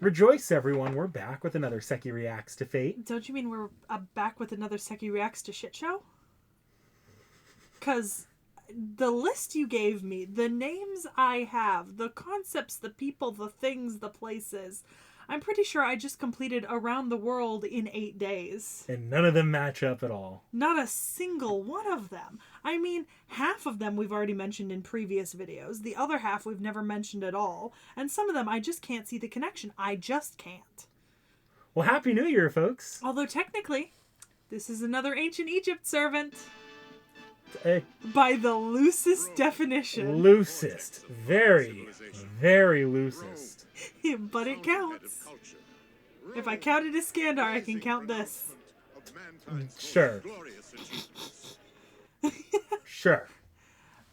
Rejoice, everyone. We're back with another Sekhie Reacts to Fate. Don't you mean we're back with another Sekhie Reacts to Shit Show? Because the list you gave me, the names I have, the concepts, the people, the things, the places, I'm pretty sure I just completed Around the World in 8 days. And none of them match up at all. Not a single one of them. I mean, half of them we've already mentioned in previous videos. The other half we've never mentioned at all. And some of them I just can't see the connection. I just can't. Well, Happy New Year, folks. Although technically, this is another ancient Egypt servant. Hey. By the loosest definition. Loosest. Very, very loosest. But it counts. If I counted Iskandar, I can count this. Sure. Sure.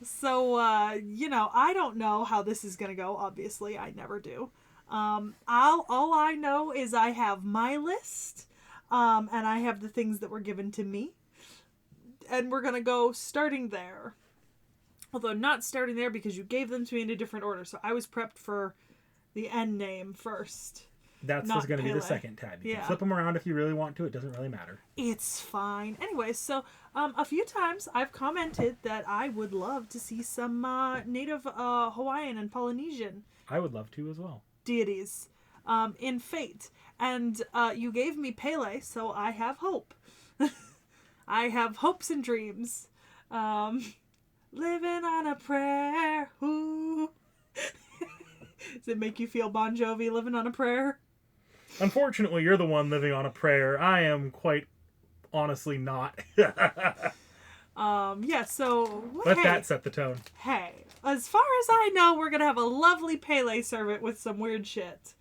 So, I don't know how this is going to go. Obviously, I never do. All I know is I have my list, and I have the things that were given to me. And we're going to go starting there. Although not starting there because you gave them to me in a different order. So I was prepped for the end name first. That's what's going to be the second tab. You can flip them around if you really want to. It doesn't really matter. It's fine. Anyway, so a few times I've commented that I would love to see some native Hawaiian and Polynesian. I would love to as well. Deities in Fate. And you gave me Pele, so I have hope. I have hopes and dreams. Living on a prayer. Ooh. Does it make you feel Bon Jovi, Living on a Prayer? Unfortunately, you're the one living on a prayer. I am quite honestly not. Yeah, so... Let that set the tone. Hey, as far as I know, we're going to have a lovely Pele servant with some weird shit.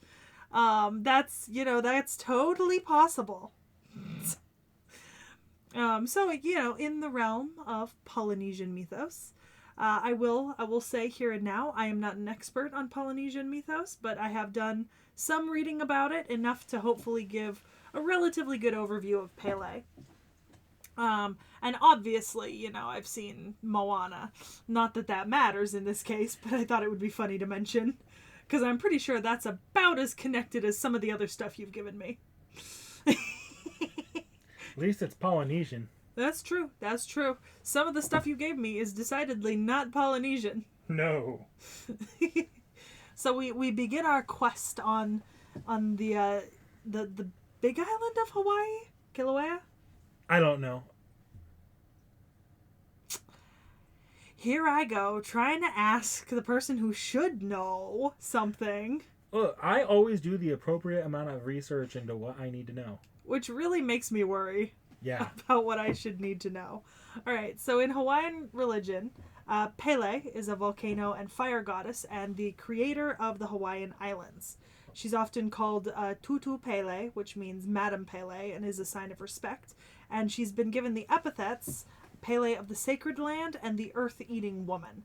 That's totally possible. So, in the realm of Polynesian mythos, I will say here and now, I am not an expert on Polynesian mythos, but I have done some reading about it, enough to hopefully give a relatively good overview of Pele. And obviously, I've seen Moana. Not that that matters in this case, but I thought it would be funny to mention, because I'm pretty sure that's about as connected as some of the other stuff you've given me. At least it's Polynesian. That's true. That's true. Some of the stuff you gave me is decidedly not Polynesian. No. So we begin our quest on the big island of Hawaii, Kilauea. I don't know. Here I go, trying to ask the person who should know something. Look, I always do the appropriate amount of research into what I need to know. Which really makes me worry about what I should need to know. Alright, so in Hawaiian religion, Pele is a volcano and fire goddess and the creator of the Hawaiian Islands. She's often called Tutu Pele, which means Madam Pele, and is a sign of respect. And she's been given the epithets Pele of the Sacred Land and the Earth-Eating Woman.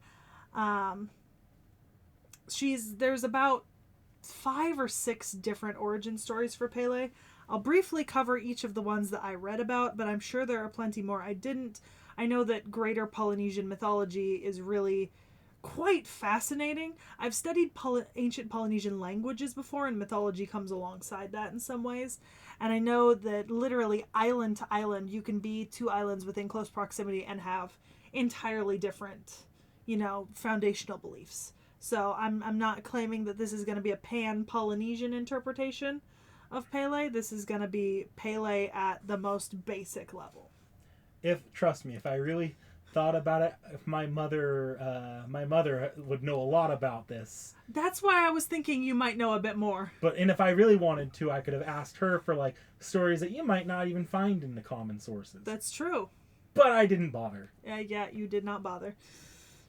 There's about 5 or 6 different origin stories for Pele. I'll briefly cover each of the ones that I read about, but I'm sure there are plenty more I didn't. I know that greater Polynesian mythology is really quite fascinating. I've studied ancient Polynesian languages before, and mythology comes alongside that in some ways. And I know that literally island to island, you can be 2 islands within close proximity and have entirely different, foundational beliefs. So I'm not claiming that this is going to be a pan-Polynesian interpretation of Pele. This is going to be Pele at the most basic level. Trust me, if I really thought about it, if my mother would know a lot about this. That's why I was thinking you might know a bit more. And if I really wanted to, I could have asked her for stories that you might not even find in the common sources. That's true. But I didn't bother. Yeah, you did not bother.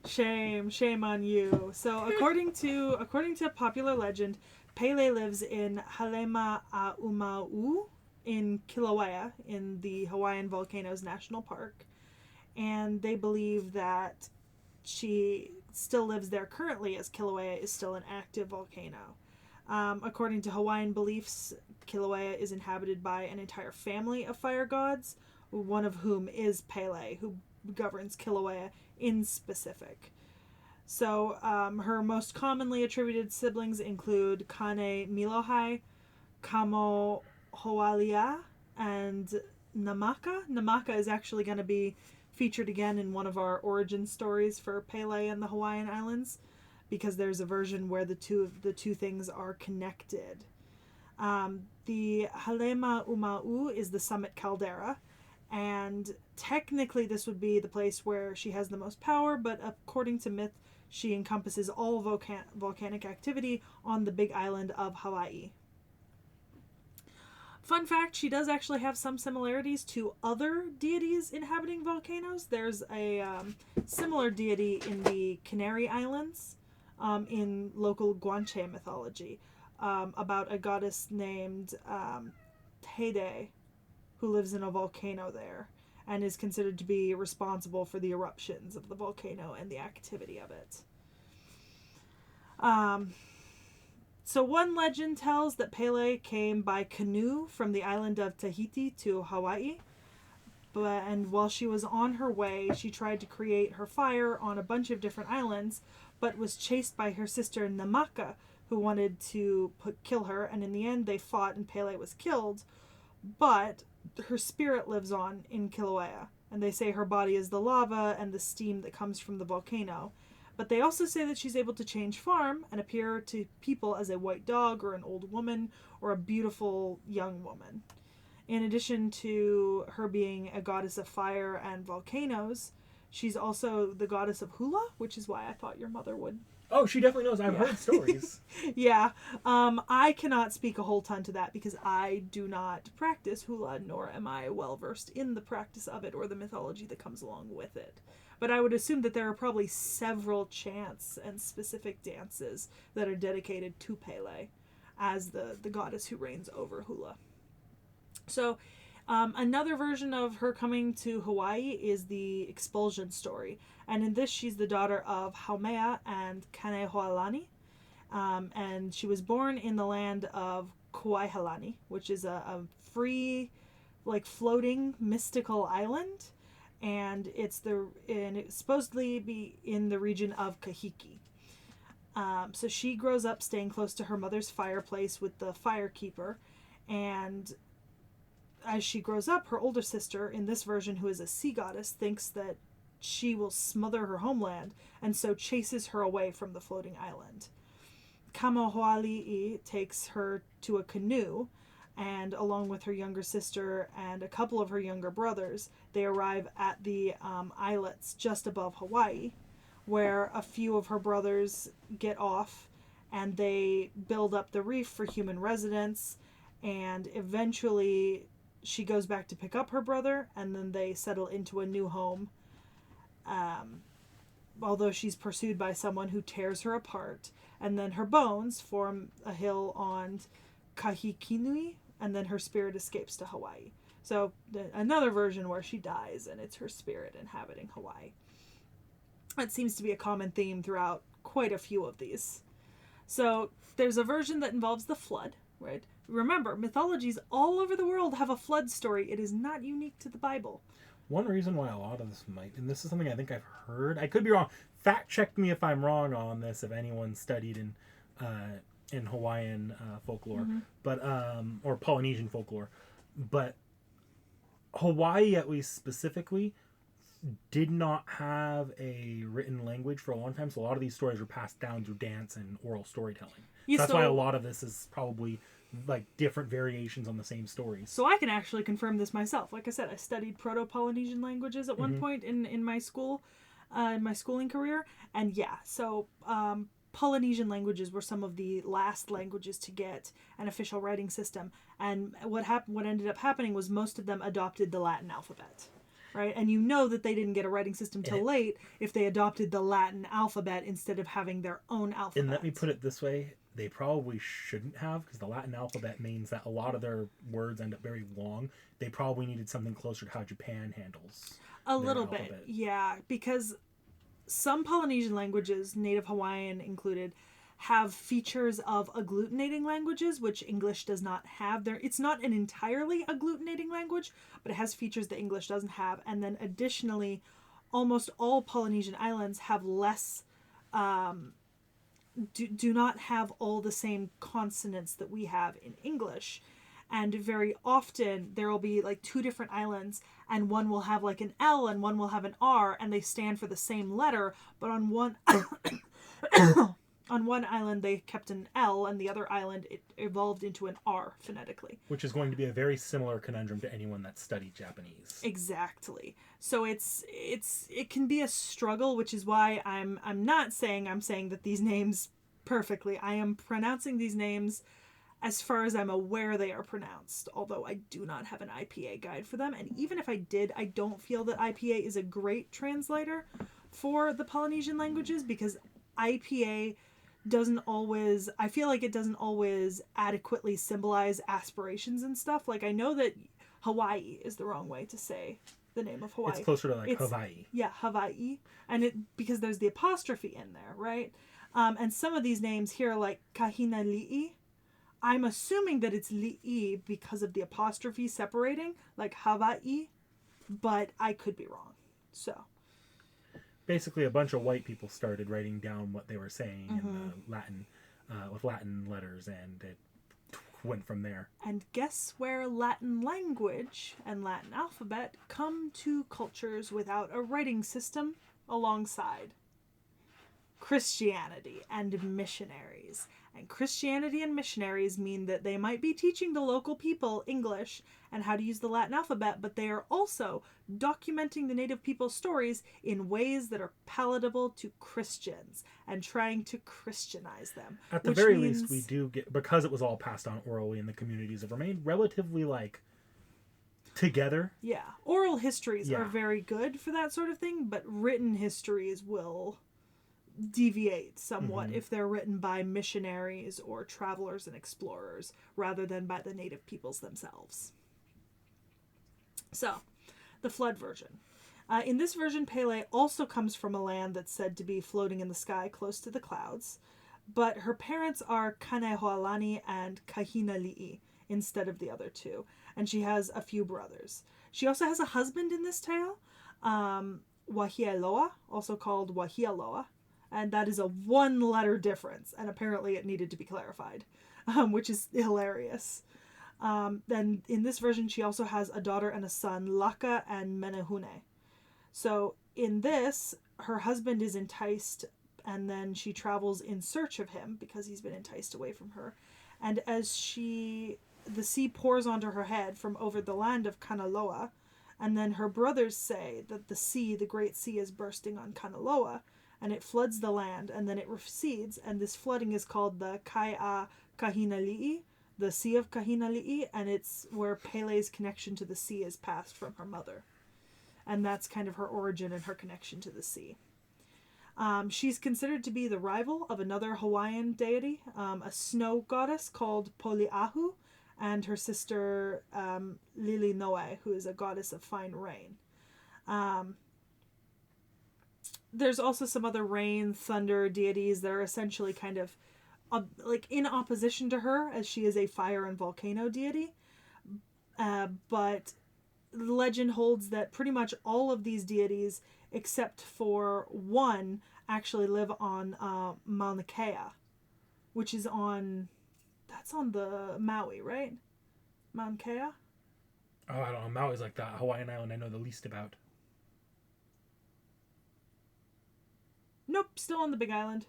Shame on you. So according to popular legend, Pele lives in Halemaʻaumau in Kilauea in the Hawaiian Volcanoes National Park. And they believe that she still lives there currently, as Kilauea is still an active volcano. According to Hawaiian beliefs, Kilauea is inhabited by an entire family of fire gods, one of whom is Pele, who governs Kilauea in specific. So her most commonly attributed siblings include Kane Milohai, Kamo Hoalia, and Namaka. Namaka is actually going to be featured again in one of our origin stories for Pele and the Hawaiian Islands, because there's a version where the two things are connected. The Halema Uma'u is the summit caldera, and technically this would be the place where she has the most power, but according to myth, she encompasses all volcanic activity on the big island of Hawaii. Fun fact, she does actually have some similarities to other deities inhabiting volcanoes. There's a similar deity in the Canary Islands, in local Guanche mythology, about a goddess named T.H.E, who lives in a volcano there and is considered to be responsible for the eruptions of the volcano and the activity of it. So one legend tells that Pele came by canoe from the island of Tahiti to Hawaii, and while she was on her way, she tried to create her fire on a bunch of different islands, but was chased by her sister Namaka, who wanted to kill her, and in the end they fought and Pele was killed, but her spirit lives on in Kilauea, and they say her body is the lava and the steam that comes from the volcano. But they also say that she's able to change form and appear to people as a white dog or an old woman or a beautiful young woman. In addition to her being a goddess of fire and volcanoes, she's also the goddess of hula, which is why I thought your mother would. Oh, she definitely knows. I've heard stories. Yeah. I cannot speak a whole ton to that because I do not practice hula, nor am I well versed in the practice of it or the mythology that comes along with it. But I would assume that there are probably several chants and specific dances that are dedicated to Pele as the goddess who reigns over hula. So another version of her coming to Hawaii is the expulsion story. And in this, she's the daughter of Haumea and Kanehoalani. And she was born in the land of Kuaihalani, which is a free, like, floating mystical island. And it's supposedly be in the region of Kahiki. So she grows up staying close to her mother's fireplace with the firekeeper, and as she grows up, her older sister, in this version who is a sea goddess, thinks that she will smother her homeland, and so chases her away from the floating island. Kamohoali'i takes her to a canoe, and along with her younger sister and a couple of her younger brothers, they arrive at the islets just above Hawaii, where a few of her brothers get off and they build up the reef for human residence, and eventually she goes back to pick up her brother, and then they settle into a new home, although she's pursued by someone who tears her apart, and then her bones form a hill on Kahikinui, and then her spirit escapes to Hawaii. So another version where she dies and it's her spirit inhabiting Hawaii. That seems to be a common theme throughout quite a few of these. So there's a version that involves the flood, right? Remember, mythologies all over the world have a flood story. It is not unique to the Bible. One reason why a lot of this might, and this is something I think I've heard, I could be wrong, fact check me if I'm wrong on this, if anyone studied in Hawaiian folklore, but or Polynesian folklore, but Hawaii, at least specifically, did not have a written language for a long time, so a lot of these stories were passed down through dance and oral storytelling. Yeah, so that's why a lot of this is probably like different variations on the same stories. So I can actually confirm this myself. Like I said, I studied Proto-Polynesian languages at one point in my school, in my schooling career, and yeah, so Polynesian languages were some of the last languages to get an official writing system, and what ended up happening was most of them adopted the Latin alphabet, right? And you know that they didn't get a writing system till late if they adopted the Latin alphabet instead of having their own alphabet. And let me put it this way, they probably shouldn't have, because the Latin alphabet means that a lot of their words end up very long. They probably needed something closer to how Japan handles a little bit, yeah, because some Polynesian languages, Native Hawaiian included, have features of agglutinating languages, which English does not have. It's not an entirely agglutinating language, but it has features that English doesn't have. And then additionally, almost all Polynesian islands have less do not have all the same consonants that we have in English. And very often there will be like two different islands, and one will have like an L and one will have an R, and they stand for the same letter, but on one on one island they kept an L, and the other island it evolved into an R phonetically. Which is going to be a very similar conundrum to anyone that studied Japanese. Exactly. So it can be a struggle, which is why I'm saying that these names perfectly. I am pronouncing these names as far as I'm aware they are pronounced, although I do not have an IPA guide for them. And even if I did, I don't feel that IPA is a great translator for the Polynesian languages, because IPA I feel like it doesn't always adequately symbolize aspirations and stuff. Like, I know that Hawaii is the wrong way to say the name of Hawaii. It's closer to like Hawaii. Yeah, Hawaii. And because there's the apostrophe in there, right? And some of these names here, like Kahina Li'i, I'm assuming that it's Li'i because of the apostrophe separating, like Hawaii, but I could be wrong. So basically, a bunch of white people started writing down what they were saying in Latin, with Latin letters, and it went from there. And guess where Latin language and Latin alphabet come to cultures without a writing system alongside? Christianity and missionaries. And Christianity and missionaries mean that they might be teaching the local people English and how to use the Latin alphabet, but they are also documenting the native people's stories in ways that are palatable to Christians and trying to Christianize them. At the very least, we do get, because it was all passed on orally and the communities have remained relatively like together. Yeah. Oral histories are very good for that sort of thing, but written histories will deviate somewhat if they're written by missionaries or travelers and explorers rather than by the native peoples themselves. So, the flood version. In this version, Pele also comes from a land that's said to be floating in the sky close to the clouds, but her parents are Kanehoalani and Kahinali'i instead of the other two, and she has a few brothers. She also has a husband in this tale, Wahialoa, also called Wahialoa, and that is a one-letter difference, and apparently it needed to be clarified, which is hilarious. Then in this version, she also has a daughter and a son, Laka and Menehune. So in this, her husband is enticed, and then she travels in search of him because he's been enticed away from her. And as the sea pours onto her head from over the land of Kanaloa, and then her brothers say that the great sea is bursting on Kanaloa, and it floods the land, and then it recedes, and this flooding is called the Kai'a Kahinali'i, the Sea of Kahinali'i, and it's where Pele's connection to the sea is passed from her mother. And that's kind of her origin and her connection to the sea. She's considered to be the rival of another Hawaiian deity, a snow goddess called Poliahu, and her sister Lilinoe, who is a goddess of fine rain. There's also some other rain, thunder deities that are essentially kind of like in opposition to her, as she is a fire and volcano deity. But legend holds that pretty much all of these deities, except for one, actually live on Mauna Kea, which is that's on the Maui, right? Mauna Kea? Oh, I don't know. Maui's like the Hawaiian island I know the least about. Nope, still on the Big Island.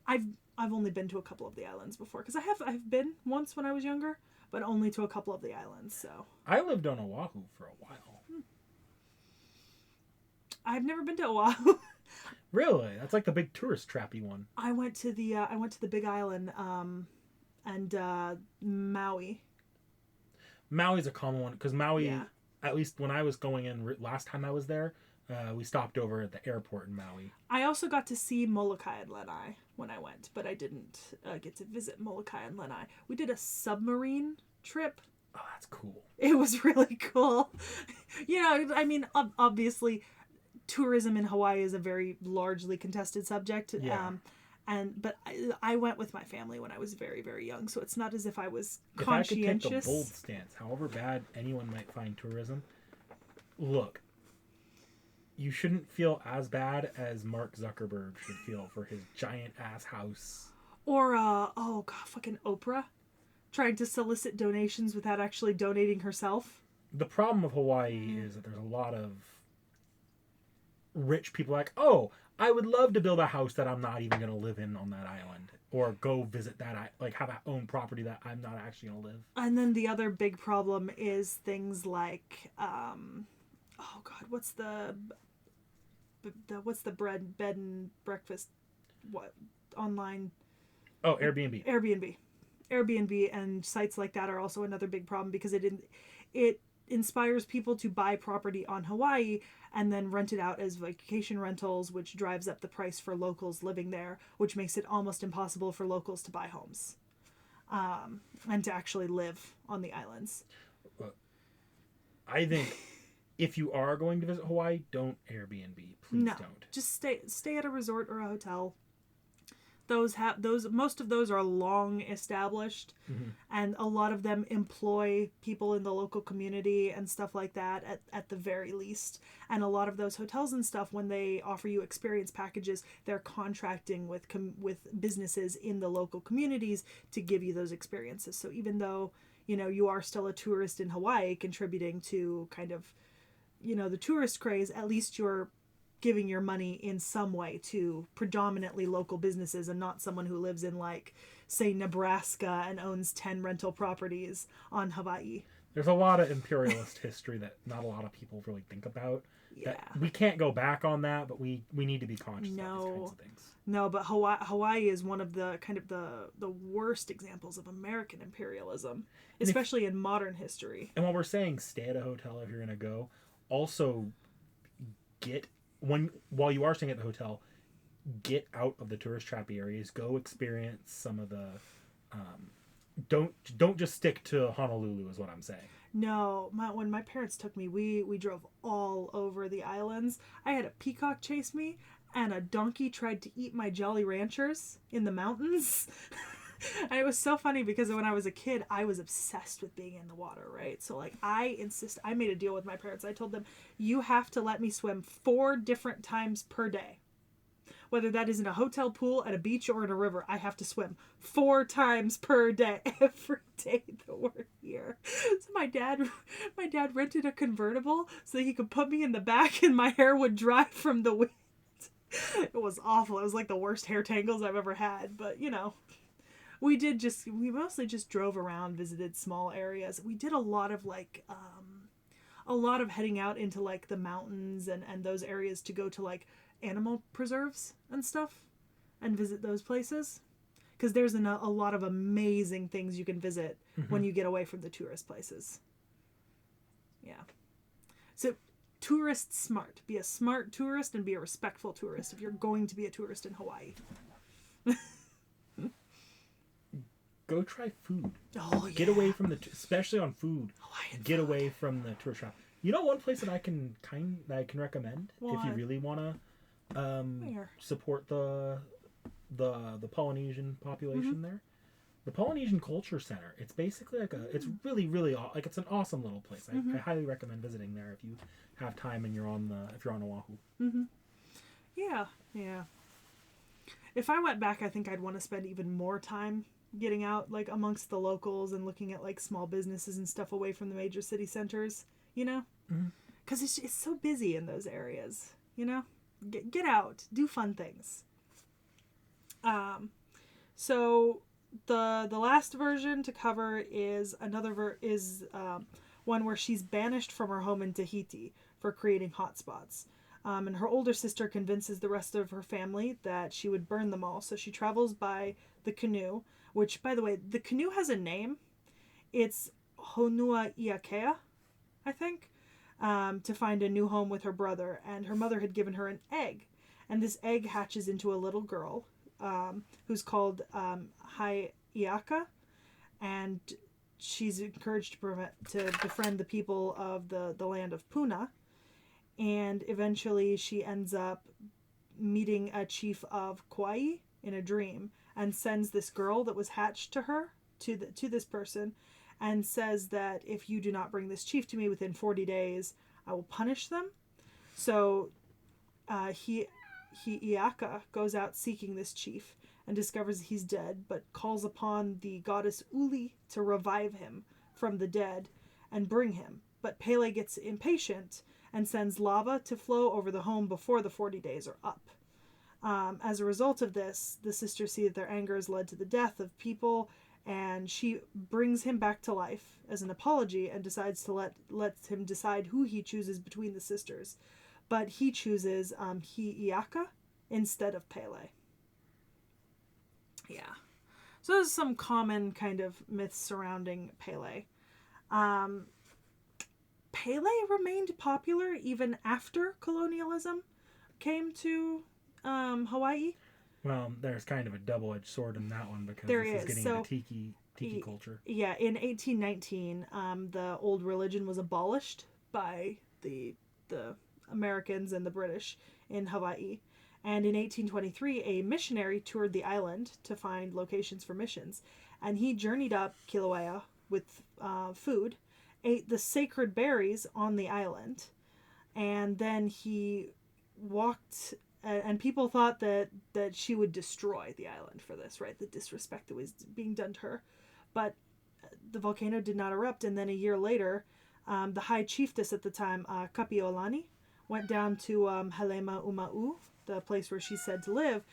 I've only been to a couple of the islands before, because I've been once when I was younger, but only to a couple of the islands. So I lived on Oahu for a while. I've never been to Oahu. Really? That's like the big tourist trappy one. I went to the Big Island and Maui. Maui's a common one because Maui, at least when I was going in last time I was there, we stopped over at the airport in Maui. I also got to see Molokai and Lanai when I went, but I didn't get to visit Molokai and Lanai. We did a submarine trip. Oh, that's cool. It was really cool. I mean, obviously, tourism in Hawaii is a very largely contested subject. Yeah. But I went with my family when I was very, very young, so it's not as if I was conscientious. If I could take a bold stance, however bad anyone might find tourism, look, you shouldn't feel as bad as Mark Zuckerberg should feel for his giant ass house. Or oh god, fucking Oprah trying to solicit donations without actually donating herself. The problem with Hawaii is that there's a lot of rich people like, oh, I would love to build a house that I'm not even going to live in on that island, or go visit that, like have I own property that I'm not actually going to live. And then the other big problem is things like, oh god, what's the bed and breakfast, what, online? Oh, Airbnb. Airbnb and sites like that are also another big problem because it inspires people to buy property on Hawaii and then rent it out as vacation rentals, which drives up the price for locals living there, which makes it almost impossible for locals to buy homes and to actually live on the islands. I think if you are going to visit Hawaii, don't Airbnb. Please don't. Just stay at a resort or a hotel. Most of those are long established, and a lot of them employ people in the local community and stuff like that at the very least. And a lot of those hotels and stuff, when they offer you experience packages, they're contracting with businesses in the local communities to give you those experiences. So even though, you know, you are still a tourist in Hawaii contributing to kind of, you know, the tourist craze, at least you're giving your money in some way to predominantly local businesses and not someone who lives in, like, say, Nebraska and owns 10 rental properties on Hawaii. There's a lot of imperialist history that not a lot of people really think about. Yeah. We can't go back on that, but we need to be conscious of these kinds of things. No, but Hawaii is one of the kind of the worst examples of American imperialism, especially in modern history. And while we're saying stay at a hotel if you're going to go, also while you are staying at the hotel, get out of the tourist trap areas. Go experience some of the. Don't just stick to Honolulu, is what I'm saying. No, when my parents took me, we drove all over the islands. I had a peacock chase me, and a donkey tried to eat my Jolly Ranchers in the mountains. And it was so funny because when I was a kid, I was obsessed with being in the water, right? So, like, I made a deal with my parents. I told them, you have to let me swim 4 different times per day. Whether that is in a hotel pool, at a beach, or in a river, I have to swim 4 times per day, every day that we're here. So my dad rented a convertible so that he could put me in the back and my hair would dry from the wind. It was awful. It was like the worst hair tangles I've ever had, but, you know. We mostly just drove around, visited small areas. We did a lot of heading out into, like, the mountains and those areas to go to, like, animal preserves and stuff and visit those places. Because there's a lot of amazing things you can visit when you get away from the tourist places. Yeah. So, tourist smart. Be a smart tourist and be a respectful tourist if you're going to be a tourist in Hawaii. Go try food. Oh, yeah. Get away from especially on food. Hawaiian Get food. away from the tourist trap. You know, one place that I can recommend if you really want to support the Polynesian population there. The Polynesian Culture Center. It's basically like it's really, really like it's an awesome little place. I highly recommend visiting there if you have time and if you're on Oahu. Yeah. If I went back, I think I'd want to spend even more time getting out, like, amongst the locals and looking at, like, small businesses and stuff away from the major city centers, you know? Because it's so busy in those areas, you know? Get out. Do fun things. So the last version to cover is one where she's banished from her home in Tahiti for creating hotspots. And her older sister convinces the rest of her family that she would burn them all. So she travels by the canoe, which, by the way, the canoe has a name. It's Honua Iakea, I think, to find a new home with her brother. And her mother had given her an egg. And this egg hatches into a little girl who's called Haiaka. And she's encouraged to befriend the people of the land of Puna. And eventually she ends up meeting a chief of Kauai in a dream and sends this girl that was hatched to her, to this person, and says that if you do not bring this chief to me within 40 days, I will punish them. So Hi'iaka goes out seeking this chief and discovers he's dead, but calls upon the goddess Uli to revive him from the dead and bring him. But Pele gets impatient and sends lava to flow over the home before the 40 days are up. As a result of this, the sisters see that their anger has led to the death of people, and she brings him back to life as an apology and decides to let him decide who he chooses between the sisters. But he chooses Hi'iaka instead of Pele. Yeah. So there's some common kind of myths surrounding Pele. Pele remained popular even after colonialism came to Hawaii. Well, there's kind of a double-edged sword in that one because There this is. is getting into tiki culture. Yeah, in 1819, the old religion was abolished by the Americans and the British in Hawaii. And in 1823, a missionary toured the island to find locations for missions. And he journeyed up Kilauea with food, ate the sacred berries on the island, and then he walked, and people thought that she would destroy the island for this, right? The disrespect that was being done to her. But the volcano did not erupt, and then a year later, the high chiefess at the time, Kapiolani, went down to Halema Uma'u, the place where she's said to live,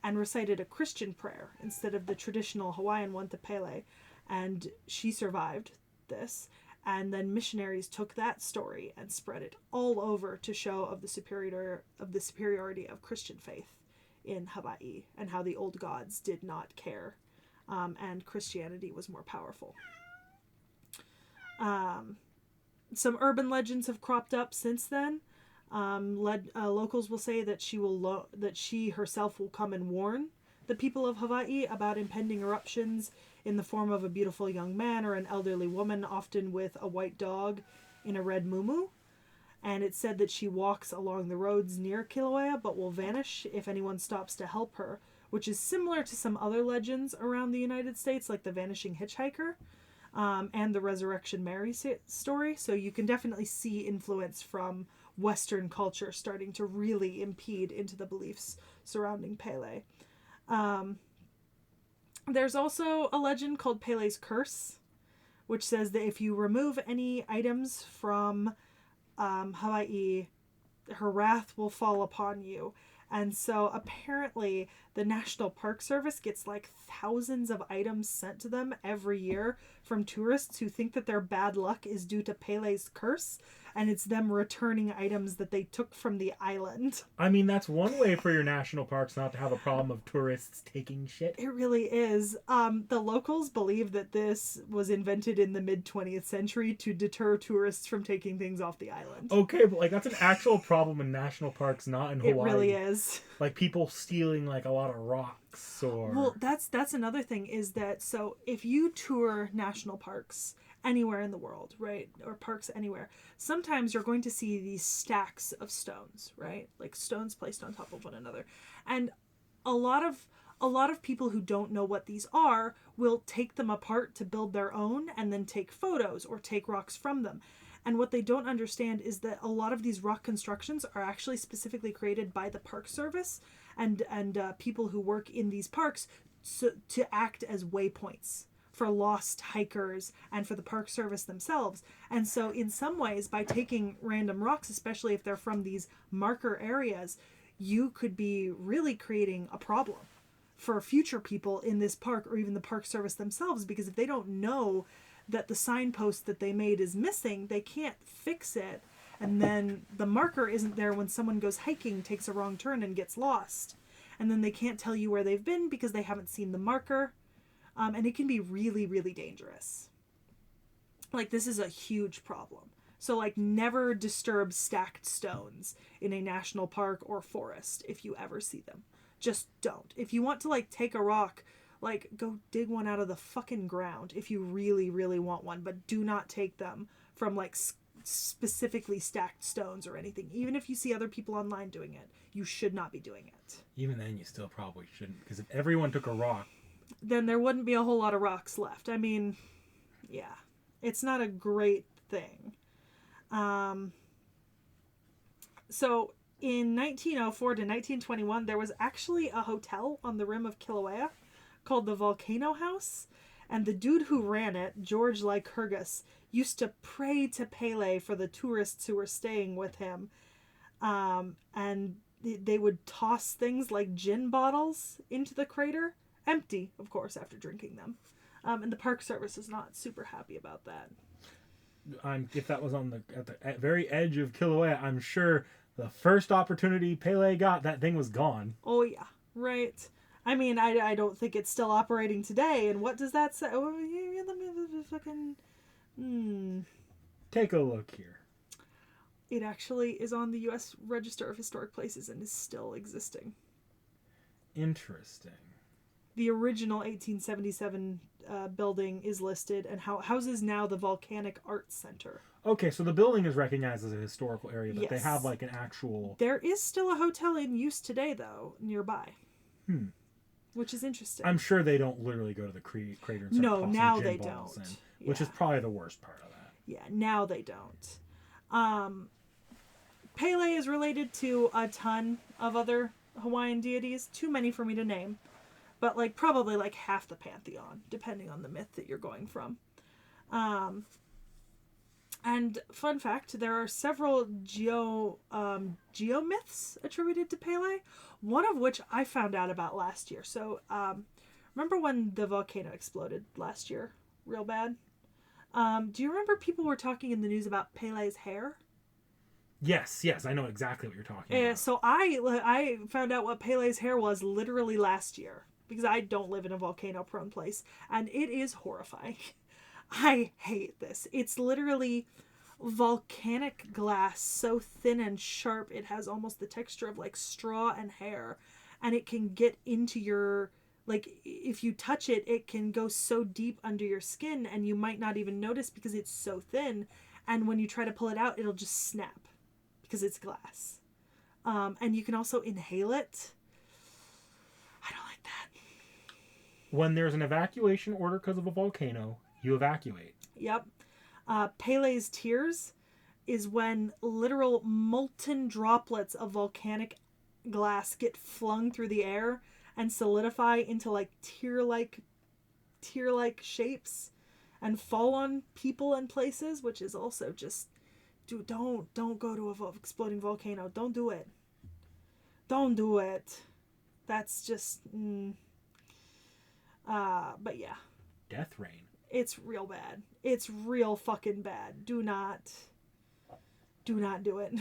and recited a Christian prayer instead of the traditional Hawaiian one to Pele. And she survived this. And then missionaries took that story and spread it all over to show of the superiority of Christian faith in Hawaii and how the old gods did not care, and Christianity was more powerful. Some urban legends have cropped up since then. Locals will say that she herself will come and warn the people of Hawaii about impending eruptions in the form of a beautiful young man or an elderly woman, often with a white dog in a red muumuu. And it's said that she walks along the roads near Kilauea but will vanish if anyone stops to help her, which is similar to some other legends around the United States, like the Vanishing Hitchhiker and the Resurrection Mary story. So you can definitely see influence from Western culture starting to really impede into the beliefs surrounding Pele. There's also a legend called Pele's Curse, which says that if you remove any items from Hawaii, her wrath will fall upon you. And so apparently the National Park Service gets like thousands of items sent to them every year from tourists who think that their bad luck is due to Pele's curse, and it's them returning items that they took from the island. I mean, that's one way for your national parks not to have a problem of tourists taking shit. It really is. The locals believe that this was invented in the mid-20th century to deter tourists from taking things off the island. Okay, but like that's an actual problem in national parks, not in Hawaii. It really is. Like people stealing like a lot of rocks or... Well, that's another thing is that, so if you tour national parks anywhere in the world, right, or parks anywhere, sometimes you're going to see these stacks of stones, right, like stones placed on top of one another, and a lot of people who don't know what these are will take them apart to build their own and then take photos or take rocks from them. And what they don't understand is that a lot of these rock constructions are actually specifically created by the Park Service and people who work in these parks to act as waypoints for lost hikers and for the Park Service themselves. And so in some ways, by taking random rocks, especially if they're from these marker areas, you could be really creating a problem for future people in this park or even the Park Service themselves, because if they don't know that the signpost that they made is missing, they can't fix it, and then the marker isn't there when someone goes hiking, takes a wrong turn, and gets lost, and then they can't tell you where they've been because they haven't seen the marker, and it can be really, really dangerous. Like, this is a huge problem. So, like, never disturb stacked stones in a national park or forest if you ever see them. Just don't. If you want to, like, take a rock, like, go dig one out of the fucking ground if you really, really want one, but do not take them from, like, specifically stacked stones or anything. Even if you see other people online doing it, you should not be doing it. Even then, you still probably shouldn't, because if everyone took a rock, then there wouldn't be a whole lot of rocks left. I mean, yeah, it's not a great thing. So in 1904 to 1921, there was actually a hotel on the rim of Kilauea called the Volcano House. And the dude who ran it, George Lycurgus, used to pray to Pele for the tourists who were staying with him. And they would toss things like gin bottles into the crater. Empty, of course, after drinking them. And the Park Service is not super happy about that. If that was at the very edge of Kilauea, I'm sure the first opportunity Pele got, that thing was gone. Oh, yeah. Right. I mean, I don't think it's still operating today. And what does that say? Oh, let me fucking... Take a look here. It actually is on the U.S. Register of Historic Places and is still existing. Interesting. The original 1877 building is listed and houses now the Volcanic Arts Center. Okay, so the building is recognized as a historical area, but Yes. they have like an actual... There is still a hotel in use today, though, nearby. Which is interesting. I'm sure they don't literally go to the crater and start tossing now gin they bottles don't. in, which is probably the worst part of that. Yeah, now they don't. Pele is related to a ton of other Hawaiian deities. Too many for me to name. But probably half the pantheon, depending on the myth that you're going from. And fun fact, there are several geomyths attributed to Pele, one of which I found out about last year. So, remember when the volcano exploded last year real bad? Do you remember people were talking in the news about Pele's hair? Yes, I know exactly what you're talking about. So I found out what Pele's hair was literally last year, because I don't live in a volcano-prone place, and it is horrifying. I hate this. It's literally volcanic glass, so thin and sharp it has almost the texture of straw and hair, and it can get into your, if you touch it, it can go so deep under your skin and you might not even notice because it's so thin, and when you try to pull it out, it'll just snap because it's glass. And you can also inhale it. I don't like that. When there's an evacuation order because of a volcano, you evacuate. Yep. Pele's tears is when literal molten droplets of volcanic glass get flung through the air and solidify into tear-like shapes and fall on people and places, which is also just, dude, don't go to a exploding volcano. Don't do it. Don't do it. That's just, but yeah. Death rain. It's real bad. It's real fucking bad. Do not do it.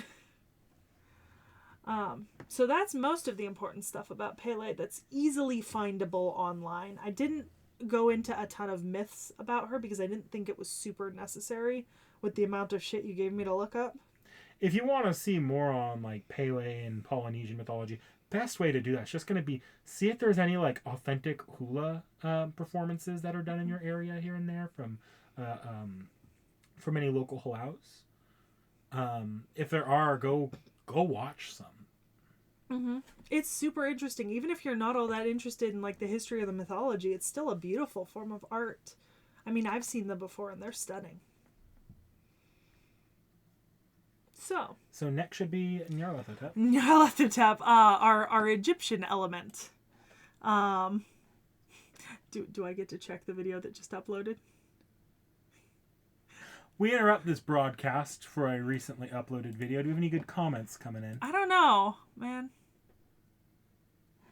So that's most of the important stuff about Pele that's easily findable online. I didn't go into a ton of myths about her because I didn't think it was super necessary with the amount of shit you gave me to look up. If you want to see more on Pele and Polynesian mythology, best way to do that is just going to be see if there's any authentic hula performances that are done in your area here and there from any local hulaus. If there are, go watch some. Mm-hmm. It's super interesting. Even if you're not all that interested in the history of the mythology, it's still a beautiful form of art. I mean, I've seen them before and they're stunning. So next should be Nyarlathotep. Nyarlathotep, our Egyptian element. Do I get to check the video that just uploaded? We interrupt this broadcast for a recently uploaded video. Do we have any good comments coming in? I don't know, man.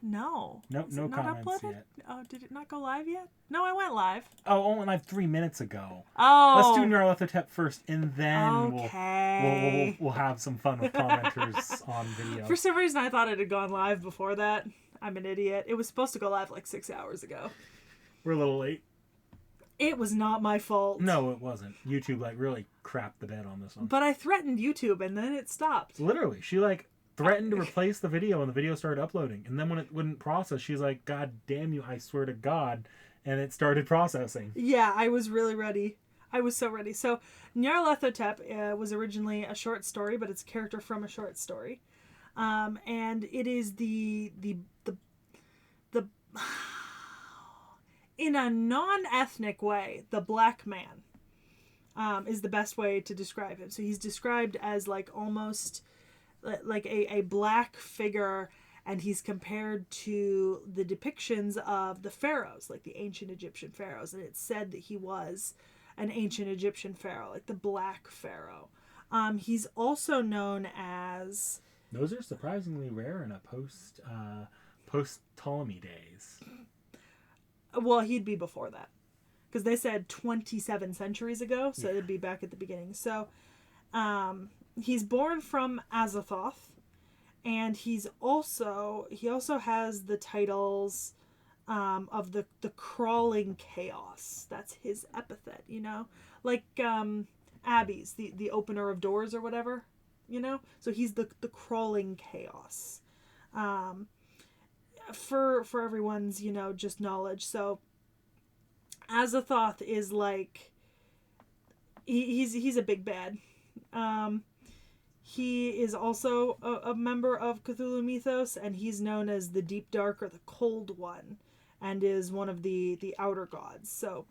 No. Nope, no comments uploaded yet. Oh, did it not go live yet? No, I went live. Oh, only live 3 minutes ago. Oh. Let's do Nyarlathotep first, and then okay. we'll have some fun with commenters on video. For some reason, I thought it had gone live before that. I'm an idiot. It was supposed to go live 6 hours ago. We're a little late. It was not my fault. No, it wasn't. YouTube really crapped the bed on this one. But I threatened YouTube, and then it stopped. Literally, she threatened to replace the video, and the video started uploading. And then when it wouldn't process, she's like, "God damn you! I swear to God!" And it started processing. Yeah, I was really ready. I was so ready. So, Nyarlathotep was originally a short story, but it's a character from a short story, and it is the in a non-ethnic way, the black man is the best way to describe him. So he's described as almost like a black figure, and he's compared to the depictions of the pharaohs, like the ancient Egyptian pharaohs, and it's said that he was an ancient Egyptian pharaoh, like the Black Pharaoh. He's also known as... Those are surprisingly rare in a post Ptolemy days. Well, he'd be before that, because they said 27 centuries ago, so it'd be back at the beginning. So he's born from Azathoth, and he also has the titles of the crawling chaos. That's his epithet, you know, like Abby's the opener of doors or whatever, you know. So he's the crawling chaos. For everyone's, you know, just knowledge. So Azathoth is like he's a big bad. He is also a member of Cthulhu mythos, and he's known as the Deep Dark or the Cold One, and is one of the outer gods. So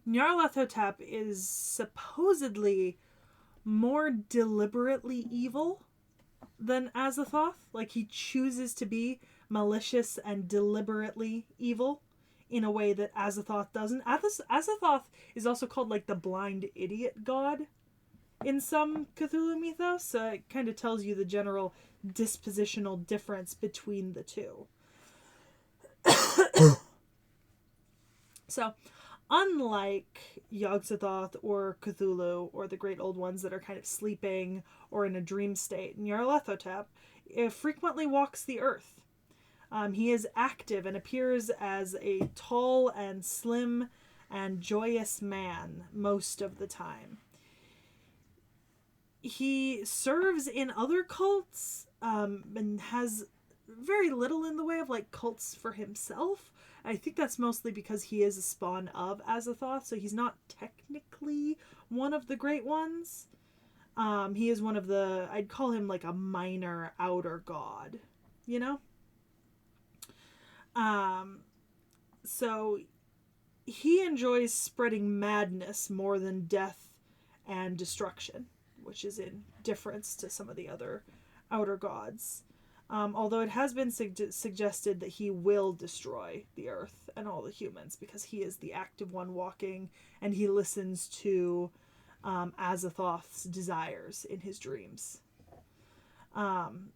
Nyarlathotep is supposedly more deliberately evil than Azathoth. Like, he chooses to be malicious and deliberately evil in a way that Azathoth doesn't. Azathoth is also called like the blind idiot god in some Cthulhu mythos, so it kind of tells you the general dispositional difference between the two. So, unlike Yog-Sothoth or Cthulhu or the Great Old Ones that are kind of sleeping or in a dream state, Nyarlathotep frequently walks the earth. He is active and appears as a tall and slim and joyous man most of the time. He serves in other cults and has very little in the way of like cults for himself. I think that's mostly because he is a spawn of Azathoth, so he's not technically one of the Great Ones. He is one of the, I'd call him like a minor outer god, you know? So he enjoys spreading madness more than death and destruction, which is in difference to some of the other outer gods. Although it has been suggested that he will destroy the earth and all the humans because he is the active one walking, and he listens to Azathoth's desires in his dreams.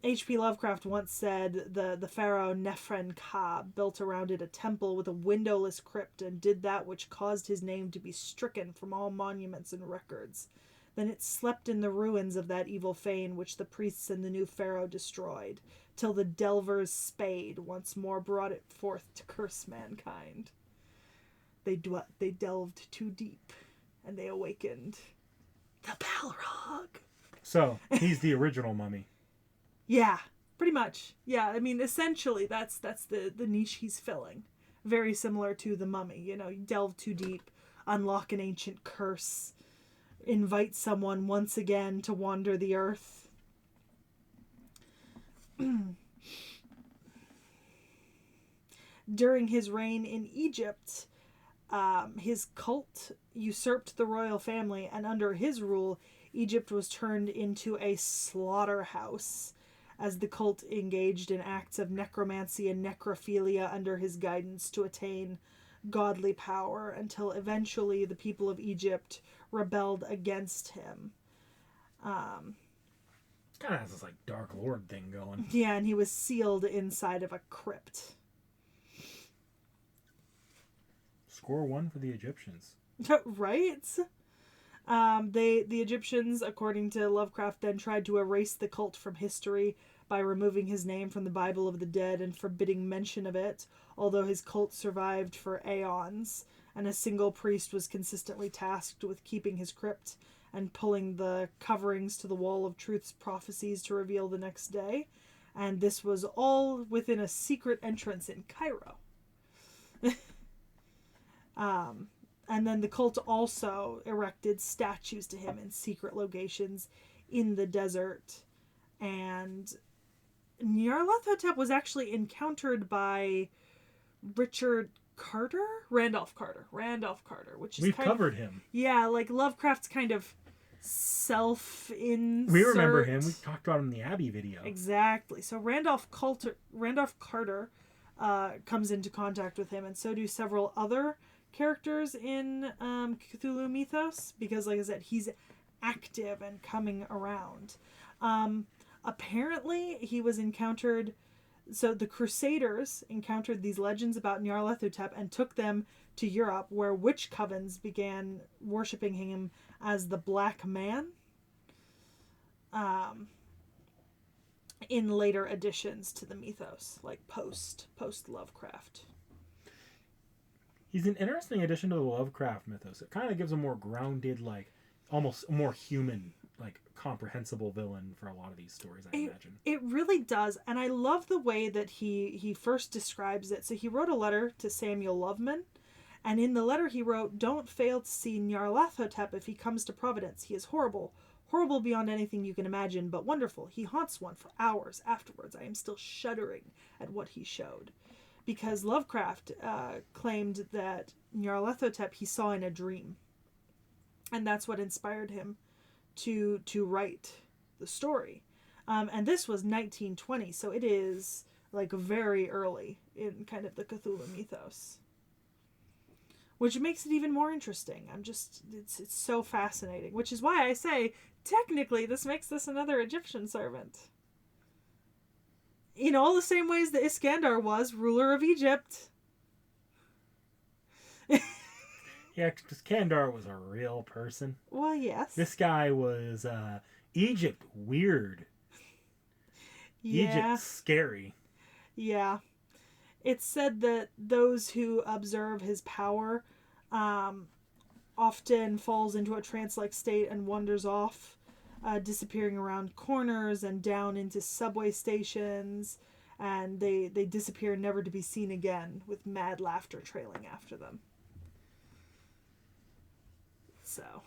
H.P. Lovecraft once said the pharaoh Nephren-Ka built around it a temple with a windowless crypt and did that which caused his name to be stricken from all monuments and records. Then it slept in the ruins of that evil fane which the priests and the new pharaoh destroyed, till the delver's spade once more brought it forth to curse mankind. They delved too deep, and they awakened the Balrog. So, he's the original mummy. Yeah, pretty much. Yeah, I mean, essentially, that's the niche he's filling. Very similar to the mummy, you know, you delve too deep, unlock an ancient curse, invite someone once again to wander the earth. During his reign in Egypt, his cult usurped the royal family, and under his rule, Egypt was turned into a slaughterhouse as the cult engaged in acts of necromancy and necrophilia under his guidance to attain godly power, until eventually the people of Egypt rebelled against him. Kind of has this like Dark Lord thing going. Yeah, and he was sealed inside of a crypt. Score one for the Egyptians. Right? The Egyptians, according to Lovecraft, then tried to erase the cult from history by removing his name from the Bible of the Dead and forbidding mention of it, although his cult survived for aeons, and a single priest was consistently tasked with keeping his crypt and pulling the coverings to the wall of Truth's prophecies to reveal the next day. And this was all within a secret entrance in Cairo. And then the cult also erected statues to him in secret locations in the desert. And Nyarlathotep was actually encountered by Randolph Carter, which is We've covered him. Yeah, like Lovecraft's kind of self-insert. We remember him. We talked about him in the Abbey video. Exactly. So Randolph Carter comes into contact with him, and so do several other characters in Cthulhu mythos, because, like I said, he's active and coming around. Apparently, he was encountered... So the Crusaders encountered these legends about Nyarlathotep and took them to Europe, where witch covens began worshipping him as the Black Man. In later additions to the mythos, like post Lovecraft. He's an interesting addition to the Lovecraft mythos. It kind of gives a more grounded, like, almost more human, like, comprehensible villain for a lot of these stories, I imagine. It really does, and I love the way that he first describes it. So he wrote a letter to Samuel Loveman, and in the letter he wrote, "Don't fail to see Nyarlathotep if he comes to Providence. He is horrible. Horrible beyond anything you can imagine, but wonderful. He haunts one for hours afterwards. I am still shuddering at what he showed." Because Lovecraft claimed that Nyarlathotep he saw in a dream. And that's what inspired him to write the story. And this was 1920, so it is like very early in kind of the Cthulhu mythos. Which makes it even more interesting. It's so fascinating. Which is why I say, technically, this makes this another Egyptian servant. In all the same ways that Iskandar was ruler of Egypt. Yeah, because Kandar was a real person. Well, yes. This guy was Egypt weird. Yeah. Egypt scary. Yeah. It's said that those who observe his power often falls into a trance-like state and wanders off, disappearing around corners and down into subway stations, and they disappear never to be seen again, with mad laughter trailing after them. So,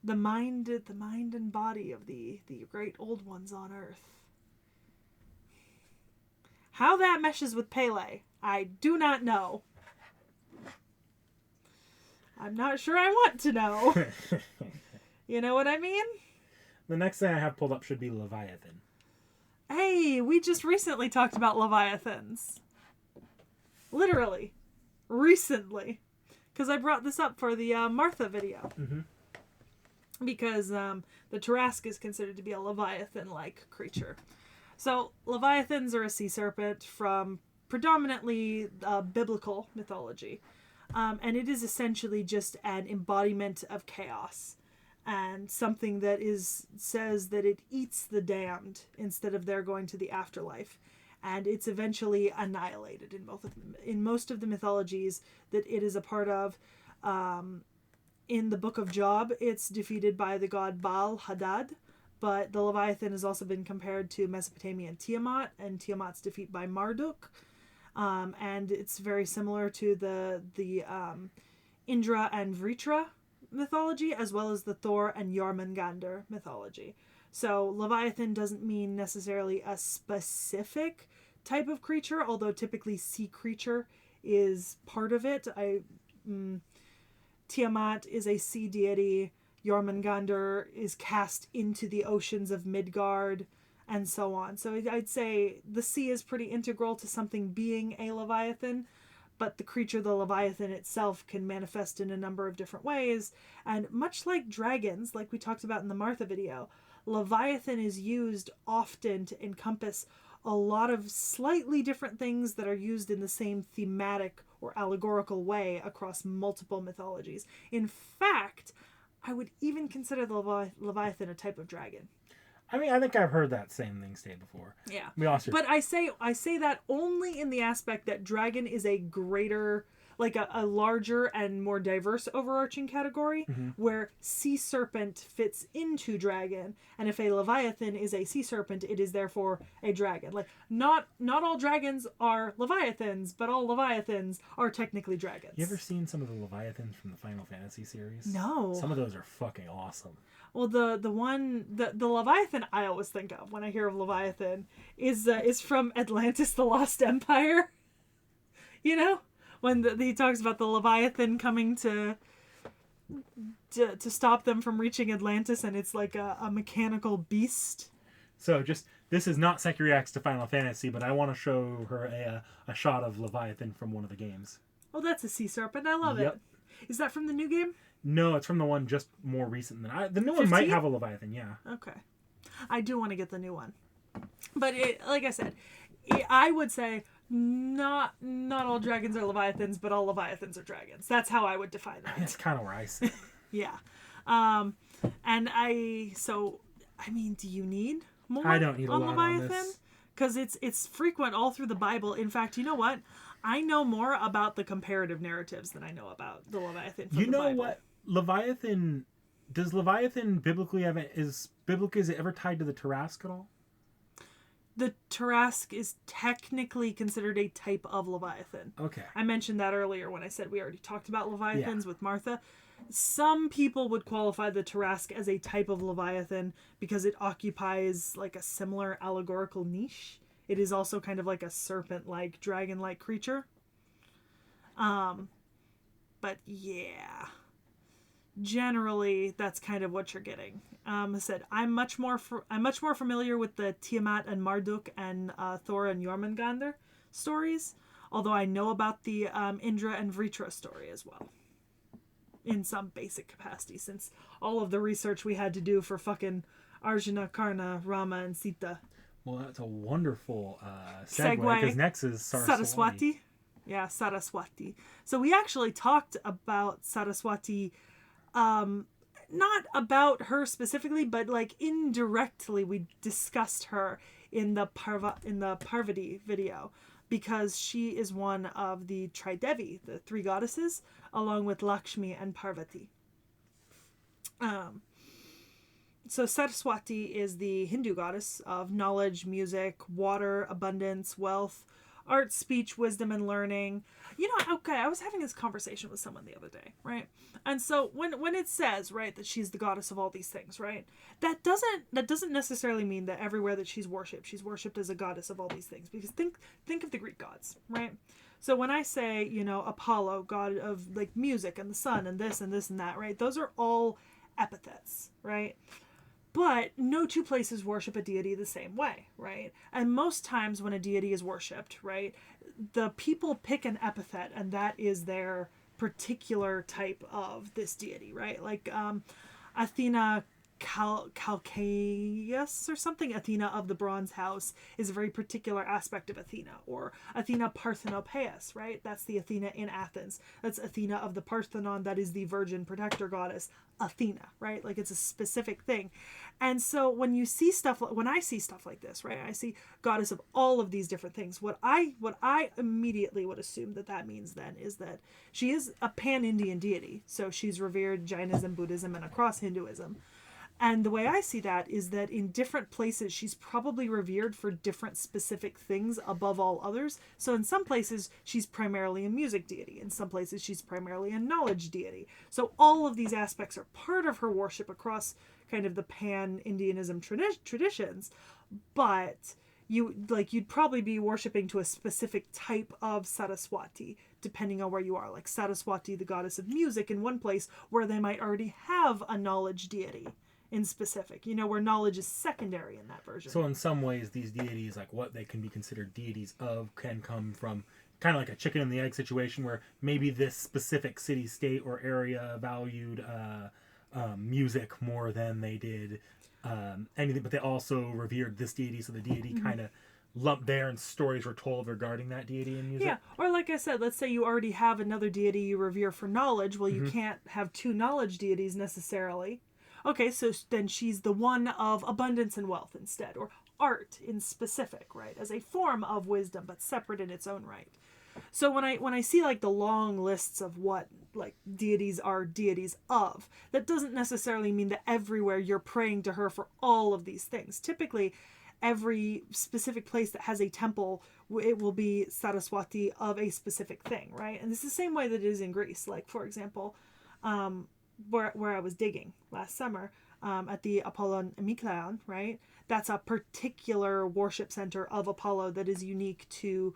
the mind and body of the great old ones on Earth. How that meshes with Pele, I do not know. I'm not sure I want to know. You know what I mean? The next thing I have pulled up should be Leviathan. Hey, we just recently talked about Leviathans. Literally. Recently. Because I brought this up for the Martha video. Mm-hmm. Because the Tarrasque is considered to be a Leviathan-like creature. So, Leviathans are a sea serpent from predominantly biblical mythology. And it is essentially just an embodiment of chaos. And something that says that it eats the damned instead of their going to the afterlife. And it's eventually annihilated in most of the mythologies that it is a part of. In the Book of Job, it's defeated by the god Baal Hadad. But the Leviathan has also been compared to Mesopotamian Tiamat, and Tiamat's defeat by Marduk. And it's very similar to the Indra and Vritra mythology, as well as the Thor and Jormungandr mythology. So Leviathan doesn't mean necessarily a specific type of creature, although typically sea creature is part of it. Tiamat is a sea deity. Jormungandr is cast into the oceans of Midgard, and so on. So I'd say the sea is pretty integral to something being a Leviathan, but the creature, the Leviathan itself, can manifest in a number of different ways. And much like dragons, like we talked about in the Martha video, Leviathan is used often to encompass a lot of slightly different things that are used in the same thematic or allegorical way across multiple mythologies. In fact, I would even consider the Leviathan a type of dragon. I mean, I think I've heard that same thing stated before. Yeah. But I say that only in the aspect that dragon is a greater, like a larger and more diverse overarching category, where sea serpent fits into dragon, and if a Leviathan is a sea serpent, it is therefore a dragon. Like, not all dragons are Leviathans, but all Leviathans are technically dragons. You ever seen some of the Leviathans from the Final Fantasy series? No. Some of those are fucking awesome. Well, the Leviathan I always think of when I hear of Leviathan is from Atlantis: The Lost Empire. You know, when he talks about the Leviathan coming to to stop them from reaching Atlantis, and it's like a mechanical beast. So this is not Sekhie Reacts to Final Fantasy, but I want to show her a shot of Leviathan from one of the games. Oh, that's a sea serpent. I love it. Is that from the new game? No, it's from the one just more recent than the new 15? one might have a Leviathan. Yeah. Okay, I do want to get the new one, but like I said, I would say not all dragons are Leviathans, but all Leviathans are dragons. That's how I would define that. That's kind of where I sit. Yeah, and I mean, do you need more? I don't need a on lot Leviathan? on this. Because it's frequent all through the Bible. In fact, you know what? I know more about the comparative narratives than I know about the Leviathan from the Bible. What? Leviathan... Does Leviathan biblically have... Is it ever tied to the Tarrasque at all? The Tarrasque is technically considered a type of Leviathan. Okay. I mentioned that earlier when I said we already talked about Leviathans with Martha. Some people would qualify the Tarrasque as a type of Leviathan because it occupies like a similar allegorical niche. It is also kind of like a serpent-like, dragon-like creature. But yeah, generally that's kind of what you're getting. I said I'm much more familiar with the Tiamat and Marduk and Thor and Jormungandr stories, although I know about the Indra and Vritra story as well, in some basic capacity, since all of the research we had to do for fucking Arjuna, Karna, Rama, and Sita. Well, that's a wonderful segue, because next is Saraswati. Yeah, Saraswati. So we actually talked about Saraswati, not about her specifically, but like indirectly we discussed her in the Parvati video, because she is one of the Tridevi, the three goddesses, along with Lakshmi and Parvati. So Saraswati is the Hindu goddess of knowledge, music, water, abundance, wealth, art, speech, wisdom, and learning. You know, okay, I was having this conversation with someone the other day, right? And so when it says, right, that she's the goddess of all these things, right, that doesn't necessarily mean that everywhere that she's worshipped as a goddess of all these things. Because think of the Greek gods, right? So when I say, you know, Apollo, god of like music and the sun and this and this and that, right, those are all epithets, right? But no two places worship a deity the same way, right? And most times when a deity is worshipped, right, the people pick an epithet and that is their particular type of this deity, right? Like Athena Calcaeus or something, Athena of the Bronze House, is a very particular aspect of Athena. Or Athena Parthenopaeus, right? That's the Athena in Athens. That's Athena of the Parthenon, that is the virgin protector goddess, Athena, right? Like it's a specific thing. And so when I see stuff like this, right, I see goddess of all of these different things. What I immediately would assume that means then is that she is a pan-Indian deity. So she's revered Jainism, Buddhism, and across Hinduism. And the way I see that is that in different places, she's probably revered for different specific things above all others. So in some places, she's primarily a music deity. In some places, she's primarily a knowledge deity. So all of these aspects are part of her worship across kind of the pan-Indianism traditions. But you'd probably be worshiping to a specific type of Saraswati, depending on where you are. Like Saraswati, the goddess of music, in one place where they might already have a knowledge deity in specific, you know, where knowledge is secondary in that version. So in some ways, these deities, like what they can be considered deities of, can come from kind of like a chicken and the egg situation, where maybe this specific city, state, or area valued music more than they did anything, but they also revered this deity, so the deity kind of lumped there, and stories were told regarding that deity in music. Yeah, or like I said, let's say you already have another deity you revere for knowledge. Well, you can't have two knowledge deities necessarily. Okay, so then she's the one of abundance and wealth instead, or art in specific, right, as a form of wisdom, but separate in its own right. So when I see like the long lists of what like deities are deities of, that doesn't necessarily mean that everywhere you're praying to her for all of these things. Typically, every specific place that has a temple, it will be Saraswati of a specific thing, right? And it's the same way that it is in Greece. Like, for example, where I was digging last summer, at the Apollon Mikleon, right? That's a particular worship center of Apollo that is unique to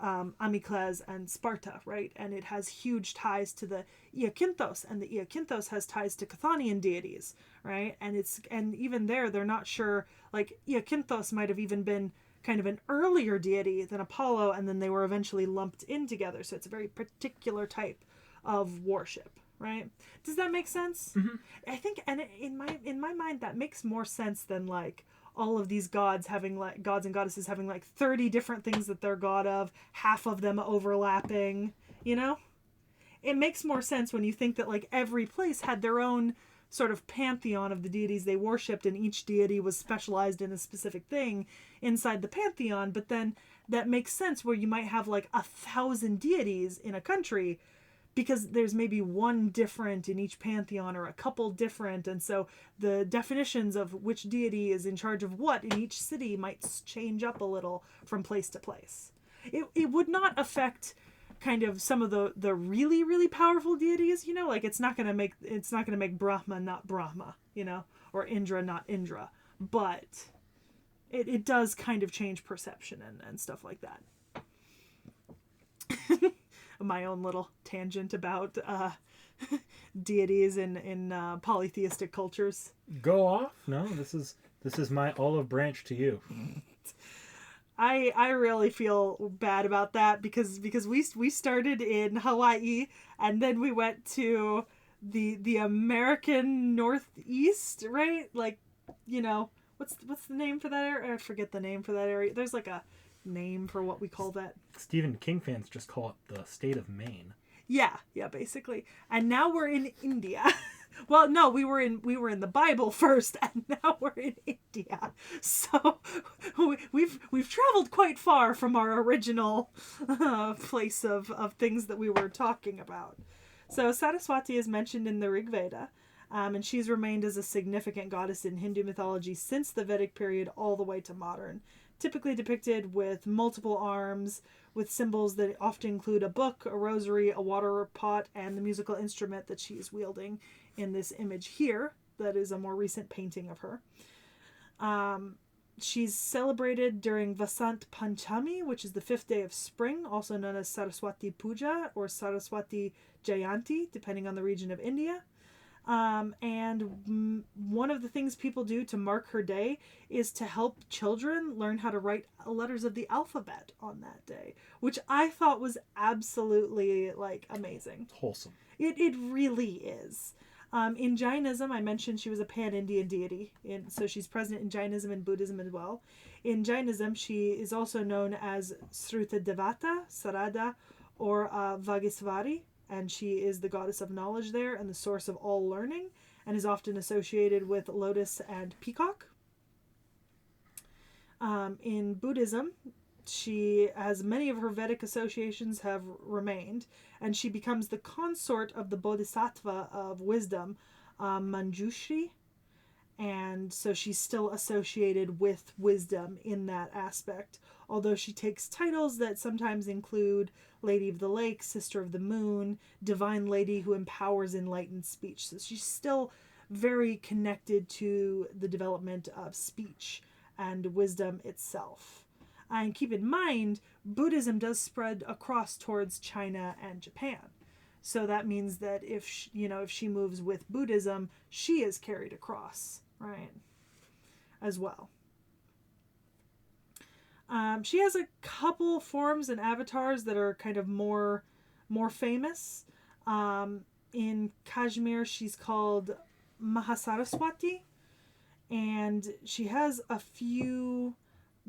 Amicles and Sparta, right? And it has huge ties to the Iakinthos, and the Iakinthos has ties to Chthonian deities, right? And even there, they're not sure. Like Iakinthos might have even been kind of an earlier deity than Apollo, and then they were eventually lumped in together. So it's a very particular type of worship, right? Does that make sense? Mm-hmm. I think, and in my mind, that makes more sense than like all of these gods having like gods and goddesses having like 30 different things that they're god of, half of them overlapping, you know? It makes more sense when you think that like every place had their own sort of pantheon of the deities they worshipped, and each deity was specialized in a specific thing inside the pantheon. But then that makes sense where you might have like 1,000 deities in a country, because there's maybe one different in each pantheon or a couple different, and so the definitions of which deity is in charge of what in each city might change up a little from place to place. It would not affect kind of some of the really, really powerful deities, you know, like it's not gonna make Brahma not Brahma, you know, or Indra not Indra, but it does kind of change perception and stuff like that. My own little tangent about deities in polytheistic cultures. Go off. No, this is my olive branch to you. I really feel bad about that because we started in Hawaii, and then we went to the American Northeast, right? Like, you know, what's the name for that area? I forget the name for that area. There's like a name for what we call that. Stephen King fans just call it the state of Maine. Yeah, basically. And now we're in India. Well, no, we were in the Bible first, and now we're in India. So we've traveled quite far from our original place of things that we were talking about. So Saraswati is mentioned in the Rig Veda, and she's remained as a significant goddess in Hindu mythology since the Vedic period all the way to modern. Typically depicted with multiple arms, with symbols that often include a book, a rosary, a water pot, and the musical instrument that she's wielding in this image here. That is a more recent painting of her. She's celebrated during Vasant Panchami, which is the 5th day of spring, also known as Saraswati Puja or Saraswati Jayanti, depending on the region of India. And one of the things people do to mark her day is to help children learn how to write letters of the alphabet on that day, which I thought was absolutely like amazing. Wholesome. It really is. In Jainism, I mentioned she was a pan-Indian deity, so she's present in Jainism and Buddhism as well. In Jainism, she is also known as Sruta Devata, Sarada, or Vagisvari, and she is the goddess of knowledge there and the source of all learning, and is often associated with lotus and peacock. In Buddhism, she, as many of her Vedic associations have remained, and she becomes the consort of the Bodhisattva of wisdom, Manjushri, and so she's still associated with wisdom in that aspect, although she takes titles that sometimes include Lady of the Lake, Sister of the Moon, Divine Lady who empowers enlightened speech. So she's still very connected to the development of speech and wisdom itself. And keep in mind, Buddhism does spread across towards China and Japan. So that means that if she moves with Buddhism, she is carried across, right, as well. She has a couple forms and avatars that are kind of more famous. In Kashmir, she's called Mahasaraswati, and she has a few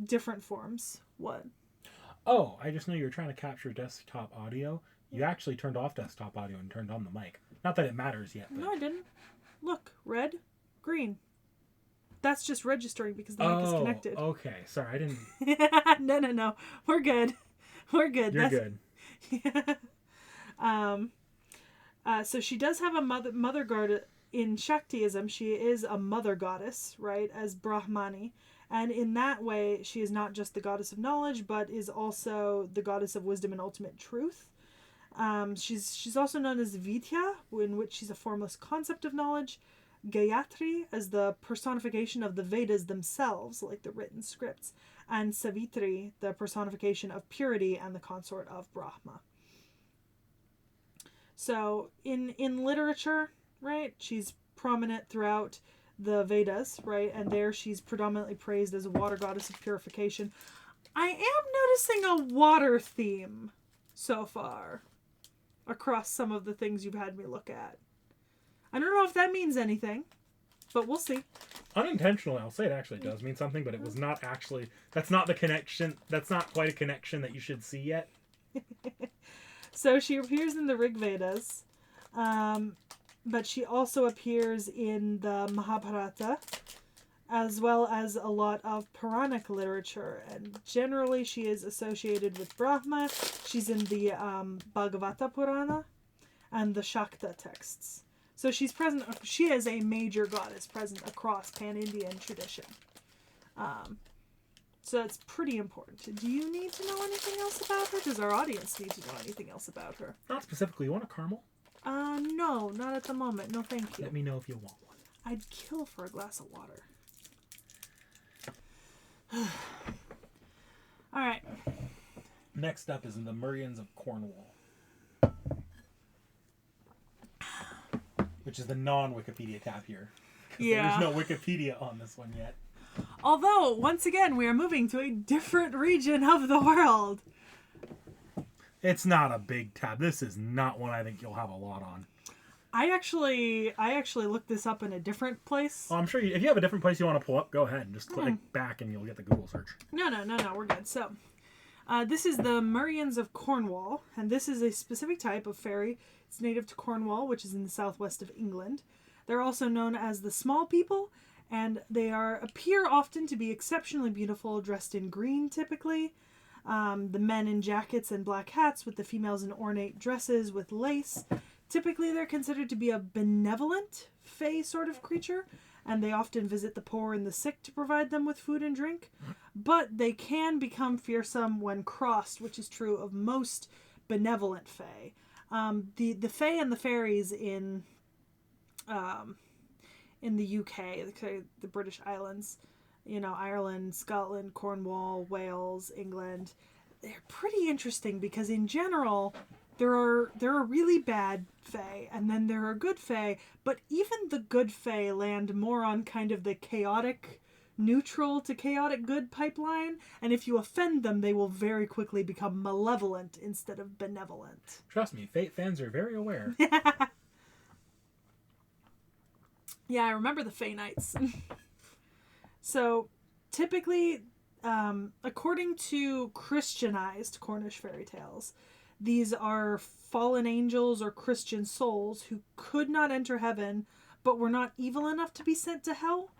different forms. What? Oh, I just know you were trying to capture desktop audio. You actually turned off desktop audio and turned on the mic. Not that it matters yet. But... No, I didn't. Look, red, green. That's just registering because the mic is connected. Okay. Sorry, I didn't... No. We're good. We're good. You're good. Yeah. So she does have a mother god. In Shaktiism, she is a mother goddess, right, as Brahmani. And in that way, she is not just the goddess of knowledge, but is also the goddess of wisdom and ultimate truth. She's also known as Vidya, in which she's a formless concept of knowledge. Gayatri as the personification of the Vedas themselves, like the written scripts. and Savitri, the personification of purity and the consort of Brahma. So in literature, right, she's prominent throughout the Vedas, right, and there she's predominantly praised as a water goddess of purification. I am noticing a water theme so far across some of the things you've had me look at. I don't know if that means anything, but we'll see. Unintentionally, I'll say it actually does mean something, but it was not actually... That's not the connection. That's not quite a connection that you should see yet. So she appears in the Rig Vedas, but she also appears in the Mahabharata, as well as a lot of Puranic literature. And generally she is associated with Brahma. She's in the Bhagavata Purana and the Shakta texts. So she's present. She is a major goddess present across Pan-Indian tradition. So that's pretty important. Do you need to know anything else about her? Does our audience need to know anything else about her? Not specifically. You want a caramel? No, not at the moment. No, thank you. Let me know if you want one. I'd kill for a glass of water. All right. Next up is the Murrians of Cornwall, which is the non-Wikipedia tab here. Yeah. There's no Wikipedia on this one yet. Although, once again, we are moving to a different region of the world. It's not a big tab. This is not one I think you'll have a lot on. I actually looked this up in a different place. Oh, I'm sure if you have a different place you want to pull up, go ahead and just click back and you'll get the Google search. No, we're good. So, this is the Murrians of Cornwall, and this is a specific type of fairy. It's native to Cornwall, which is in the southwest of England. They're also known as the Small People, and they appear often to be exceptionally beautiful, dressed in green typically. The men in jackets and black hats, with the females in ornate dresses with lace. Typically, they're considered to be a benevolent, fae sort of creature, and they often visit the poor and the sick to provide them with food and drink. But they can become fearsome when crossed, which is true of most benevolent fae. The fae and the fairies in the UK, the British Islands, Ireland, Scotland, Cornwall, Wales, England, they're pretty interesting because in general, there are really bad fae, and then there are good fae, but even the good fae land more on kind of the chaotic neutral to chaotic good pipeline, and if you offend them, they will very quickly become malevolent instead of benevolent. Trust me, Fate fans are very aware. Yeah, I remember the Fae Nights. So, typically, according to Christianized Cornish fairy tales, these are fallen angels or Christian souls who could not enter heaven, but were not evil enough to be sent to hell.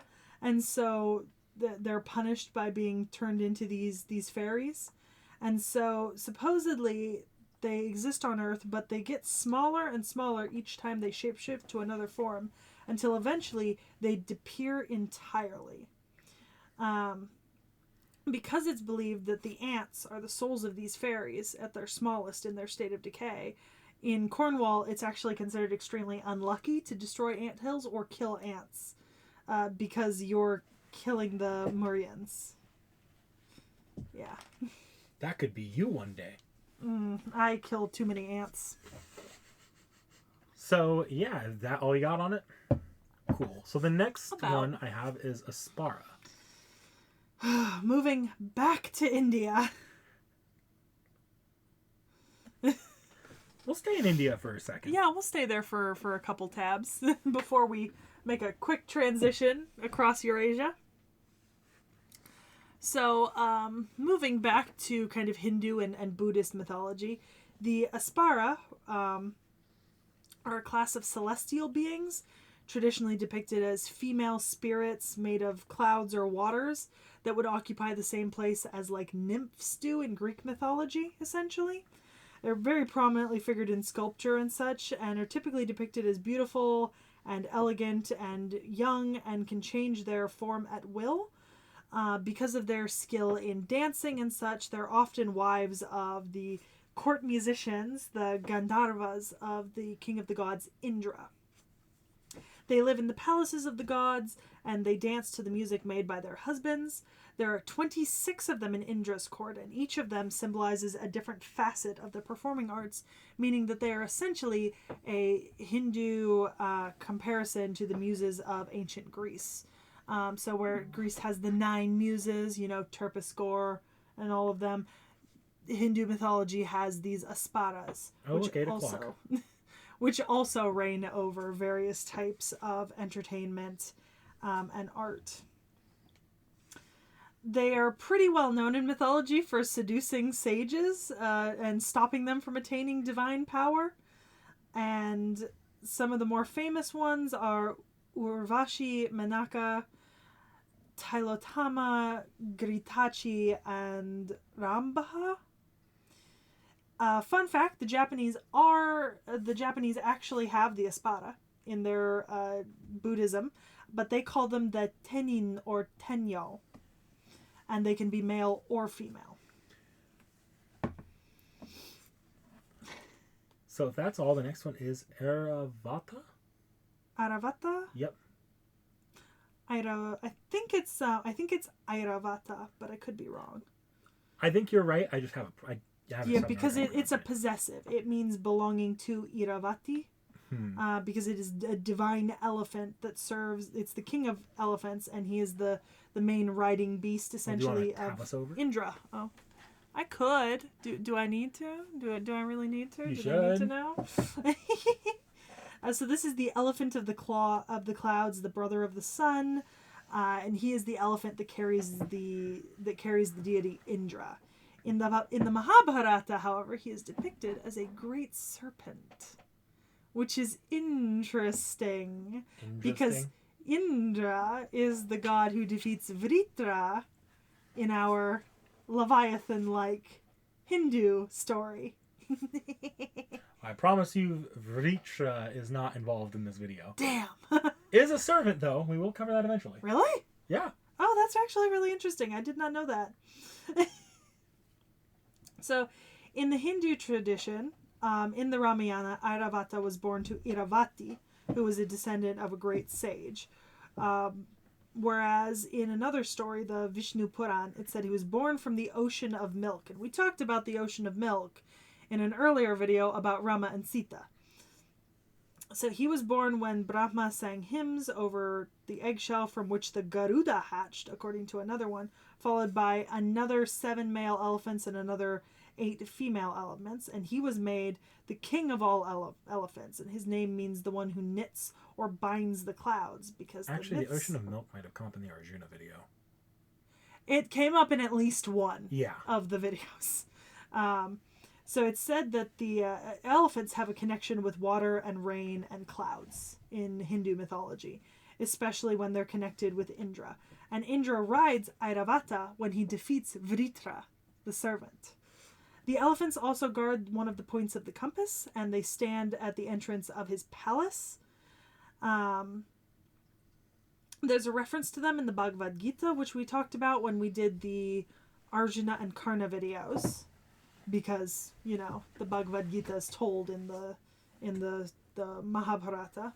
And so they're punished by being turned into these fairies. And so supposedly they exist on Earth, but they get smaller and smaller each time they shapeshift to another form, until eventually they disappear entirely. Because it's believed that the ants are the souls of these fairies at their smallest in their state of decay, in Cornwall it's actually considered extremely unlucky to destroy anthills or kill ants, because you're killing the Murrians. Yeah. That could be you one day. I killed too many ants. So, yeah, is that all you got on it? Cool. So the next one I have is Aspara. Moving back to India. We'll stay in India for a second. Yeah, we'll stay there for a couple tabs before we make a quick transition across Eurasia. So, moving back to kind of Hindu and Buddhist mythology, the Aspara are a class of celestial beings, traditionally depicted as female spirits made of clouds or waters that would occupy the same place as like nymphs do in Greek mythology, essentially. They're very prominently figured in sculpture and such, and are typically depicted as beautiful and elegant and young, and can change their form at will. Because of their skill in dancing and such, they're often wives of the court musicians, the Gandharvas of the king of the gods, Indra. They live in the palaces of the gods, and they dance to the music made by their husbands. There are 26 of them in Indra's court, and each of them symbolizes a different facet of the performing arts, meaning that they are essentially a Hindu comparison to the muses of ancient Greece. So where Greece has the 9 muses, Terpsichore and all of them, Hindu mythology has these Asparas, which also reign over various types of entertainment and art. They are pretty well known in mythology for seducing sages and stopping them from attaining divine power. And some of the more famous ones are Urvashi, Menaka, Tilotama, Gritachi, and Rambaha. Fun fact, the Japanese actually have the Espada in their Buddhism, but they call them the Tenin or Tenyo. And they can be male or female. So if that's all, the next one is Airavata? Airavata? Yep. I think it's Airavata, but I could be wrong. I think you're right. I just have because it's a possessive. It means belonging to Iravati. Because it is a divine elephant that serves. It's the king of elephants, and he is the main riding beast, essentially, of Indra. Oh, I could. Do I need to? Do I really need to? You do should. I need to know? So this is the elephant of the clouds, the brother of the sun, and he is the elephant that carries the deity Indra. In the Mahabharata, however, he is depicted as a great serpent. Which is interesting because Indra is the god who defeats Vritra in our Leviathan-like Hindu story. I promise you, Vritra is not involved in this video. Damn. Is a servant, though. We will cover that eventually. Really? Yeah. Oh, that's actually really interesting. I did not know that. So, in the Hindu tradition, in the Ramayana, Airavata was born to Iravati, who was a descendant of a great sage. Whereas in another story, the Vishnu Puran, it said he was born from the ocean of milk. And we talked about the ocean of milk in an earlier video about Rama and Sita. So he was born when Brahma sang hymns over the eggshell from which the Garuda hatched, according to another one, followed by another 7 male elephants and another 8 female elephants, and he was made the king of all elephants, and his name means the one who knits or binds the clouds, because actually the ocean of milk might have come up in the Arjuna video. It came up in at least one Yeah. of the videos. So it's said that the elephants have a connection with water and rain and clouds in Hindu mythology, especially when they're connected with Indra. And Indra rides Airavata when he defeats Vritra, the servant. The elephants also guard one of the points of the compass, and they stand at the entrance of his palace. There's a reference to them in the Bhagavad Gita, which we talked about when we did the Arjuna and Karna videos, because the Bhagavad Gita is told in the Mahabharata.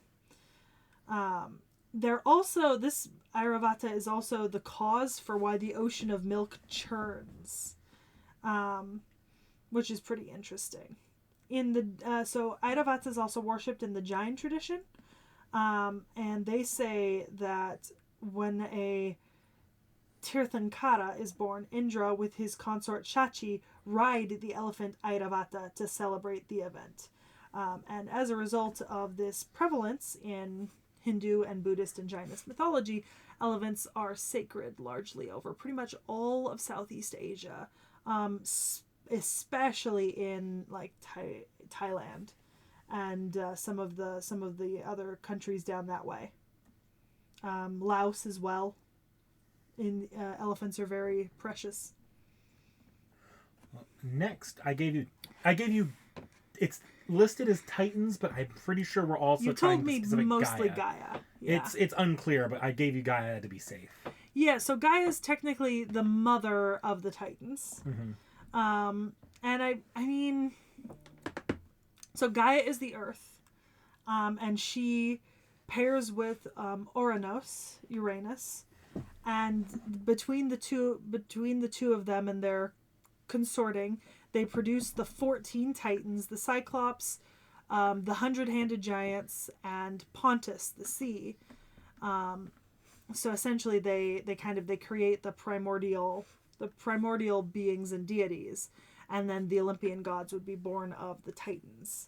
This Airavata is also the cause for why the ocean of milk churns. Which is pretty interesting. So Airavata is also worshipped in the Jain tradition, and they say that when a Tirthankara is born, Indra with his consort Sekhie ride the elephant Airavata to celebrate the event. And as a result of this prevalence in Hindu and Buddhist and Jainist mythology, elephants are sacred largely over pretty much all of Southeast Asia. Especially in like Thailand and some of the other countries down that way. Laos as well. Elephants are very precious. Next, I gave you. It's listed as Titans, but I'm pretty sure we're also. You told me mostly Gaia. Yeah. It's unclear, but I gave you Gaia to be safe. Yeah, so Gaia is technically the mother of the Titans. Mm-hmm. And I mean, so Gaia is the earth, and she pairs with Uranus, And between the two of them and their consorting, they produce the 14 Titans, the Cyclops, the 100-handed giants, and Pontus, the sea. So essentially, they create the primordial beings and deities, and then the Olympian gods would be born of the Titans.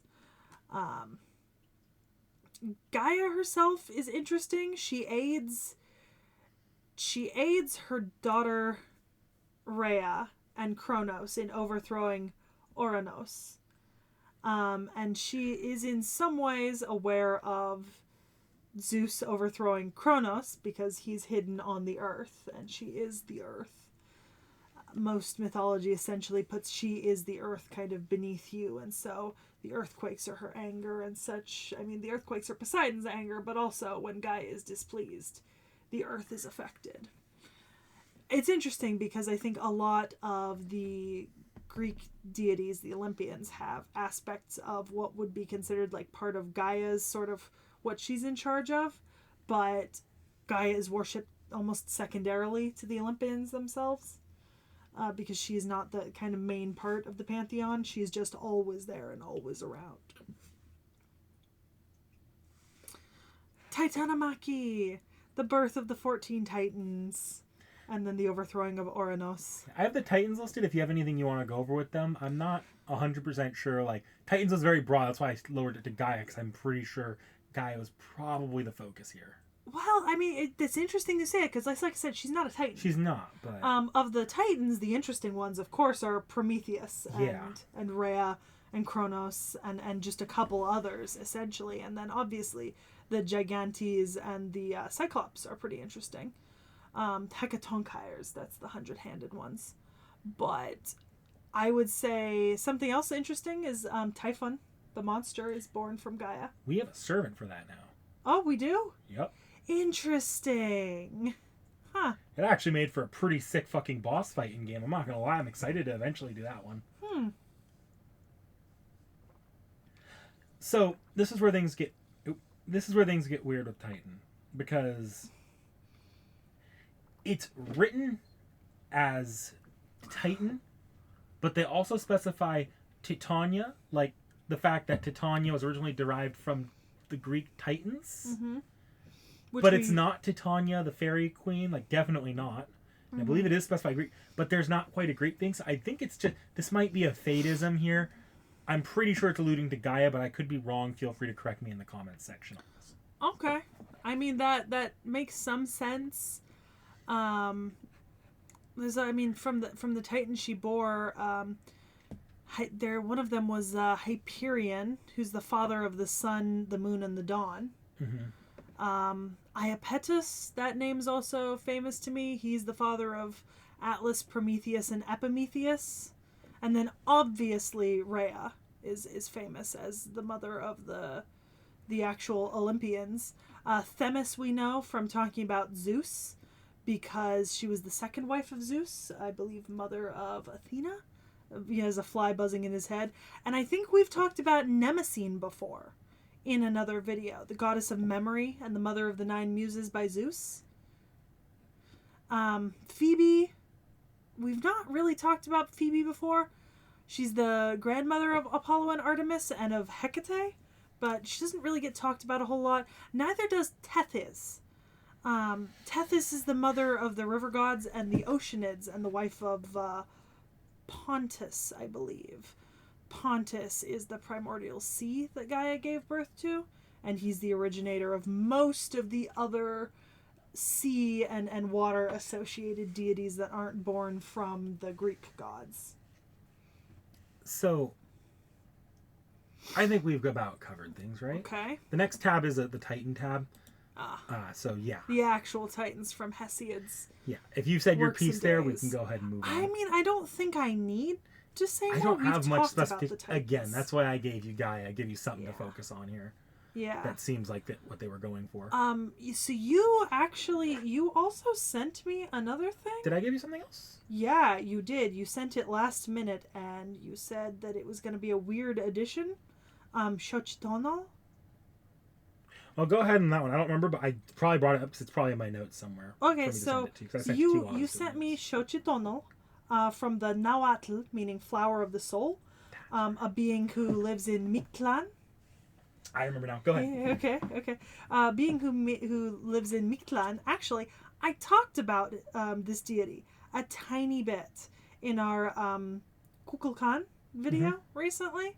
Gaia herself is interesting. She aids her daughter Rhea and Kronos in overthrowing Ouranos. And she is in some ways aware of Zeus overthrowing Kronos because he's hidden on the earth, and she is the earth. Most mythology essentially puts she is the earth kind of beneath you, and so the earthquakes are her anger and such. I mean, the earthquakes are Poseidon's anger, but also when Gaia is displeased, the earth is affected. It's interesting because I think a lot of the Greek deities, the Olympians, have aspects of what would be considered like part of Gaia's sort of what she's in charge of, but Gaia is worshipped almost secondarily to the Olympians themselves, because she's not the kind of main part of the pantheon. She's just always there and always around. Titanomachy, the birth of the 14 Titans, and then the overthrowing of Ouranos. I have the Titans listed if you have anything you want to go over with them. I'm not 100% sure. Like, Titans is very broad. That's why I lowered it to Gaia, because I'm pretty sure Gaia was probably the focus here. Well, I mean, it's interesting to say it, because like I said, she's not a Titan. She's not, but... Of the Titans, the interesting ones, of course, are Prometheus and Rhea and Kronos and just a couple others, essentially. And then, obviously, the Gigantes and the Cyclops are pretty interesting. Hecatonchires, that's the 100-handed ones. But I would say something else interesting is Typhon, the monster, is born from Gaia. We have a servant for that now. Oh, we do? Yep. Interesting. Huh. It actually made for a pretty sick fucking boss fight in game. I'm not gonna lie, I'm excited to eventually do that one. So this is where things get weird with Titan, because it's written as Titan, but they also specify Titania, like the fact that Titania was originally derived from the Greek Titans. Mm-hmm. But it's not Titania, the fairy queen, like definitely not. And I believe it is specified Greek, but there's not quite a Greek thing. So I think it's just, this might be a fadeism here. I'm pretty sure it's alluding to Gaia, but I could be wrong. Feel free to correct me in the comments section on this. Okay. I mean, that makes some sense. From the Titan she bore, one of them was Hyperion, who's the father of the sun, the moon, and the dawn. Mm-hmm. Iapetus, that name's also famous to me. He's the father of Atlas, Prometheus, and Epimetheus. And then obviously Rhea is famous as the mother of the actual Olympians. Themis we know from talking about Zeus, because she was the second wife of Zeus, I believe mother of Athena. He has a fly buzzing in his head. And I think we've talked about Mnemosyne before in another video, the goddess of memory and the mother of the 9 muses by Zeus. Phoebe, we've not really talked about Phoebe before. She's the grandmother of Apollo and Artemis and of Hecate, but she doesn't really get talked about a whole lot. Neither does Tethys. Tethys is the mother of the river gods and the Oceanids and the wife of Pontus, I believe. Pontus is the primordial sea that Gaia gave birth to, and he's the originator of most of the other sea and water associated deities that aren't born from the Greek gods. So I think we've about covered things, right? Okay. The next tab is the Titan tab. So yeah. The actual Titans from Hesiod's. Yeah. If you said your piece there, we days. can go ahead and move on. I mean, I don't think I need to say more. I don't have much specific. Again, that's why I gave you Gaia. I give you something to focus on here. Yeah. That seems like what they were going for. So you also sent me another thing? Did I give you something else? Yeah, you did. You sent it last minute, and you said that it was going to be a weird addition. Shochitono? I'll go ahead on that one. I don't remember, but I probably brought it up because it's probably in my notes somewhere. Okay, for me to so, send it to, 'cause I so sent you sent me Xochitl, from the Nahuatl, meaning flower of the soul, a being who lives in Mictlan. I remember now. Go ahead. Okay. Being who lives in Mictlan. Actually, I talked about this deity a tiny bit in our Kukulkan video recently,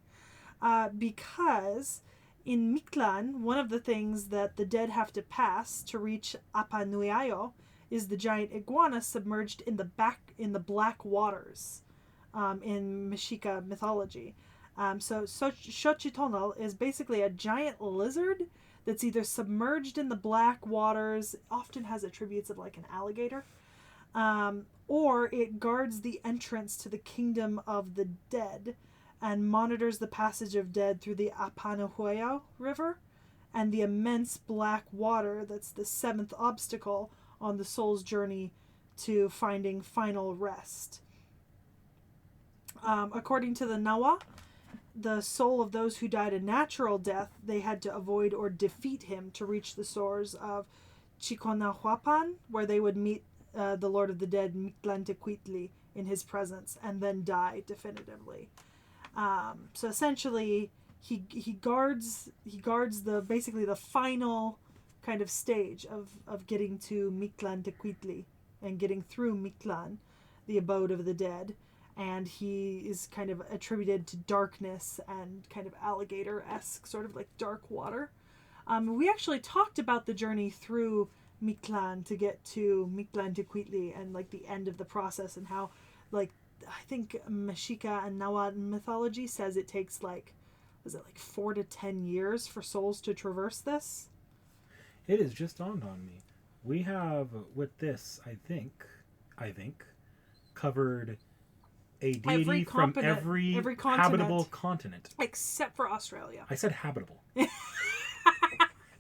because in Mictlan, one of the things that the dead have to pass to reach Apanuyayo is the giant iguana submerged in the black waters, in Mexica mythology. So Xochitl is basically a giant lizard that's either submerged in the black waters, often has attributes of like an alligator, or it guards the entrance to the kingdom of the dead and monitors the passage of dead through the Apanahuayo River and the immense black water that's the seventh obstacle on the soul's journey to finding final rest. According to the Nawa, the soul of those who died a natural death, they had to avoid or defeat him to reach the shores of Chiconahuapan, where they would meet the Lord of the Dead, Mictlantecuhtli, in his presence, and then die definitively. So essentially, he guards basically the final kind of stage of getting to Mictlantecuhtli and getting through Mictlan, the abode of the dead. And he is kind of attributed to darkness and kind of alligator-esque, sort of like dark water. We actually talked about the journey through Mictlan to get to Mictlantecuhtli and like the end of the process, and how, like, I think Mexica and Nahuatl mythology says it takes like 4 to 10 years for souls to traverse this? It has just dawned on me. We have, with this, I think, covered a deity from every habitable continent. Except for Australia. I said habitable.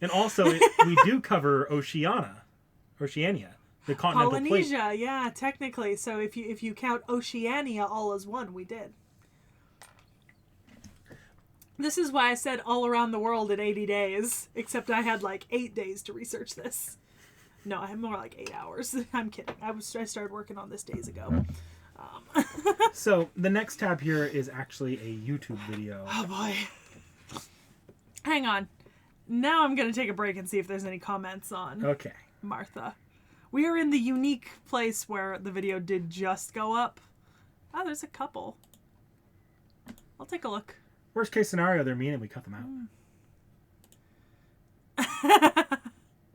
And also, we do cover Oceania, the continental Polynesia, plate. yeah, technically. So if you count Oceania all as one, we did. This is why I said all around the world in 80 days, except I had like 8 days to research this. No, I had more like 8 hours. I'm kidding. I started working on this days ago. So the next tab here is actually a YouTube video. Oh boy. Hang on. Now I'm going to take a break and see if there's any comments on Martha. We are in the unique place where the video did just go up. Oh, there's a couple. I'll take a look. Worst case scenario, they're mean and we cut them out.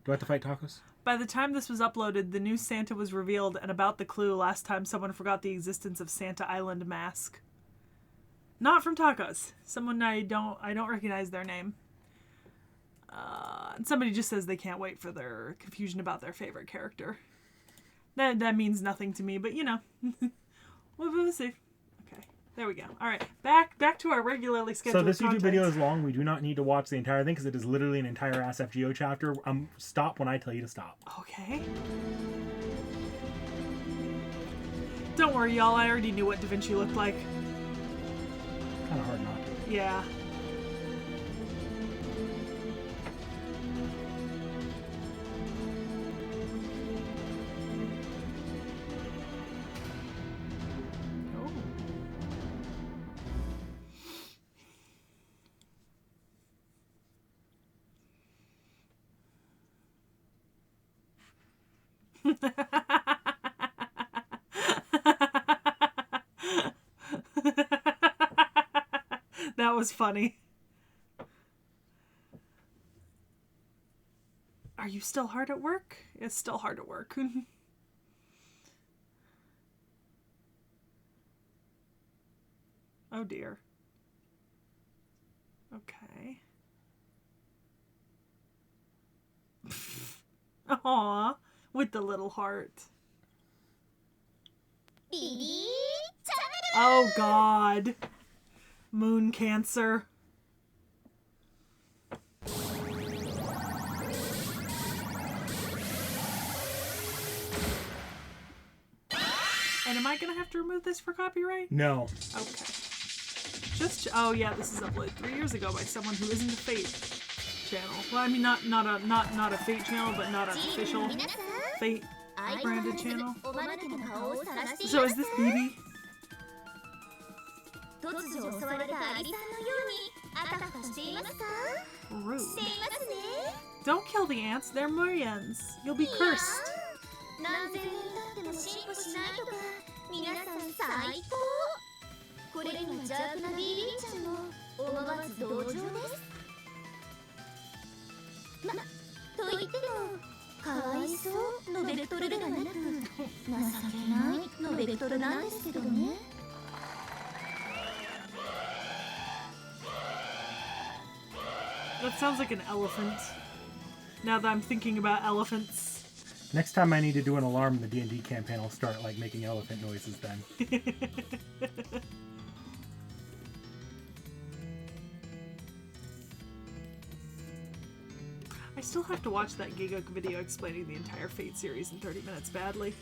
Do I have to fight tacos? By the time this was uploaded, the new Santa was revealed, and about the clue last time someone forgot the existence of Santa Island mask. Not from tacos. Someone I don't recognize their name. And somebody just says they can't wait for their confusion about their favorite character. That means nothing to me, but you know. We'll see. Okay, there we go. All right, back to our regularly scheduled. So this content. YouTube video is long. We do not need to watch the entire thing because it is literally an entire SFGO chapter. Stop when I tell you to stop. Okay. Don't worry, y'all. I already knew what Da Vinci looked like. Kind of hard not to. Yeah. That was funny. Are you still hard at work? It's still hard at work. Oh dear. Okay. Aw, with the little heart. Oh God. Moon Cancer. And am I gonna have to remove this for copyright? No. Okay. Oh yeah, this is uploaded 3 years ago by someone who isn't a fate. channel. Well, I mean, not a Fate channel, but not an official Fate branded channel. So is this BB? Rude. Don't kill the ants, they're Murians. You'll be cursed. That sounds like an elephant. Now that I'm thinking about elephants. Next time I need to do an alarm in the D&D campaign, I'll start like making elephant noises then. I still have to watch that Giga video explaining the entire Fate series in 30 minutes badly.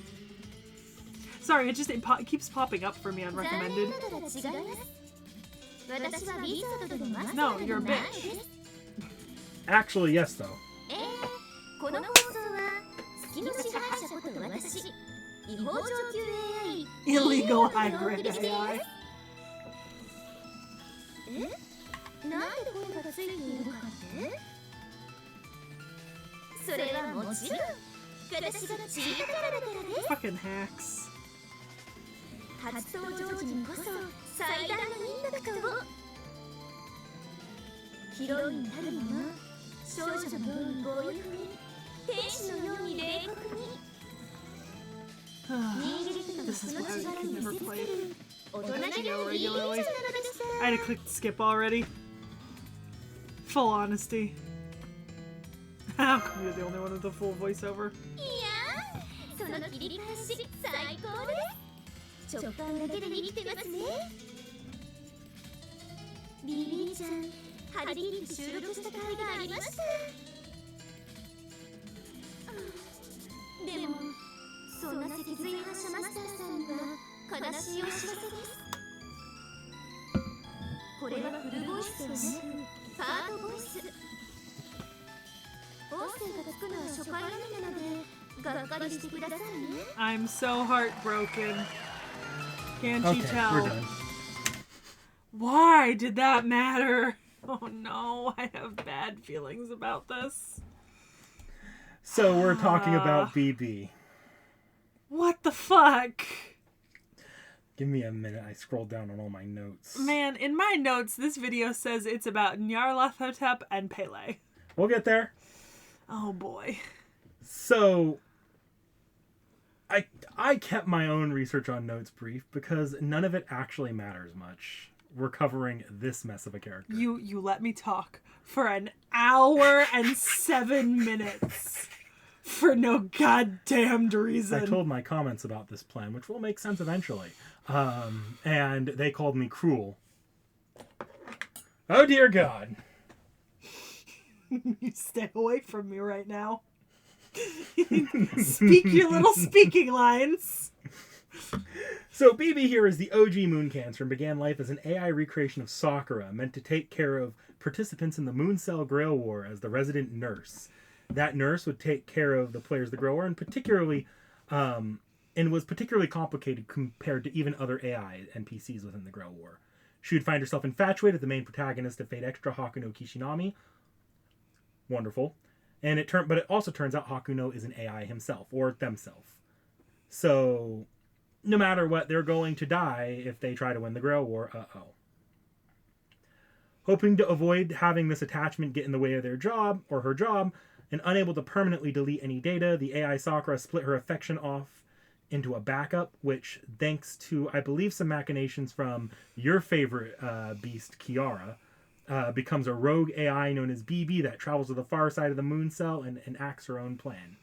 Sorry, it keeps popping up for me on recommended. No, you're a bitch. Actually, yes, though. Illegal hybrid AI. Fucking hacks. This is why I could never play GTO regularly. I had to click skip already. Full honesty. How come you're the only one with a full voiceover? I'm so heartbroken. Can't you tell? We're done. Why did that matter? Oh no, I have bad feelings about this. So we're talking about BB. What the fuck? Give me a minute. I scrolled down on all my notes. Man, in my notes, this video says it's about Nyarlathotep and Pele. We'll get there. Oh boy. So I kept my own research on notes brief because none of it actually matters much. We're covering this mess of a character. You let me talk for an hour and 7 minutes for no goddamned reason. I told my comments about this plan, which will make sense eventually. And they called me cruel. Oh dear God. You stay away from me right now. Speak your little speaking lines. So BB here is the OG Moon Cancer and began life as an AI recreation of Sakura, meant to take care of participants in the Moon Cell Grail War as the resident nurse. That nurse would take care of the players of the Grail War, and was particularly complicated compared to even other AI NPCs within the Grail War. She would find herself infatuated with the main protagonist of Fate Extra, Hakuno Kishinami. Wonderful. But it also turns out Hakuno is an AI himself, or themself. So no matter what, they're going to die if they try to win the Grail War. Hoping to avoid having this attachment get in the way of their job, or her job, and unable to permanently delete any data, the AI Sakura split her affection off into a backup, which, thanks to, I believe, some machinations from your favorite beast, Kiara, becomes a rogue AI known as BB that travels to the far side of the Moon Cell and enacts her own plan.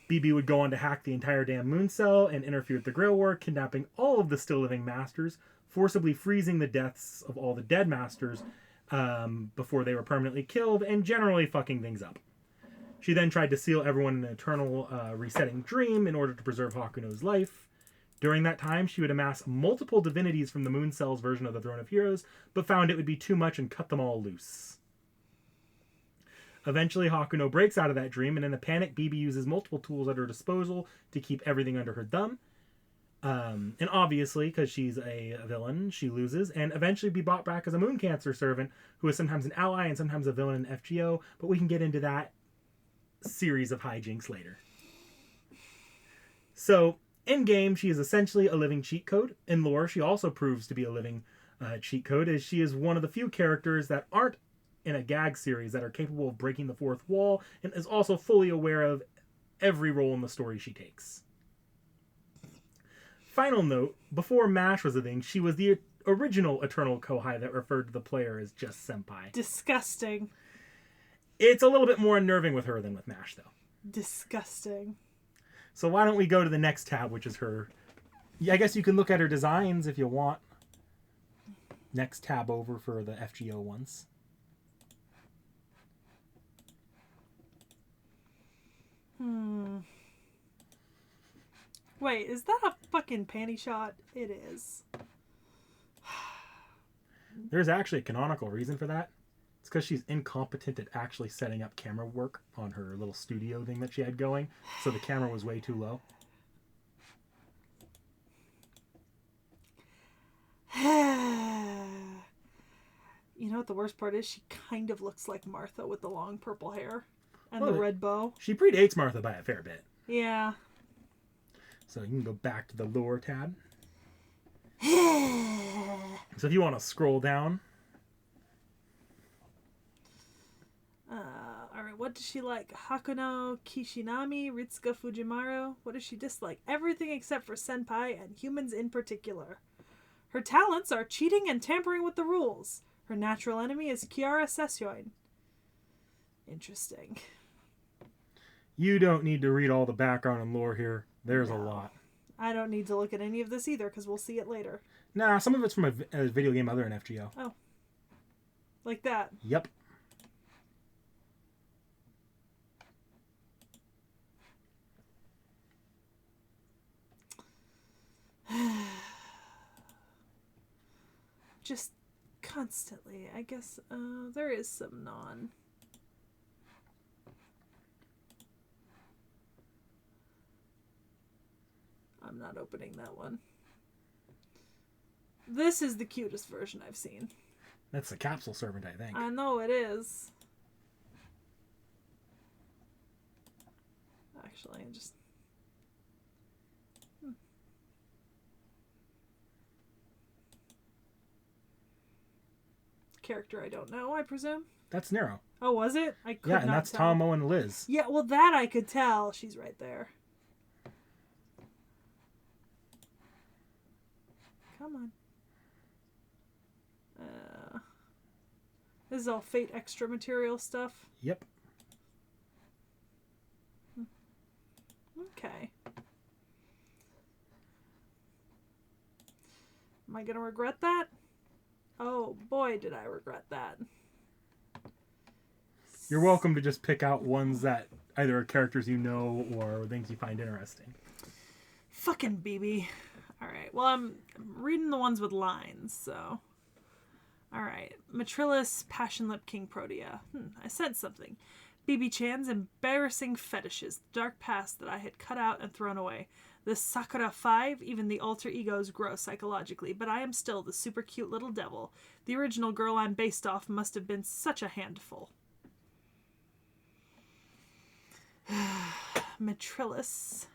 BB would go on to hack the entire damn Moon Cell and interfere with the Grail War, kidnapping all of the still-living Masters, forcibly freezing the deaths of all the dead Masters before they were permanently killed, and generally fucking things up. She then tried to seal everyone in an eternal resetting dream in order to preserve Hakuno's life. During that time, she would amass multiple divinities from the Moon Cell's version of the Throne of Heroes, but found it would be too much and cut them all loose. Eventually, Hakuno breaks out of that dream, and in a panic, BB uses multiple tools at her disposal to keep everything under her thumb. And obviously, because she's a villain, she loses, and eventually be brought back as a Moon Cancer servant, who is sometimes an ally and sometimes a villain in FGO, but we can get into that series of hijinks later. So, in game, she is essentially a living cheat code. In lore, she also proves to be a living cheat code, as she is one of the few characters that aren't in a gag series that are capable of breaking the fourth wall, and is also fully aware of every role in the story she takes. Final note, before MASH was a thing, she was the original Eternal Kohai that referred to the player as just Senpai. Disgusting. It's a little bit more unnerving with her than with MASH, though. Disgusting. So why don't we go to the next tab, which is her... Yeah, I guess you can look at her designs if you want. Next tab over for the FGO ones. Wait, is that a fucking panty shot? It is. There's actually a canonical reason for that. It's because she's incompetent at actually setting up camera work on her little studio thing that she had going. So the camera was way too low. You know what the worst part is? She kind of looks like Martha with the long purple hair and the red bow. She predates Martha by a fair bit. Yeah. So you can go back to the lore tab. So if you want to scroll down. Alright, what does she like? Hakuno Kishinami, Ritsuka Fujimaru. What does she dislike? Everything except for senpai and humans in particular. Her talents are cheating and tampering with the rules. Her natural enemy is Kiara Sesyoin. Interesting. You don't need to read all the background and lore here. There's a lot. I don't need to look at any of this either, because we'll see it later. Nah, some of it's from a video game other than FGO. Oh. Like that? Yep. Just constantly. I guess there is some non... I'm not opening that one. This is the cutest version I've seen. That's the capsule servant, I think. I know it is. Actually, I just... Character I don't know, I presume? That's Nero. Oh, was it? I could not and that's tell. Tomo and Liz. Yeah, well, that I could tell. She's right there. Come on. This is all Fate extra material stuff. Yep. Okay. Am I gonna regret that? Oh boy, did I regret that. You're welcome to just pick out ones that either are characters you know or things you find interesting. Fucking BB. Alright, well, I'm reading the ones with lines, so... Alright. Matrilis, Passion Lip King Protea. I said something. BB Chan's embarrassing fetishes, the dark past that I had cut out and thrown away. The Sakura Five, even the alter egos grow psychologically, but I am still the super cute little devil. The original girl I'm based off must have been such a handful. Matrilis.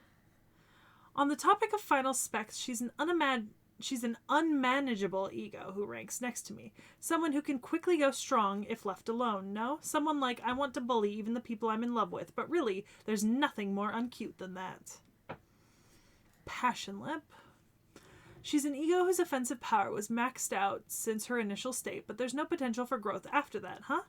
On the topic of final specs, she's an unmanageable ego who ranks next to me. Someone who can quickly go strong if left alone, no? Someone like I want to bully even the people I'm in love with, but really, there's nothing more uncute than that. Passion Lip. She's an ego whose offensive power was maxed out since her initial state, but there's no potential for growth after that, huh?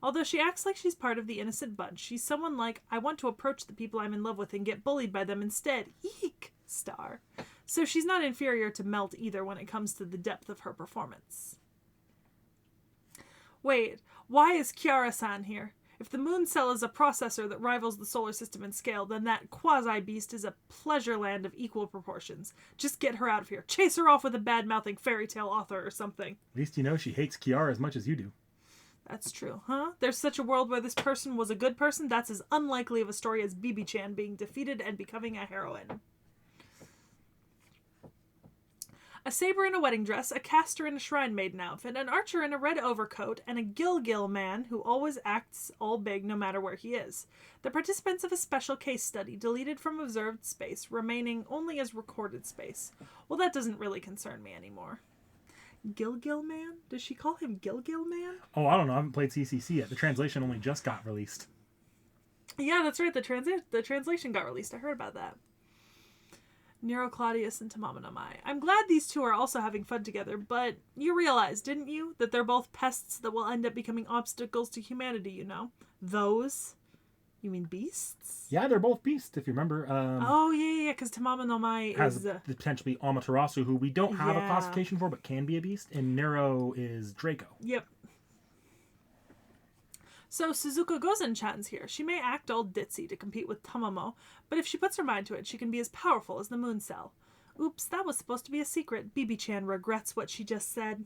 Although she acts like she's part of the innocent bunch, she's someone like, I want to approach the people I'm in love with and get bullied by them instead. Eek! Star. So she's not inferior to Melt either when it comes to the depth of her performance. Wait, why is Kiara-san here? If the moon cell is a processor that rivals the solar system in scale, then that quasi-beast is a pleasure land of equal proportions. Just get her out of here. Chase her off with a bad-mouthing fairy tale author or something. At least you know she hates Kiara as much as you do. That's true, huh? There's such a world where this person was a good person. That's as unlikely of a story as BB-chan being defeated and becoming a heroine. A saber in a wedding dress, a caster in a shrine maiden outfit, an archer in a red overcoat, and a Gilgil man who always acts all big no matter where he is. The participants of a special case study, deleted from observed space, remaining only as recorded space. Well, that doesn't really concern me anymore. Gilgil man? Does she call him Gilgil man? Oh, I don't know. I haven't played CCC yet. The translation only just got released. Yeah, that's right. The translation got released. I heard about that. Nero Claudius and Tamama no Mai. I'm glad these two are also having fun together, but you realized, didn't you, that they're both pests that will end up becoming obstacles to humanity, you know? Those? You mean beasts? Yeah, they're both beasts, if you remember. Oh, yeah, because Tamama no Mai has is... the potential to be Amaterasu, who we don't have a Yeah. classification for, but can be a beast, and Nero is Draco. Yep. So Suzuka Gozen-chan's here. She may act all ditzy to compete with Tamamo, but if she puts her mind to it, she can be as powerful as the moon cell. Oops, that was supposed to be a secret. BB-chan regrets what she just said.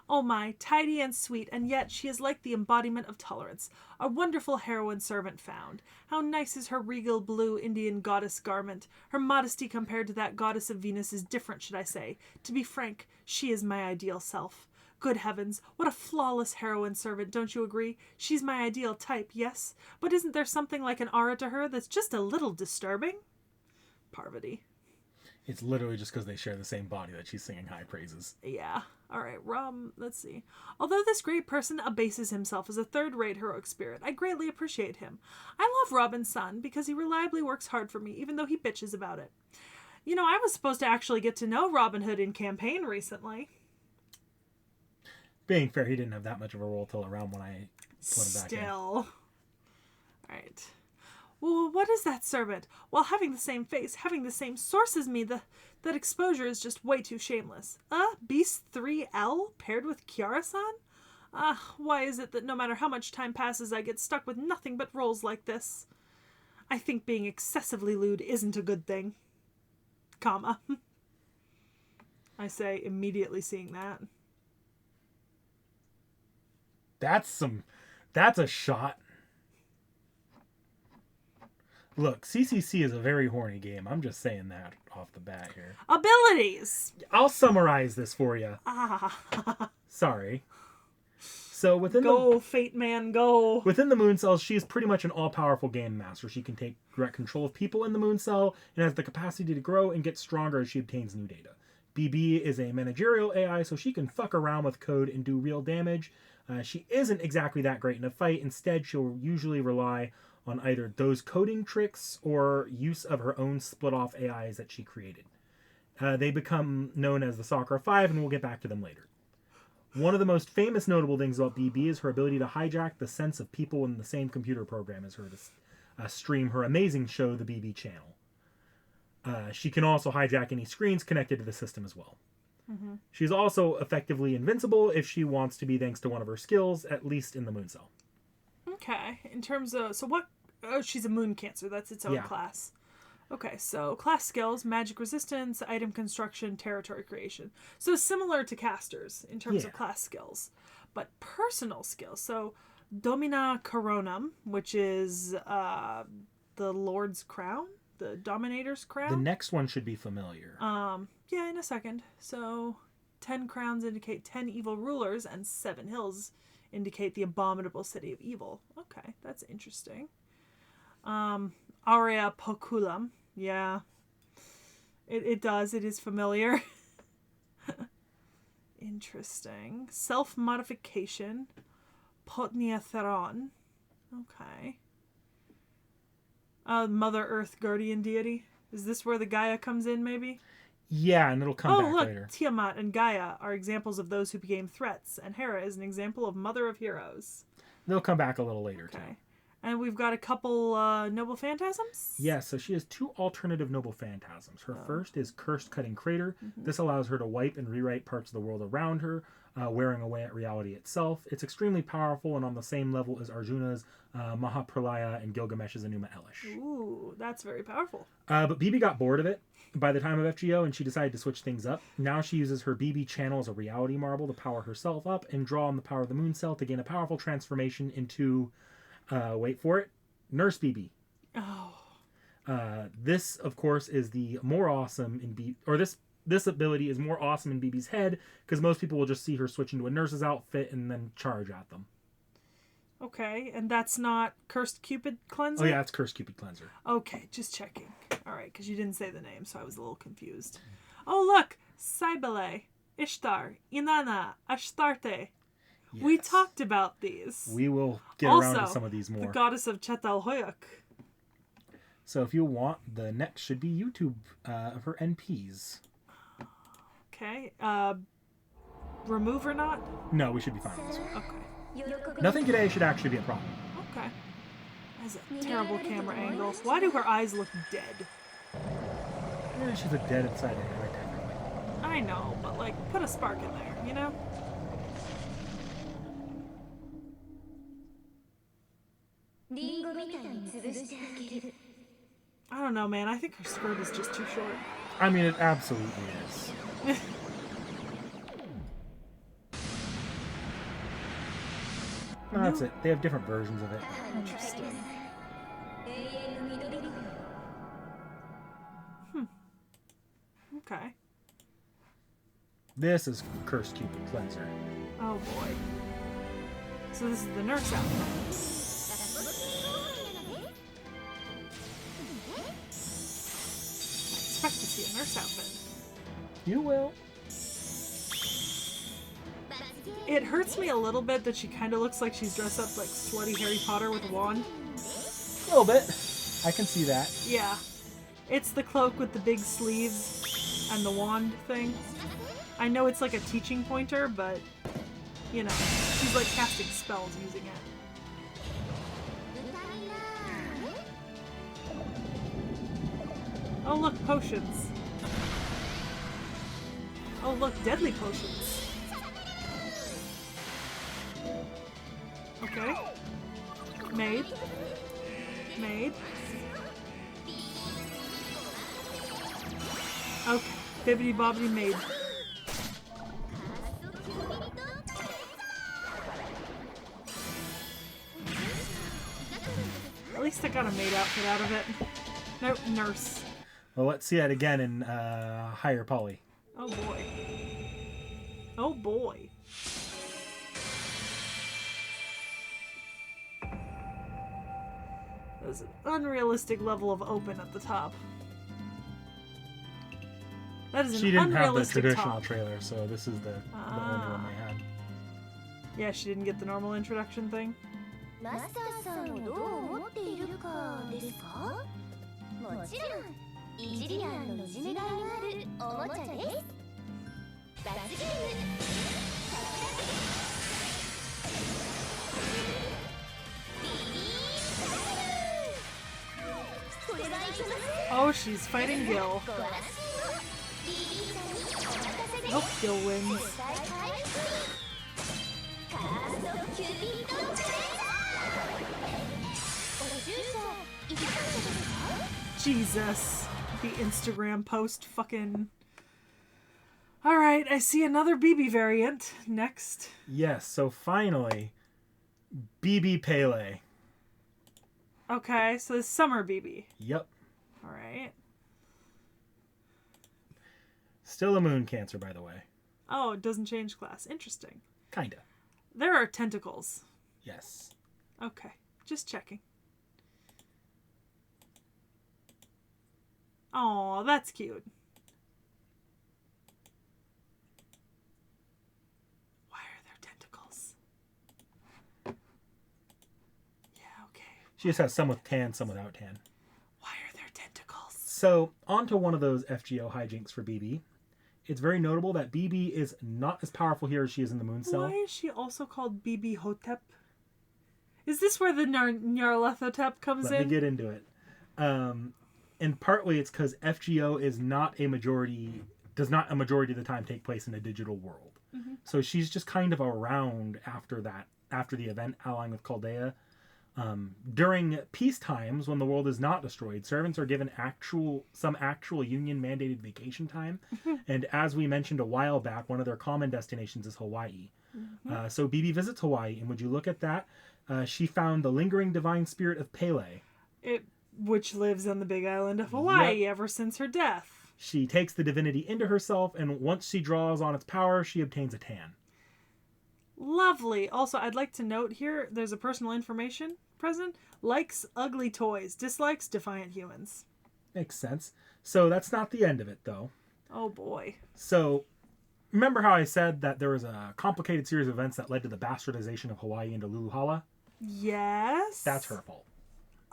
Oh my, tidy and sweet, and yet she is like the embodiment of tolerance. A wonderful heroine servant found. How nice is her regal blue Indian goddess garment. Her modesty compared to that goddess of Venus is different, should I say. To be frank, she is my ideal self. Good heavens, what a flawless heroine servant, don't you agree? She's my ideal type, yes? But isn't there something like an aura to her that's just a little disturbing? Parvati. It's literally just because they share the same body that she's singing high praises. Yeah. Alright, let's see. Although this great person abases himself as a third-rate heroic spirit, I greatly appreciate him. I love Robin's son because he reliably works hard for me, even though he bitches about it. You know, I was supposed to actually get to know Robin Hood in campaign recently. Being fair, he didn't have that much of a role till around when I put him back in. Still. Alright. Well, what is that servant? While having the same face, having the same source as me, that exposure is just way too shameless. Beast 3L paired with Kiara-san? Why is it that no matter how much time passes, I get stuck with nothing but roles like this? I think being excessively lewd isn't a good thing. Comma. I say, immediately seeing that. That's a shot. Look, CCC is a very horny game. I'm just saying that off the bat here. Abilities! I'll summarize this for you. Sorry. So Go, Fate Man, go! Within the Moon Cells, she is pretty much an all-powerful game master. She can take direct control of people in the Moon Cell and has the capacity to grow and get stronger as she obtains new data. BB is a managerial AI, so she can fuck around with code and do real damage. She isn't exactly that great in a fight. Instead, she'll usually rely on either those coding tricks or use of her own split-off AIs that she created. They become known as the Sakura Five, and we'll get back to them later. One of the most famous notable things about BB is her ability to hijack the sense of people in the same computer program as her to stream her amazing show, the BB Channel. She can also hijack any screens connected to the system as well. Mm-hmm. She's also effectively invincible if she wants to be, thanks to one of her skills, at least in the Moon Cell. Okay, in terms of... So what... Oh, she's a moon cancer. That's its own class. Okay, so class skills, magic resistance, item construction, territory creation. So similar to casters in terms of class skills. But personal skills. So Domina Coronum, which is the Lord's Crown? The Dominator's Crown? The next one should be familiar. Yeah, in a second. So 10 crowns indicate 10 evil rulers, and 7 hills indicate the abominable city of evil. Okay, that's interesting. Aurea Poculum. Yeah. It does. It is familiar. Interesting. Self-modification. Potnia Theron. Okay. Mother Earth Guardian Deity. Is this where the Gaia comes in, maybe? Yeah, and it'll come back later. Look, Tiamat and Gaia are examples of those who became threats, and Hera is an example of Mother of Heroes. They'll come back a little later, too. And we've got a couple noble phantasms? Yeah, so she has 2 alternative noble phantasms. Her first is Cursed Cutting Crater. Mm-hmm. This allows her to wipe and rewrite parts of the world around her, wearing away at reality itself. It's extremely powerful and on the same level as Arjuna's Mahapralaya and Gilgamesh's Enuma Elish. Ooh, that's very powerful. But BB got bored of it by the time of FGO, and she decided to switch things up. Now she uses her BB channel as a reality marble to power herself up and draw on the power of the moon cell to gain a powerful transformation into, wait for it, Nurse BB. Oh. This, of course, is the more awesome in B, or this ability is more awesome in BB's head, because most people will just see her switch into a nurse's outfit and then charge at them. Okay, and that's not Cursed Cupid Cleanser? Oh yeah, it's Cursed Cupid Cleanser. Okay, just checking. Alright, because you didn't say the name, so I was a little confused. Oh look! Cybele, Ishtar, Inanna, Ashtarte. Yes. We talked about these. We will get around to some of these more. The goddess of Çatalhöyük. So if you want, the next should be YouTube of her NPs. Okay. Remove or not? No, we should be fine with this one. Okay. Nothing today should actually be a problem. Okay. That's a terrible camera angle. Why do her eyes look dead? Yeah, she's a dead inside out, right, technically. I know, but like, put a spark in there, you know? I don't know, man. I think her skirt is just too short. I mean, it absolutely is. No, that's it. They have different versions of it. Interesting. Okay. This is Cursed Cupid Cleanser. Oh boy. So this is the nurse outfit. I expect to see a nurse outfit. You will. It hurts me a little bit that she kind of looks like she's dressed up like slutty Harry Potter with a wand. A little bit. I can see that. Yeah. It's the cloak with the big sleeves and the wand thing. I know it's like a teaching pointer, but, you know, she's like casting spells using it. Oh look, potions. Oh look, deadly potions. Okay. Made. Okay. Bibbidi bobbidi made. At least I got a maid outfit out of it. Nope, nurse. Well, let's see that again in higher poly. Oh boy. Oh boy. There's an unrealistic level of open at the top. That is an She didn't have the unrealistic traditional top. trailer, so this is the only one they had. Yeah, she didn't get the normal introduction thing. Oh, she's fighting Gil. Nope, Gil wins. Jesus. The Instagram post fucking... Alright, I see another BB variant. Next. Yes, so finally, BB Pele. Okay, so this summer BB. Yep. Alright. Still a moon cancer, by the way. Oh, it doesn't change class. Interesting. Kinda. There are tentacles. Yes. Okay, just checking. Oh, that's cute. Why are there tentacles? Yeah, okay. She just has some with tan, some without tan. Why are there tentacles? So, on to one of those FGO hijinks for BB. It's very notable that BB is not as powerful here as she is in the moon cell. Why is she also called BB Hotep? Is this where the Nyarlathotep comes in? Let me get into it. And partly it's because FGO is not a majority, does not a majority of the time take place in a digital world. Mm-hmm. So she's just kind of around after that, after the event, allying with Chaldea. During peace times, when the world is not destroyed, servants are given some actual union mandated vacation time. And as we mentioned a while back, one of their common destinations is Hawaii. So Bibi visits Hawaii, and would you look at that? She found the lingering divine spirit of Pele. Which lives on the big island of Hawaii ever since her death. She takes the divinity into herself, and once she draws on its power, she obtains a tan. Lovely. Also, I'd like to note here, there's a personal information present. Likes ugly toys. Dislikes defiant humans. Makes sense. So that's not the end of it, though. Oh, boy. So, remember how I said that there was a complicated series of events that led to the bastardization of Hawaii into Luluhala? Yes. That's her fault.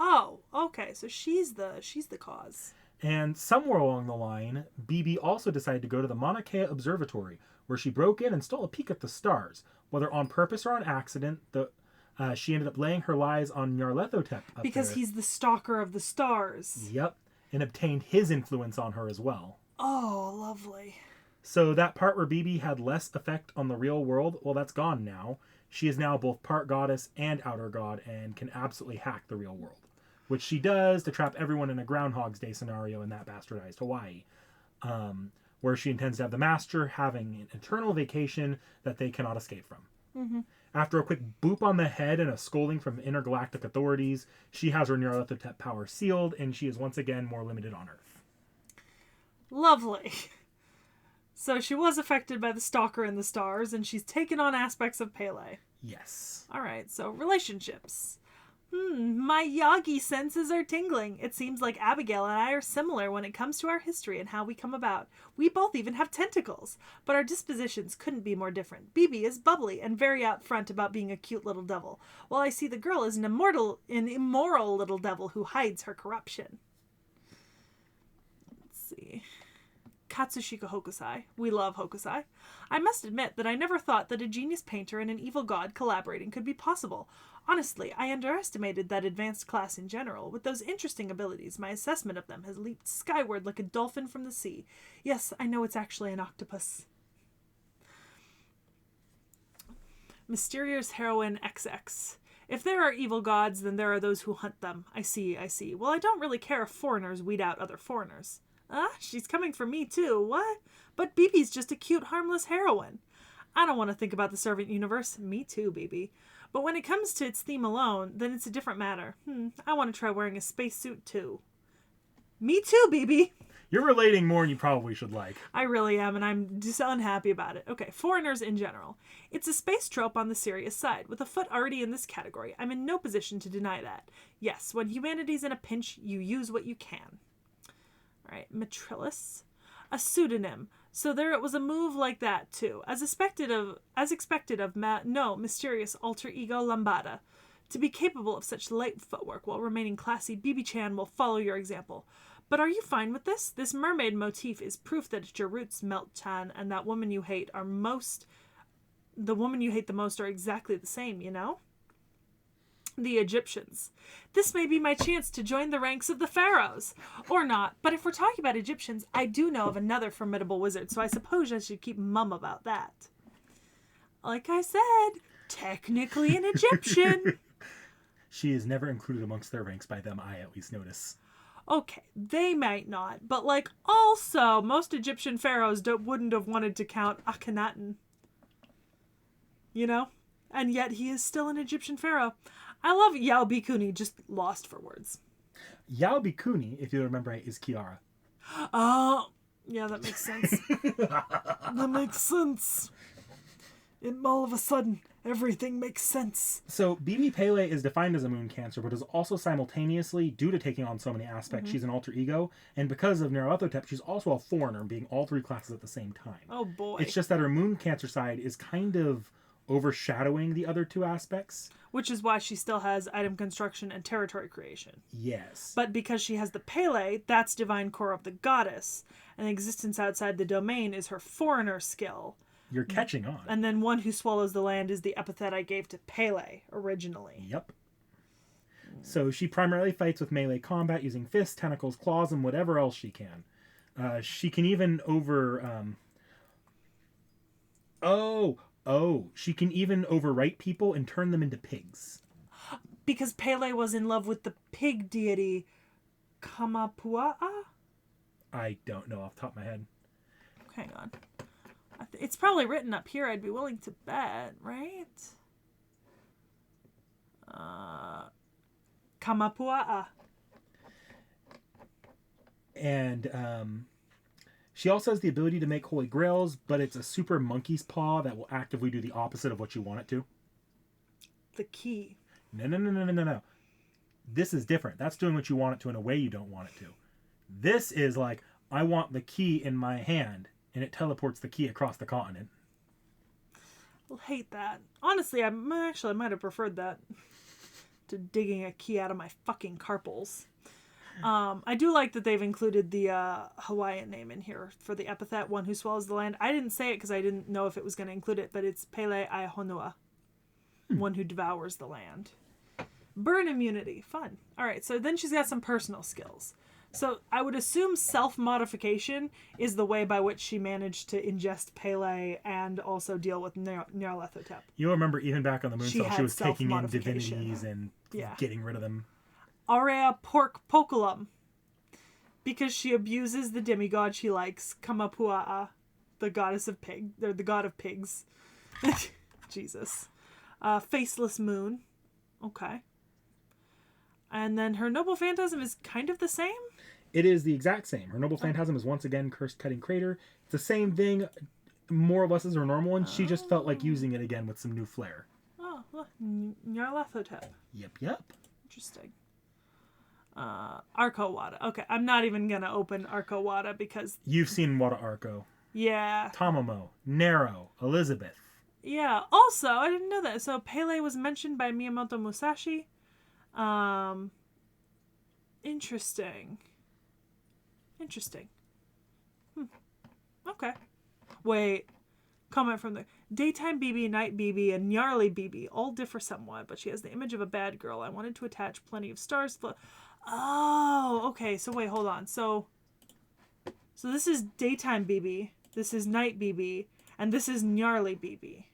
Oh, okay. So she's the cause. And somewhere along the line, Bibi also decided to go to the Mauna Kea Observatory, where she broke in and stole a peek at the stars. Whether on purpose or on accident, she ended up laying her lies on Nyarlathotep. Because he's the stalker of the stars. Yep. And obtained his influence on her as well. Oh, lovely. So that part where Bibi had less effect on the real world, well, that's gone now. She is now both part goddess and outer god and can absolutely hack the real world. Which she does to trap everyone in a Groundhog's Day scenario in that bastardized Hawaii. Where she intends to have the master having an eternal vacation that they cannot escape from. Mm-hmm. After a quick boop on the head and a scolding from intergalactic authorities, she has her Nyarlathotep power sealed, and she is once again more limited on Earth. Lovely. So she was affected by the stalker in the stars, and she's taken on aspects of Pele. Yes. Alright, so relationships. My Yagi senses are tingling. It seems like Abigail and I are similar when it comes to our history and how we come about. We both even have tentacles, but our dispositions couldn't be more different. Bibi is bubbly and very out front about being a cute little devil, while I see the girl as an immoral little devil who hides her corruption. Let's see. Katsushika Hokusai. We love Hokusai. I must admit that I never thought that a genius painter and an evil god collaborating could be possible. Honestly, I underestimated that advanced class in general. With those interesting abilities, my assessment of them has leaped skyward like a dolphin from the sea. Yes, I know it's actually an octopus. Mysterious Heroine XX. If there are evil gods, then there are those who hunt them. I see. Well, I don't really care if foreigners weed out other foreigners. She's coming for me too. What? But Bibi's just a cute, harmless heroine. I don't want to think about the servant universe. Me too, Bibi. But when it comes to its theme alone, then it's a different matter. I want to try wearing a spacesuit too. Me too, Bibi. You're relating more than you probably should like. I really am, and I'm just unhappy about it. Okay, foreigners in general. It's a space trope on the serious side. With a foot already in this category, I'm in no position to deny that. Yes, when humanity's in a pinch, you use what you can. All right, Matrilis. A pseudonym. So there it was a move like that too, as expected of mysterious alter ego Lambada. To be capable of such light footwork while remaining classy, Bibi-chan will follow your example. But are you fine with this? This mermaid motif is proof that it's your roots, Melt-chan, and that woman you hate the woman you hate the most are exactly the same, you know? The Egyptians. This may be my chance to join the ranks of the pharaohs. Or not, but if we're talking about Egyptians, I do know of another formidable wizard, so I suppose I should keep mum about that. Like I said, technically an Egyptian. She is never included amongst their ranks by them, I at least notice. Okay, they might not, but also, most Egyptian pharaohs wouldn't have wanted to count Akhenaten. You know? And yet he is still an Egyptian pharaoh. I love Yao Bikuni, just lost for words. Yao Bikuni, if you remember right, is Kiara. Oh, yeah, that makes sense. That makes sense. All of a sudden, everything makes sense. So, Bibi Pele is defined as a moon cancer, but is also simultaneously, due to taking on so many aspects, she's an alter ego. And because of Nyarlathotep, she's also a foreigner, being all three classes at the same time. Oh, boy. It's just that her moon cancer side is kind of overshadowing the other two aspects. Which is why she still has item construction and territory creation. Yes. But because she has the Pele, that's divine core of the goddess, and existence outside the domain is her foreigner skill. You're catching on. And then one who swallows the land is the epithet I gave to Pele originally. Yep. So she primarily fights with melee combat using fists, tentacles, claws, and whatever else she can. She can even she can even overwrite people and turn them into pigs. because Pele was in love with the pig deity Kamapua'a? I don't know off the top of my head. Hang on. It's probably written up here. I'd be willing to bet, right? Kamapua'a. And she also has the ability to make holy grails, but it's a super monkey's paw that will actively do the opposite of what you want it to. The key. No. This is different. That's doing what you want it to in a way you don't want it to. This is like, I want the key in my hand, and it teleports the key across the continent. I'll hate that. Honestly, I might have preferred that to digging a key out of my fucking carpals. I do like that they've included the Hawaiian name in here for the epithet, one who swallows the land. I didn't say it because I didn't know if it was going to include it, but it's Pele ai Honua, one who devours the land. Burn immunity. Fun. All right, so then she's got some personal skills. So I would assume self-modification is the way by which she managed to ingest Pele and also deal with Nyarlathotep. You'll remember even back on the Moonsol, she was taking in divinities and getting rid of them. Aurea pork poculum. Because she abuses the demigod she likes, Kamapua'a, the goddess of the god of pigs. Jesus. Faceless moon. Okay. And then her noble phantasm is kind of the same? It is the exact same. Her noble phantasm is once again cursed cutting crater. It's the same thing, more or less as her normal one. She just felt like using it again with some new flair. Oh, look. Nyarlathotep. Yep. Interesting. Arco Wada. Okay, I'm not even going to open Arco Wada because... You've seen Wada Arco. Yeah. Tamamo, Nero, Elizabeth. Yeah. Also, I didn't know that. So Pele was mentioned by Miyamoto Musashi. Interesting. Okay. Wait. Comment from the daytime BB, night BB, and Gnarly BB all differ somewhat, but she has the image of a bad girl. I wanted to attach plenty of stars. Oh, okay. So wait, hold on. So this is daytime BB. This is night BB, and this is Gnarly BB.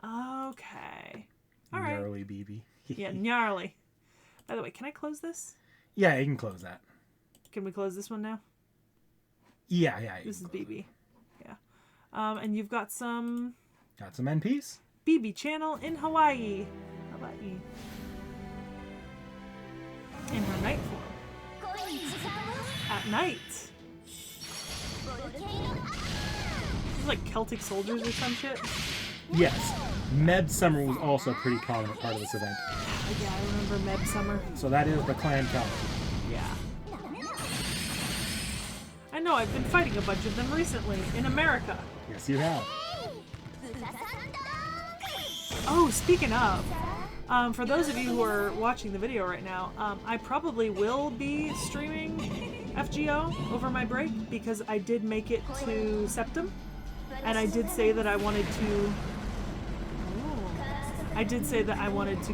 Okay. All right. Gnarly BB. Yeah, gnarly. By the way, can I close this? Yeah, you can close that. Can we close this one now? Yeah. This is BB. Yeah. And you've got some... Got some NPs? BB channel in Hawaii. In her night form. At night. This is like Celtic soldiers or some shit. Yes. Meb Summer was also a pretty prominent part of this event. Yeah, I remember Meb Summer. So that is the clan calendar. Yeah. I know, I've been fighting a bunch of them recently in America. Yes, you have. Oh, speaking of, for those of you who are watching the video right now, I probably will be streaming FGO over my break because I did make it to Septum, and I did say that I wanted to...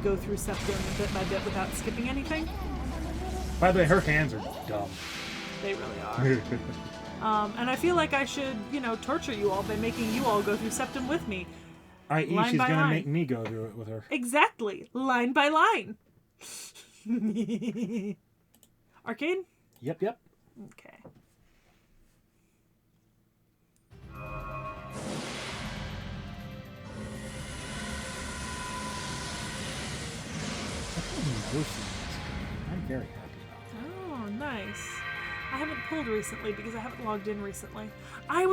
go through Septum bit by bit without skipping anything. By the way, her hands are dumb. They really are. And I feel like I should, torture you all by making you all go through Septum with me. I.e., she's going to make me go through it with her. Exactly. Line by line. Arcade? Yep. Okay. I'm very happy about Oh, nice. I haven't pulled recently because I haven't logged in recently. I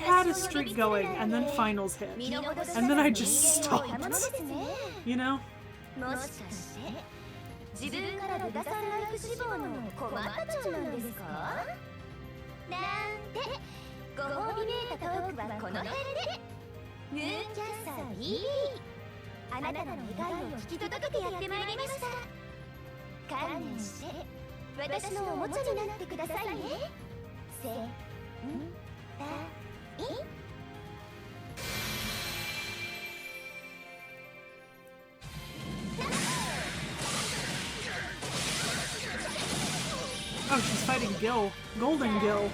had a streak going and then finals hit. And then I just stopped. You know? Oh, she's fighting Gil. Golden Gil.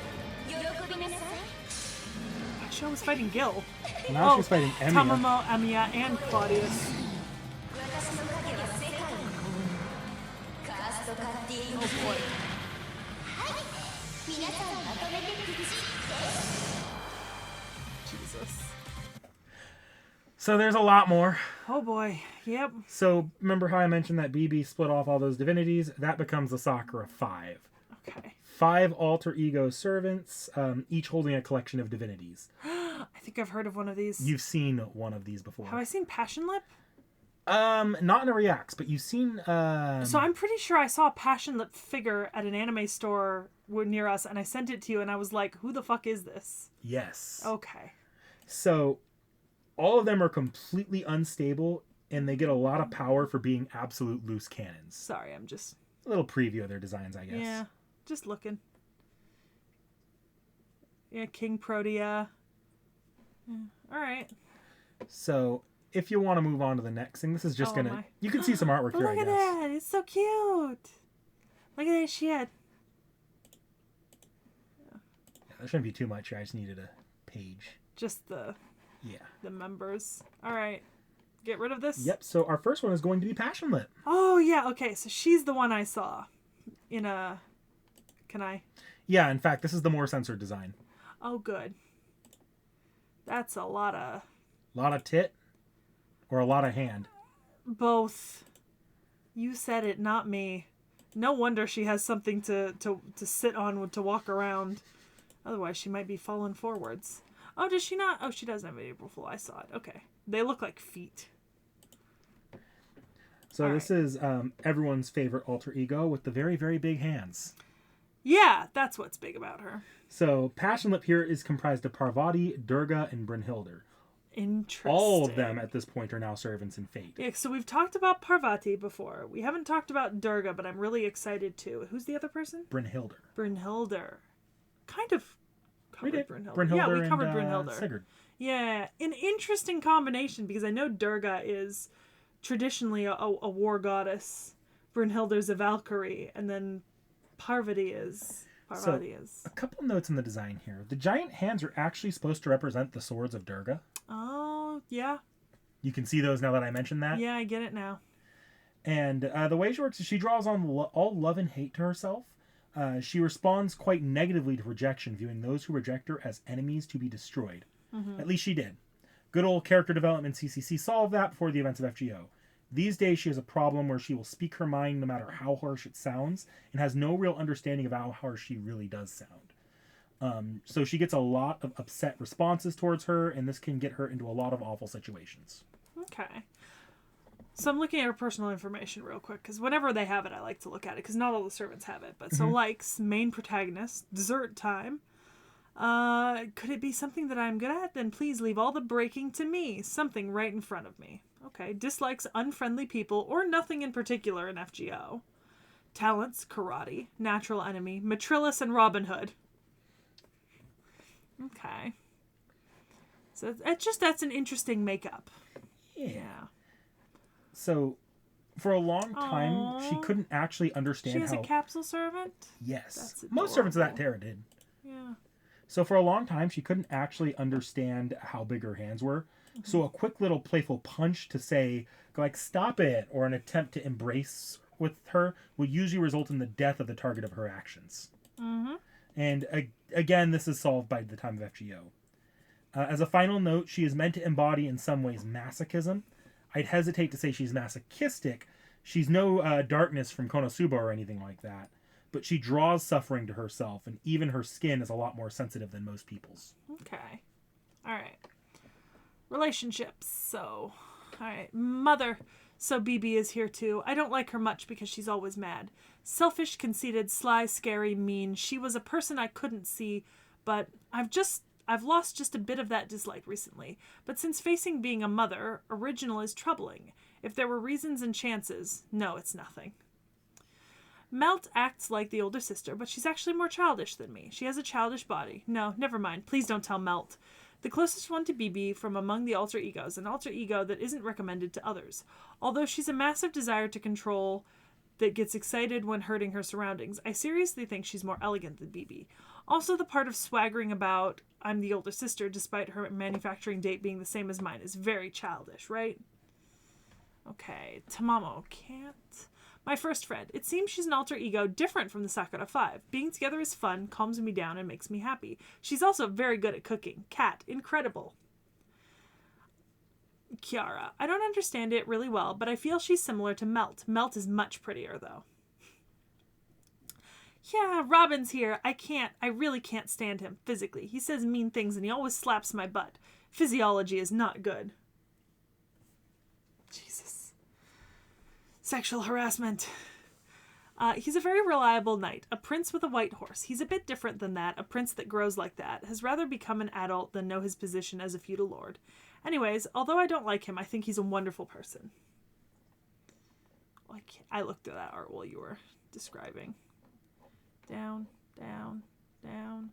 She was fighting Gil. Now she's fighting Emiya. Tamamo, Emiya, and Claudius. Oh boy. Jesus. So there's a lot more. Oh boy. Yep. So remember how I mentioned that BB split off all those divinities? That becomes the Sakura Five. Okay. 5 alter ego servants, each holding a collection of divinities. I think I've heard of one of these. You've seen one of these before. Have I seen Passion Lip? Not in a Reacts, but you've seen... So I'm pretty sure I saw a Passion Lip figure at an anime store near us, and I sent it to you, and I was like, who the fuck is this? Yes. Okay. So, all of them are completely unstable, and they get a lot of power for being absolute loose cannons. Sorry, I'm just... A little preview of their designs, I guess. Yeah, just looking. Yeah, King Protea. Yeah. All right. So, if you want to move on to the next thing, this is just going to... You can see some artwork here, I guess. Look at that. It's so cute. Look at that shit. Yeah, there shouldn't be too much here. I just needed a page. Just the members. All right. Get rid of this? Yep. So, our first one is going to be Passion Lip. Oh, yeah. Okay. So, she's the one I saw in a... Can I? Yeah. In fact, this is the more censored design. Oh, good. That's a lot of... A lot of tit or a lot of hand? Both. You said it, not me. No wonder she has something to sit on, to walk around. Otherwise, she might be falling forwards. Oh, does she not? Oh, she doesn't have an April Fool. I saw it. Okay. They look like feet. So this is everyone's favorite alter ego with the very, very big hands. Yeah, that's what's big about her. So Passion Lip here is comprised of Parvati, Durga, and Brynhildr. Interesting. All of them at this point are now servants in fate. Yeah, so we've talked about Parvati before. We haven't talked about Durga, but I'm really excited too. Who's the other person? Brynhildr. Brynhildr. Kind of covered Brynhildr. Brynhildr. Yeah, we covered Brynhildr. Sigurd. Yeah, an interesting combination because I know Durga is traditionally a war goddess. Brynhildr's a Valkyrie, and then Parvati is. A couple notes in the design here. The giant hands are actually supposed to represent the swords of Durga. Oh, yeah. You can see those now that I mentioned that. Yeah, I get it now. And the way she works is she draws on all love and hate to herself. She responds quite negatively to rejection, viewing those who reject her as enemies to be destroyed. Mm-hmm. At least she did. Good old character development CCC solved that before the events of FGO. These days she has a problem where she will speak her mind no matter how harsh it sounds, and has no real understanding of how harsh she really does sound. So she gets a lot of upset responses towards her, and this can get her into a lot of awful situations. Okay. So I'm looking at her personal information real quick, because whenever they have it, I like to look at it, because not all the servants have it. But so likes, main protagonist, dessert time. Could it be something that I'm good at? Then please leave all the breaking to me. Something right in front of me. Okay. Dislikes unfriendly people or nothing in particular in FGO. Talents, karate, natural enemy, Matrilis, and Robin Hood. Okay. So that's an interesting makeup. Yeah. So, for a long time, she couldn't actually understand how... She has a capsule servant? Yes. Most servants of that Terra did. Yeah. So, for a long time, she couldn't actually understand how big her hands were. Mm-hmm. So, a quick little playful punch to say, like, stop it, or an attempt to embrace with her would usually result in the death of the target of her actions. Mm-hmm. And, again, this is solved by the time of FGO. As a final note, she is meant to embody, in some ways, masochism. I'd hesitate to say she's masochistic. She's no darkness from Konosuba or anything like that. But she draws suffering to herself, and even her skin is a lot more sensitive than most people's. Okay. All right. Relationships. So, all right. Mother. So BB is here too. I don't like her much because she's always mad. Selfish, conceited, sly, scary, mean. She was a person I couldn't see, but I've lost just a bit of that dislike recently, but since facing being a mother, original is troubling. If there were reasons and chances, no, it's nothing. Melt acts like the older sister, but she's actually more childish than me. She has a childish body. No, never mind. Please don't tell Melt. The closest one to BB from among the alter egos, an alter ego that isn't recommended to others. Although she's a massive desire to control that gets excited when hurting her surroundings, I seriously think she's more elegant than BB. Also, the part of swaggering about, I'm the older sister, despite her manufacturing date being the same as mine, is very childish, right? Okay, Tamamo can't. My first friend. It seems she's an alter ego different from the Sakura Five. Being together is fun, calms me down, and makes me happy. She's also very good at cooking. Cat. Incredible. Kiara. I don't understand it really well, but I feel she's similar to Melt. Melt is much prettier, though. Yeah, Robin's here. I really can't stand him, physically. He says mean things and he always slaps my butt. Physiology is not good. Jesus. Sexual harassment. He's a very reliable knight, a prince with a white horse. He's a bit different than that, a prince that grows like that, has rather become an adult than know his position as a feudal lord. Anyways, although I don't like him, I think he's a wonderful person. I looked at that art while you were describing. Down, down, down.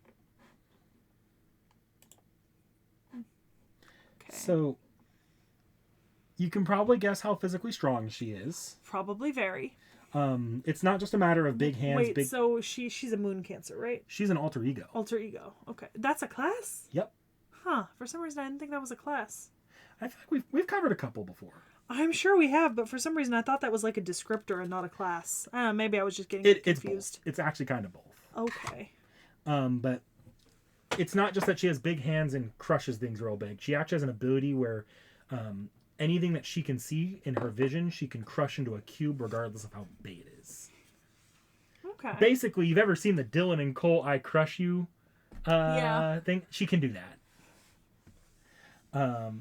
Okay. So, you can probably guess how physically strong she is. Probably very. It's not just a matter of big hands. Wait, so she's a moon cancer, right? She's an alter ego. Alter ego. Okay, that's a class? Yep. Huh. For some reason, I didn't think that was a class. I feel like we've covered a couple before. I'm sure we have, but for some reason, I thought that was like a descriptor and not a class. Maybe I was just getting confused. It's actually kind of both. Okay. But it's not just that she has big hands and crushes things real big. She actually has an ability where anything that she can see in her vision, she can crush into a cube regardless of how big it is. Okay. Basically, you've ever seen the Dylan and Cole I crush you thing? She can do that.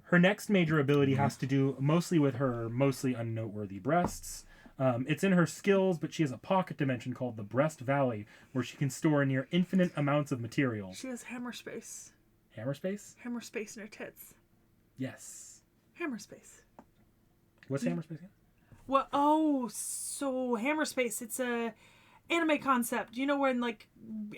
Her next major ability has to do mostly with her mostly unnoteworthy breasts. It's in her skills, but she has a pocket dimension called the Breast Valley, where she can store near infinite amounts of material. She has hammer space. Hammer space? Hammer space in her tits. Yes. Hammer space. What's hammer space again? Well, so hammer space, it's a anime concept. You know when like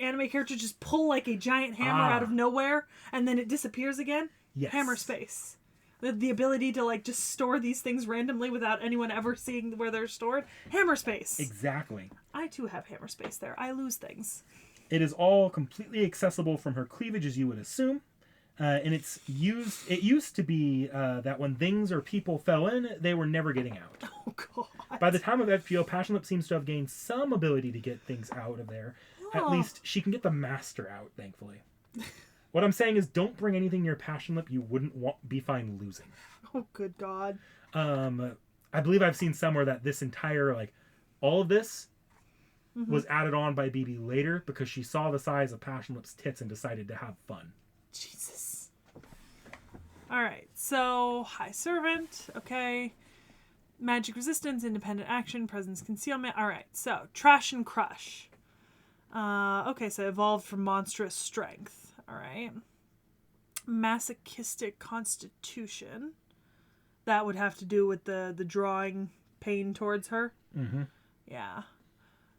anime characters just pull like a giant hammer out of nowhere and then it disappears again? Yes. Hammer space. The ability to like just store these things randomly without anyone ever seeing where they're stored. Hammer space. Exactly. I too have hammer space there. I lose things. It is all completely accessible from her cleavage, as you would assume. And it used to be that when things or people fell in, they were never getting out. Oh, God. By the time of FGO, Passion Lip seems to have gained some ability to get things out of there. Oh. At least she can get the master out, thankfully. What I'm saying is don't bring anything near Passion Lip you wouldn't be fine losing. Oh, good God. I believe I've seen somewhere that this entire, all of this was added on by BB later because she saw the size of Passion Lip's tits and decided to have fun. Jesus. All right. So, High Servant. Okay. Magic resistance, independent action, presence concealment. All right. So, Trash and Crush. Okay. So, evolved from monstrous strength. All right. Masochistic constitution. That would have to do with the drawing pain towards her. Mm-hmm. Yeah.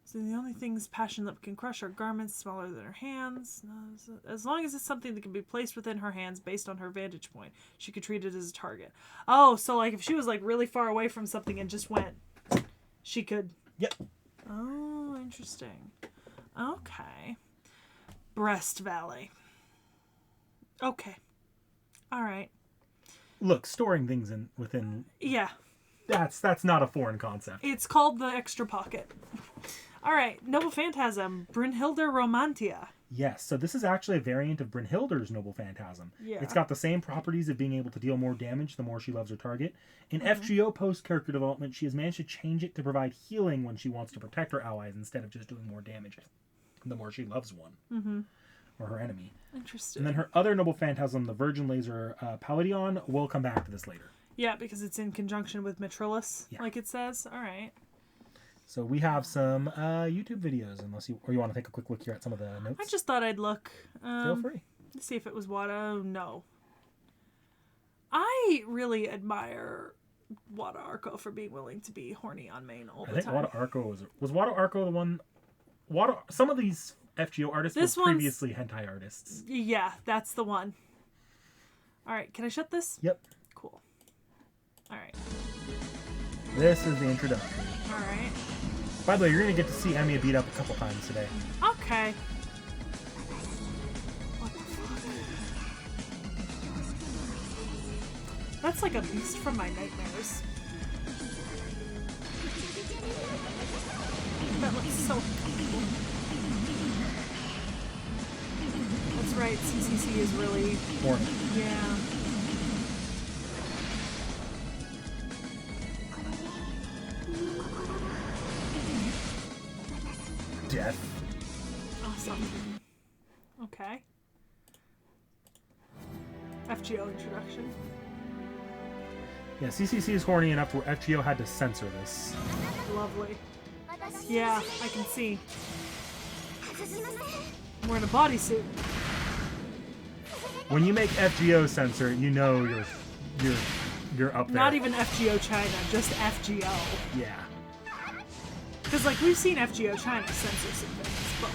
So the only things Passion Lip can crush are garments smaller than her hands. As long as it's something that can be placed within her hands based on her vantage point, she could treat it as a target. Oh, so if she was really far away from something and just went, she could. Yep. Oh, interesting. Okay. Breast Valley. Okay. All right. Look, storing things within. Yeah. That's not a foreign concept. It's called the extra pocket. All right, Noble Phantasm, Brynhilde Romantia. Yes, so this is actually a variant of Brynhilde's Noble Phantasm. Yeah. It's got the same properties of being able to deal more damage the more she loves her target. In FGO post-character development, she has managed to change it to provide healing when she wants to protect her allies instead of just doing more damage the more she loves one. Or her enemy. Interesting. And then her other Noble Phantasm, the Virgin Laser Palladion, we'll come back to this later. Yeah, because it's in conjunction with Metrolis, Yeah. like it says. All right. So we have some YouTube videos, or you want to take a quick look here at some of the notes? I just thought I'd look. Feel free. Let's see if it was Wada. No. I really admire Wada Arco for being willing to be horny on main all the time. I think Wada Arco was Wada Arco the one. Some of these FGO artists were previously hentai artists. Yeah, that's the one. All right, can I shut this? Yep. Cool. All right. This is the introduction. All right. By the way, you're going to get to see Emiya beat up a couple times today. Okay. What the fuck? That's like a beast from my nightmares. that looks so uncomfortable. That's right, CCC is really... Horny. Yeah. Death. Awesome. Okay. FGO introduction. Yeah, CCC is horny enough where FGO had to censor this. Lovely. Yeah, I can see. I'm wearing a bodysuit. When you make FGO censor, you know you're up there. Not even FGO China, just FGO. Yeah. Because, like, we've seen FGO China censor some things, but,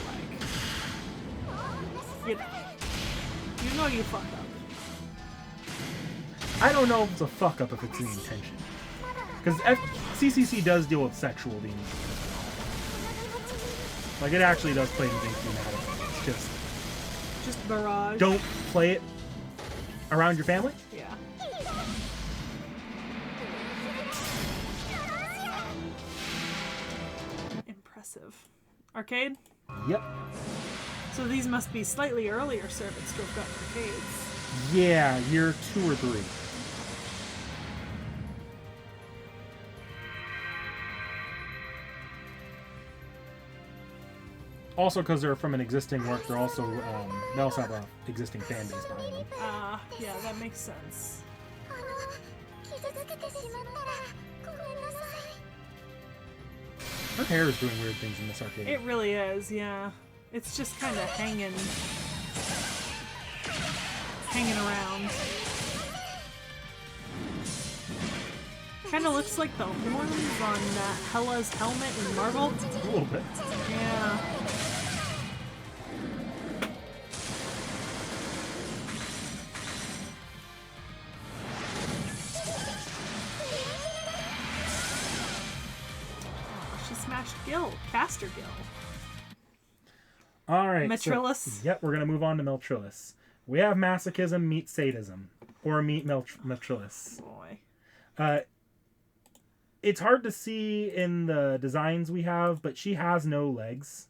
like, you know you fuck up. I don't know if it's a fuck up if it's the intention. Because CCC does deal with sexual demons. Like, it actually does play into thematic. It's just barrage. Don't play it around your family. Yeah. Impressive. Arcade? Yep. So these must be slightly earlier servants to have gotten arcades. Yeah, year 2 or 3. Also, because they're from an existing work, they also have an existing fan base behind them. Yeah, that makes sense. Her hair is doing weird things in this arcade. It really is, yeah. It's just kind of hanging around. Kind of looks like the horns on Hela's helmet in Marvel. A little bit. Yeah. Oh, she smashed Caster Gill. All right. Metrilis. So, yep, we're gonna move on to Metrilis. We have masochism meet sadism, or meet Metrilis. Boy. It's hard to see in the designs we have, but she has no legs.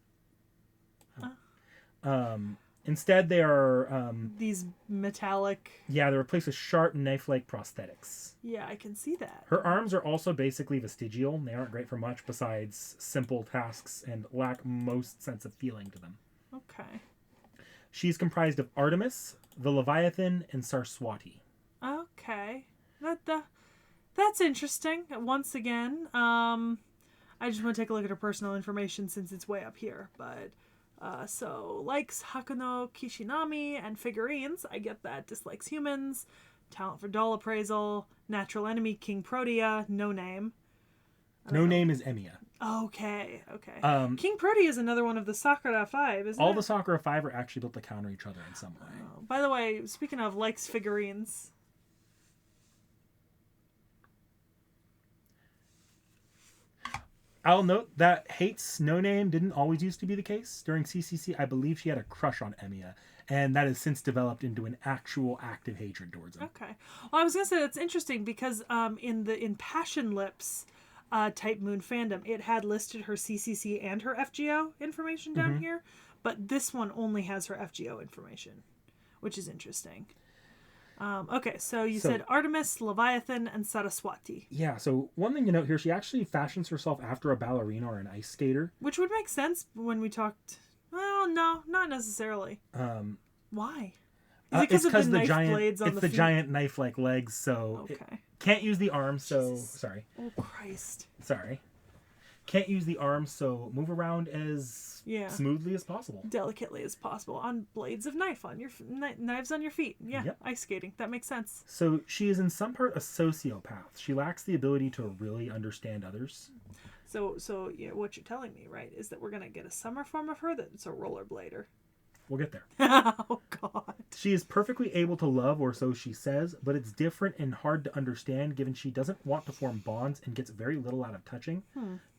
Instead, they are... these metallic... Yeah, they're replaced with sharp knife-like prosthetics. Yeah, I can see that. Her arms are also basically vestigial. They aren't great for much besides simple tasks and lack most sense of feeling to them. Okay. She's comprised of Artemis, the Leviathan, and Saraswati. Okay. That's interesting. Once again, I just want to take a look at her personal information since it's way up here. But, so, likes Hakuno Kishinami and figurines. I get that. Dislikes humans. Talent for doll appraisal. Natural enemy, King Protea. No name. No name is Emiya. Okay. King Protea is another one of the Sakura Five, isn't it? All the Sakura Five are actually built to counter each other in some way. By the way, speaking of likes figurines... I'll note that hates No Name didn't always used to be the case. During CCC, I believe she had a crush on Emiya, and that has since developed into an actual active hatred towards him. Okay. Well, I was going to say that's interesting because in Passion Lips Type Moon fandom, it had listed her CCC and her FGO information down here, but this one only has her FGO information, which is interesting. Okay, so you said Artemis, Leviathan, and Saraswati. Yeah, so one thing to note here, she actually fashions herself after a ballerina or an ice skater. Which would make sense when we talked... Well, no, not necessarily. Why? Is it because of the knife giant blades on the feet? It's the giant knife-like legs, so... Okay. Can't use the arms, so... Jesus. Sorry. Oh, Christ. Sorry. Can't use the arms, so move around as smoothly as possible. Delicately as possible. On blades of knives on your feet. Yeah, yep. Ice skating. That makes sense. So she is in some part a sociopath. She lacks the ability to really understand others. So what you're telling me, right, is that we're going to get a summer form of her that's a rollerblader. We'll get there. Oh, God. She is perfectly able to love, or so she says, but it's different and hard to understand given she doesn't want to form bonds and gets very little out of touching.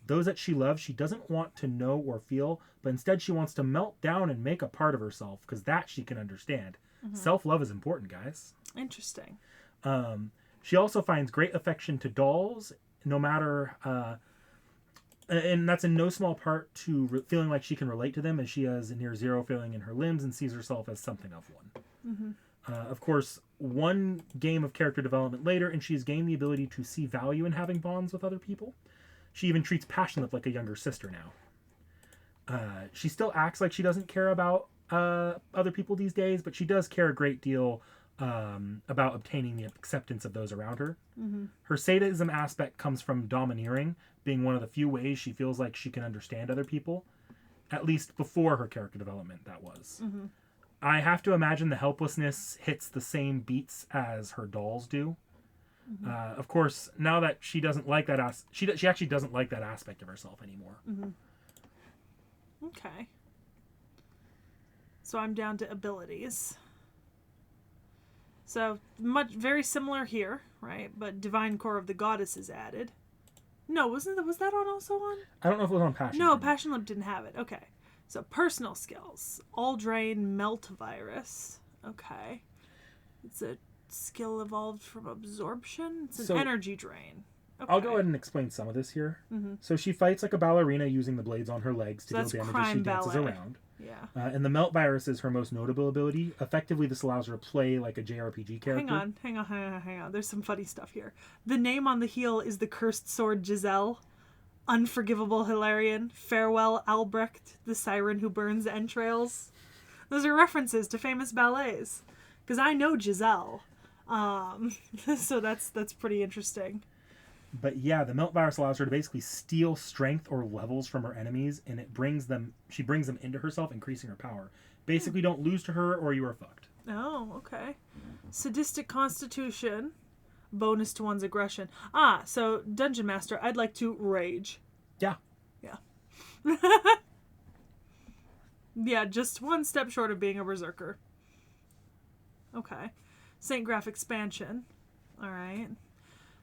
Those that she loves, she doesn't want to know or feel, but instead she wants to melt down and make a part of herself, because that she can understand. Self-love is important, guys. Interesting. She also finds great affection to dolls, no matter and that's in no small part to feeling like she can relate to them, as she has a near zero feeling in her limbs and sees herself as something of one. Of course, one game of character development later, and she's gained the ability to see value in having bonds with other people. She even treats Passionlip like a younger sister now. She still acts like she doesn't care about other people these days, but she does care a great deal about obtaining the acceptance of those around her. Her sadism aspect comes from domineering, being one of the few ways she feels like she can understand other people, at least before her character development, that was. I have to imagine the helplessness hits the same beats as her dolls do. Of course, now that she doesn't like that, she actually doesn't like that aspect of herself anymore. Okay. So I'm down to abilities. So very similar here, right? But Divine Core of the Goddess is added. No, was that also on? I don't know if it was on Passion. No, Passionlip didn't have it. Okay. So personal skills. All Drain Melt Virus. Okay. It's a skill evolved from absorption. It's an energy drain. Okay. I'll go ahead and explain some of this here. So she fights like a ballerina using the blades on her legs to deal damage as she dances around. Yeah. And the Melt Virus is her most notable ability. Effectively, this allows her to play like a JRPG character. Hang on. There's some funny stuff here. The name on the heel is the cursed sword Giselle. Unforgivable Hilarion. Farewell Albrecht, the siren who burns entrails. Those are references to famous ballets. Because I know Giselle. So that's pretty interesting. But yeah, the Melt Virus allows her to basically steal strength or levels from her enemies, and she brings them into herself, increasing her power. Basically, don't lose to her or you are fucked. Oh, okay. Sadistic Constitution. Bonus to one's aggression. So Dungeon Master, I'd like to rage. Yeah. Yeah, just one step short of being a berserker. Okay. Saint Graph Expansion. All right.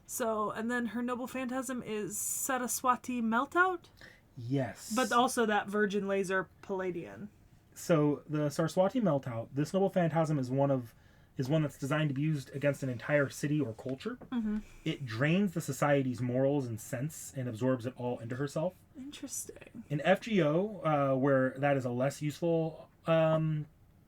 So, and then her noble phantasm is Saraswati Meltout? Yes. But also that Virgin Laser Palladian. So, the Saraswati Meltout, this noble phantasm is one that's designed to be used against an entire city or culture. It drains the society's morals and sense and absorbs it all into herself. Interesting. In FGO, where that is a less useful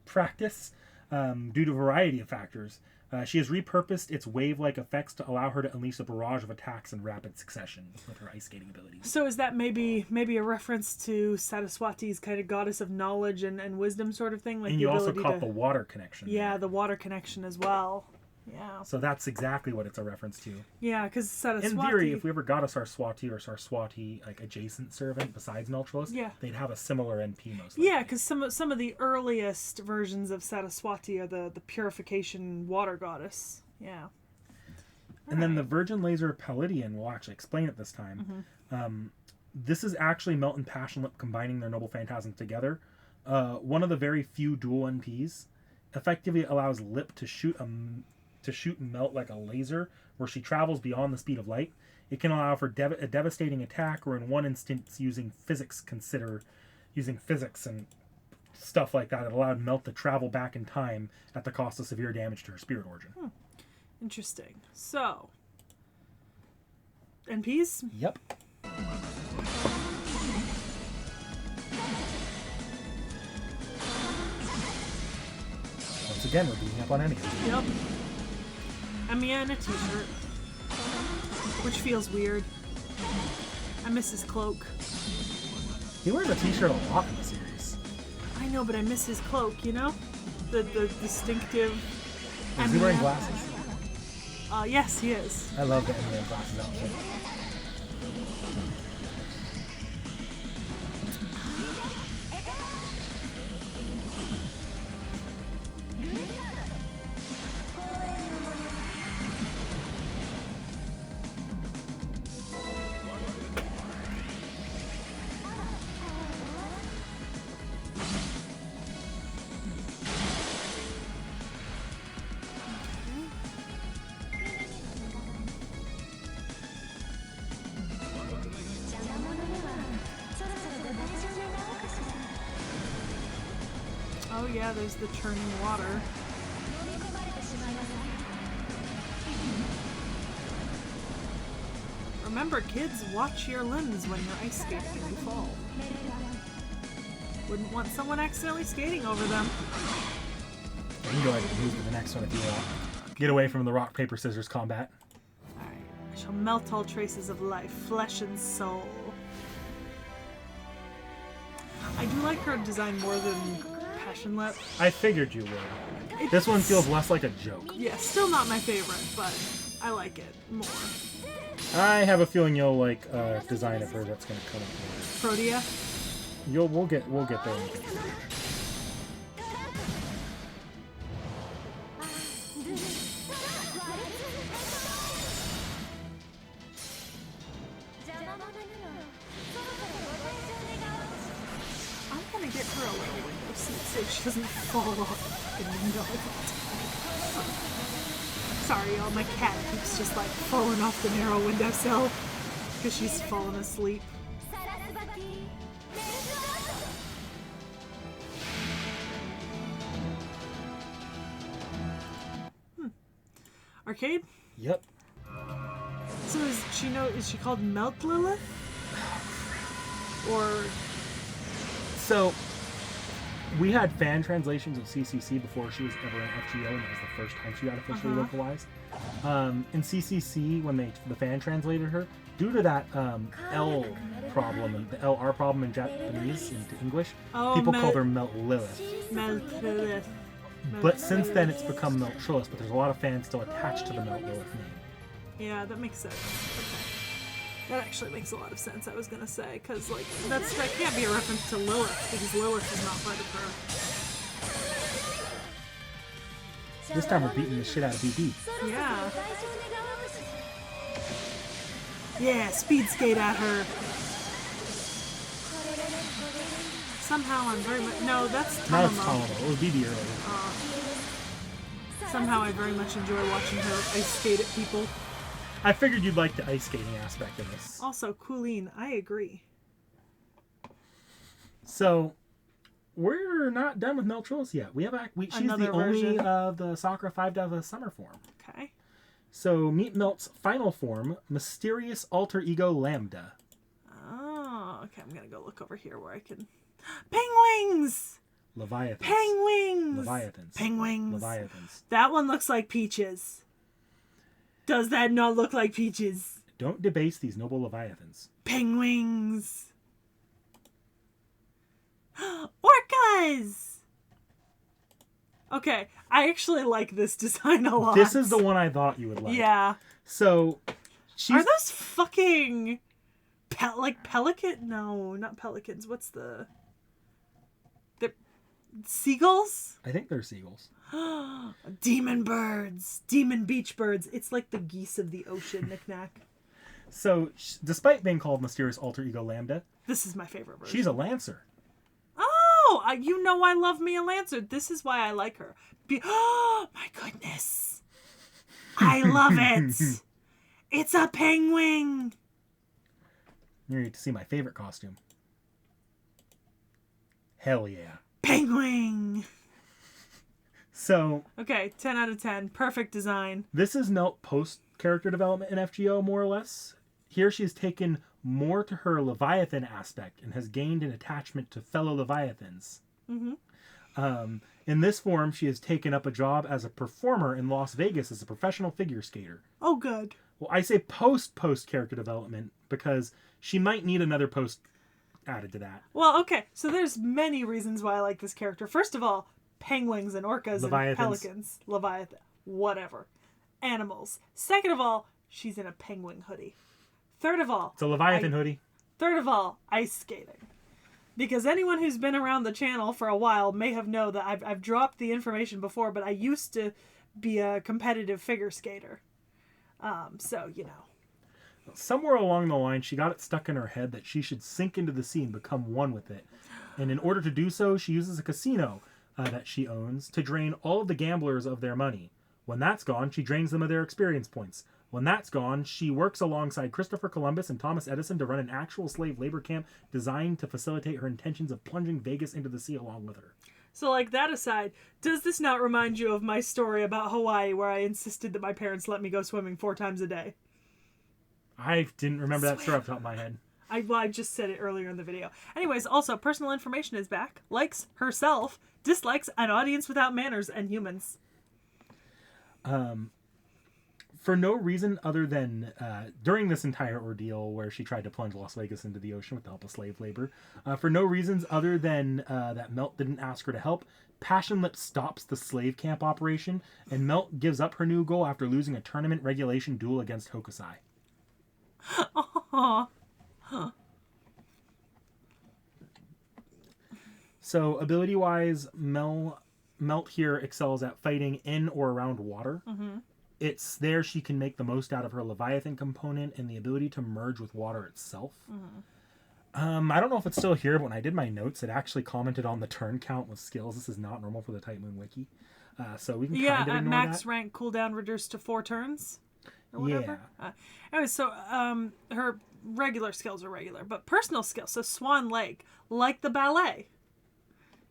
practice due to a variety of factors, she has repurposed its wave-like effects to allow her to unleash a barrage of attacks in rapid succession with her ice skating abilities. So is that maybe a reference to Saraswati's kind of goddess of knowledge and wisdom sort of thing? Like, and you also caught the water connection. Yeah, the water connection as well. Yeah. So that's exactly what it's a reference to. Yeah, because Saraswati... In theory, if we ever got a Saraswati or Saraswati like adjacent servant besides Melchros, they'd have a similar NP most likely. Yeah, because some of the earliest versions of Saraswati are the purification water goddess. Yeah. And then the Virgin Laser Palladian, we'll actually explain it this time. This is actually Melt and Passionlip combining their noble phantasms together. One of the very few dual NPs. Effectively allows Lip to shoot and melt like a laser, where she travels beyond the speed of light. It can allow for a devastating attack, or in one instance using physics and stuff like that. It allowed Melt to travel back in time at the cost of severe damage to her spirit origin. Interesting. So, NPs? Yep. Once again, we're beating up on Emiya. Yep. Emiya in a t-shirt. Which feels weird. I miss his cloak. He wears a t-shirt a lot in the series. I know, but I miss his cloak, you know? The distinctive... Is he wearing glasses? Yes, he is. I love the Emiya glasses outfit. Oh yeah, there's the churning water. Remember, kids, watch your limbs when you're ice skating and you fall. Wouldn't want someone accidentally skating over them. You can go ahead and move to the next one if you want. Get away from the rock, paper, scissors combat. Alright. I shall melt all traces of life, flesh and soul. I do like her design more than Passionlip. I figured you would. This one feels less like a joke. Yeah, still not my favorite, but I like it more. I have a feeling you'll like design of her that's going to come up later. Protea? We'll get there. I'm gonna get her a little window seat so she doesn't fall off the window. Sorry, y'all, my cat keeps just like falling off the narrow windowsill because she's fallen asleep. Arcade? Yep. So is she called Melt Lilith? Or So we had fan translations of CCC before she was ever in FGO, and it was the first time she got officially localized. In CCC, when the fan translated her, due to that L problem, and the LR problem in Japanese into English, people called her Melt Lilith. Melt Lilith. But since then, it's become Melt Trillis, but there's a lot of fans still attached to the Melt Lilith name. Yeah, that makes sense. Okay. That actually makes a lot of sense, I was gonna say, because, like, that can't be a reference to Lilith, because Lilith is not part of her. This time we're beating the shit out of BB. Yeah. Yeah, speed skate at her. Somehow I'm very much... No, that's Tomomo. Now it's Tomomo. It was BB earlier. Somehow I very much enjoy watching her ice skate at people. I figured you'd like the ice skating aspect of this. Also, Colleen, I agree. So, we're not done with Melt Trillis yet. She's Another the only version. of the Sakura Five to have a summer form. Okay. So, meet Melt's final form, Mysterious Alter Ego Lambda. Oh, okay. I'm gonna go look over here where I can... Penguins! Leviathans. Penguins! Leviathans. Penguins. Leviathans. That one looks like Peaches. Does that not look like Peaches? Don't debase these noble Leviathans. Penguins! Orcas! Okay, I actually like this design a lot. This is the one I thought you would like. Yeah. So, she's... Are those fucking... pelican? No, not pelicans. What's the... They're... Seagulls? I think they're seagulls. Demon birds. Demon beach birds. It's like the geese of the ocean, knick-knack. So, despite being called Mysterious Alter Ego Lambda... This is my favorite version. She's a Lancer. Oh! You know I love me a Lancer. This is why I like her. Oh, my goodness. I love it. It's a penguin. You need to see my favorite costume. Hell yeah. Penguin. So... Okay, 10 out of 10. Perfect design. This is Melt post-character development in FGO, more or less. Here she's taken more to her Leviathan aspect and has gained an attachment to fellow Leviathans. Mm-hmm. In this form, she has taken up a job as a performer in Las Vegas as a professional figure skater. Oh, good. Well, I say post-character development because she might need another post added to that. Well, okay, so there's many reasons why I like this character. First of all, penguins and orcas and pelicans. Leviathan. Whatever. Animals. Second of all, she's in a penguin hoodie. Third of all... It's a Leviathan hoodie. Third of all, ice skating. Because anyone who's been around the channel for a while may have known that I've dropped the information before, but I used to be a competitive figure skater. So, you know. Somewhere along the line, she got it stuck in her head that she should sink into the sea and become one with it. And in order to do so, she uses a casino that she owns to drain all of the gamblers of their money. When that's gone, she drains them of their experience points. When that's gone, she works alongside Christopher Columbus and Thomas Edison to run an actual slave labor camp designed to facilitate her intentions of plunging Vegas into the sea along with her. So, like, that aside, does this not remind you of my story about Hawaii where I insisted that my parents let me go swimming 4 times a day? I didn't remember that story off the top of my head. I just said it earlier in the video. Anyways, also, personal information is back. Likes herself, dislikes an audience without manners, and humans. For no reason other than during this entire ordeal where she tried to plunge Las Vegas into the ocean with the help of slave labor, for no reasons other than that Melt didn't ask her to help, Passion Lip stops the slave camp operation, and Melt gives up her new goal after losing a tournament regulation duel against Hokusai. Aww. Huh. So, ability-wise, Melt here excels at fighting in or around water. Mm-hmm. It's there she can make the most out of her Leviathan component and the ability to merge with water itself. Mm-hmm. I don't know if it's still here, but when I did my notes, it actually commented on the turn count with skills. This is not normal for the Type Moon Wiki. So we can kind of ignore at max that. rank cooldown reduced to 4 turns. Or whatever. Yeah. Anyway, so her regular skills are regular, but personal skills, so Swan Lake, like the ballet.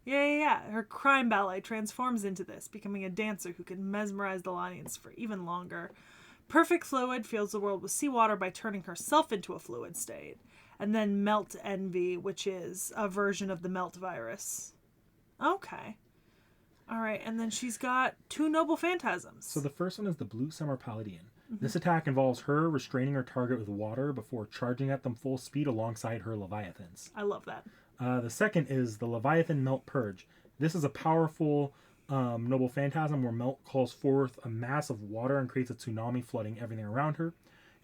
Yeah. Her crime ballet transforms into this, becoming a dancer who can mesmerize the audience for even longer. Perfect Fluid fills the world with seawater by turning herself into a fluid state. And then Melt Envy, which is a version of the Melt virus. Okay. All right, and then she's got 2 noble phantasms. So the first one is the Blue Summer Paladin. This attack involves her restraining her target with water before charging at them full speed alongside her Leviathans. I love that. The second is the Leviathan Melt Purge. This is a powerful noble phantasm where Melt calls forth a mass of water and creates a tsunami flooding everything around her.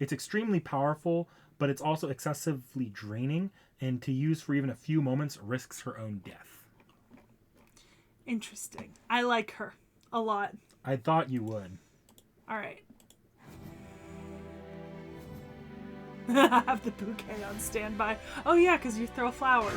It's extremely powerful, but it's also excessively draining, and to use for even a few moments risks her own death. Interesting. I like her a lot. I thought you would. All right. I have the bouquet on standby. Oh yeah, because you throw flowers.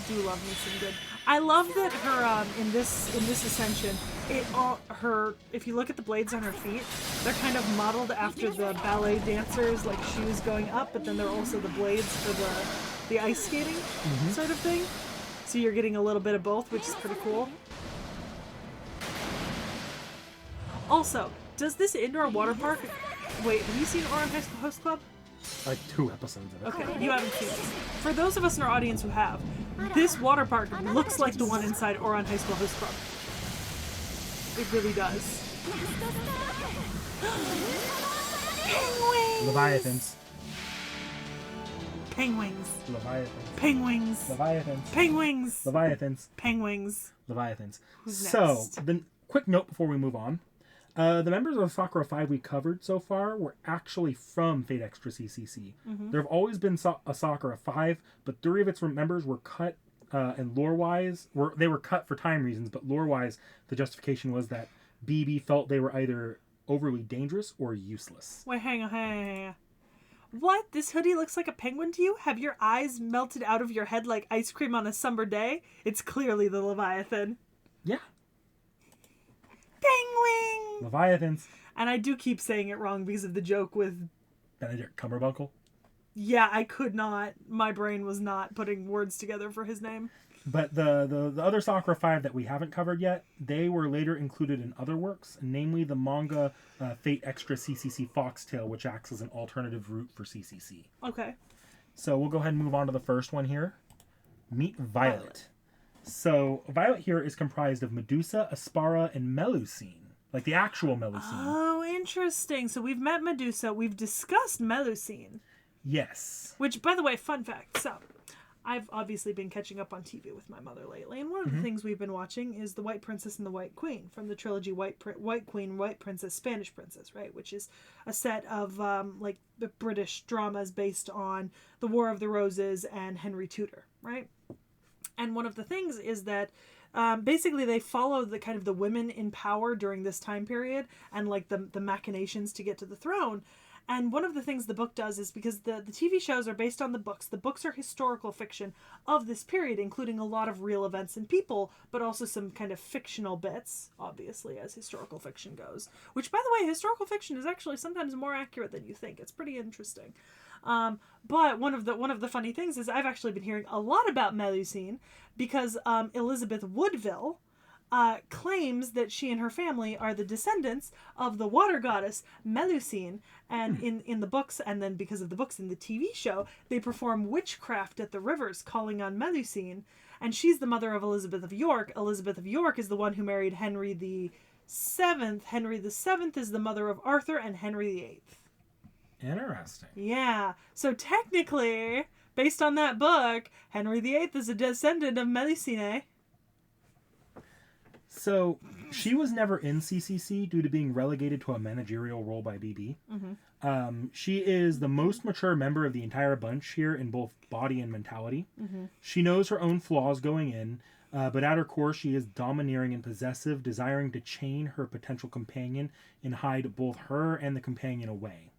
Do love me some good. I love that her in this ascension, if you look at the blades on her feet, they're kind of modeled after the ballet dancers, like shoes going up, but then they're also the blades for the ice skating sort of thing. So you're getting a little bit of both, which is pretty cool. Also, does this indoor water park... Wait, have you seen Ouran High School Host Club? Like 2 episodes of it. Okay, you haven't seen it. For those of us in our audience who have, this water park looks like the one inside Ouran High School Host Club. It really does. Penguins! Leviathans. Penguins. Leviathans. Penguins. Leviathans. Penguins. Leviathans. Penguins. Leviathans. Who's So, next? the quick note before we move on. The members of the Sakura Five we covered so far were actually from Fate Extra CCC. There have always been a Sakura Five, but 3 of its members were cut, and lore-wise, they were cut for time reasons, but lore-wise, the justification was that BB felt they were either overly dangerous or useless. Wait, hang on. What? This hoodie looks like a penguin to you? Have your eyes melted out of your head like ice cream on a summer day? It's clearly the Leviathan. Yeah. Penguin! Leviathans. And I do keep saying it wrong because of the joke with... Benedict Cumberbuckle. Yeah, I could not. My brain was not putting words together for his name. But the other Sakura Five that we haven't covered yet, they were later included in other works, namely the manga Fate Extra CCC Foxtail, which acts as an alternative route for CCC. Okay. So we'll go ahead and move on to the first one here. Meet Violet. So Violet here is comprised of Medusa, Aspara, and Melusine. Like the actual Melusine. Oh, interesting. So we've met Medusa. We've discussed Melusine. Yes. Which, by the way, fun fact. So, I've obviously been catching up on TV with my mother lately, and one of the things we've been watching is The White Princess and the White Queen from the trilogy White Queen, White Princess, Spanish Princess, right? Which is a set of like the British dramas based on the War of the Roses and Henry Tudor, right? And one of the things is that basically they follow the kind of the women in power during this time period and like the machinations to get to the throne. And one of the things the book does is because the TV shows are based on the books are historical fiction of this period, including a lot of real events and people, but also some kind of fictional bits, obviously, as historical fiction goes. Which, by the way, historical fiction is actually sometimes more accurate than you think. It's pretty interesting. But one of the funny things is I've actually been hearing a lot about Melusine because Elizabeth Woodville claims that she and her family are the descendants of the water goddess Melusine. And in the books, and then because of the books in the TV show, they perform witchcraft at the rivers, calling on Melusine. And she's the mother of Elizabeth of York. Elizabeth of York is the one who married Henry the Seventh. Henry the Seventh is the mother of Arthur and Henry the Eighth. Interesting. Yeah. So technically, based on that book, Henry the Eighth is a descendant of Melusine. So she was never in CCC due to being relegated to a managerial role by BB. She is the most mature member of the entire bunch here in both body and mentality. She knows her own flaws going in, but at her core she is domineering and possessive, desiring to chain her potential companion and hide both her and the companion away.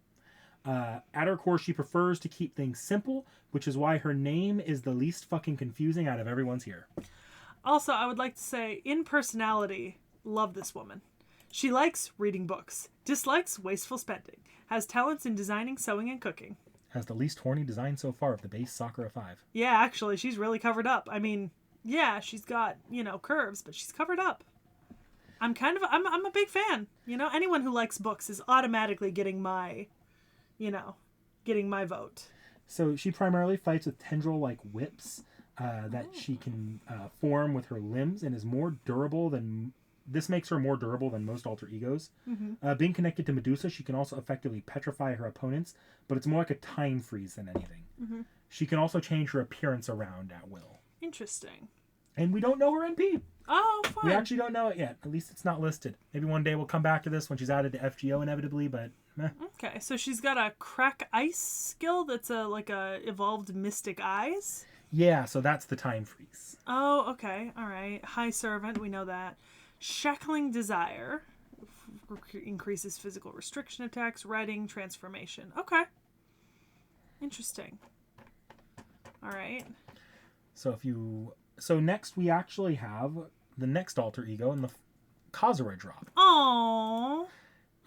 At her core she prefers to keep things simple, which is why her name is the least fucking confusing out of everyone's here. Also, I would like to say, in personality, love this woman. She likes reading books, dislikes wasteful spending, has talents in designing, sewing, and cooking. Has the least horny design so far of the base Sakura 5. Yeah, actually, she's really covered up. I mean, yeah, she's got, curves, but she's covered up. I'm a big fan. Anyone who likes books is automatically getting my vote. So she primarily fights with tendril-like whips that she can form with her limbs and is more durable than... This makes her more durable than most alter egos. Being connected to Medusa, she can also effectively petrify her opponents, but it's more like a time freeze than anything. She can also change her appearance around at will. Interesting. And we don't know her NP. Oh, fine. We actually don't know it yet. At least it's not listed. Maybe one day we'll come back to this when she's added to FGO inevitably, but meh. Okay, so she's got a crack ice skill that's like a evolved mystic eyes? Yeah, so that's the time freeze. Oh, okay. All right. High servant, we know that. Shackling desire increases physical restriction attacks, writing, transformation. Okay. Interesting. All right. So next we actually have the next alter ego in the Kazura drop. Oh.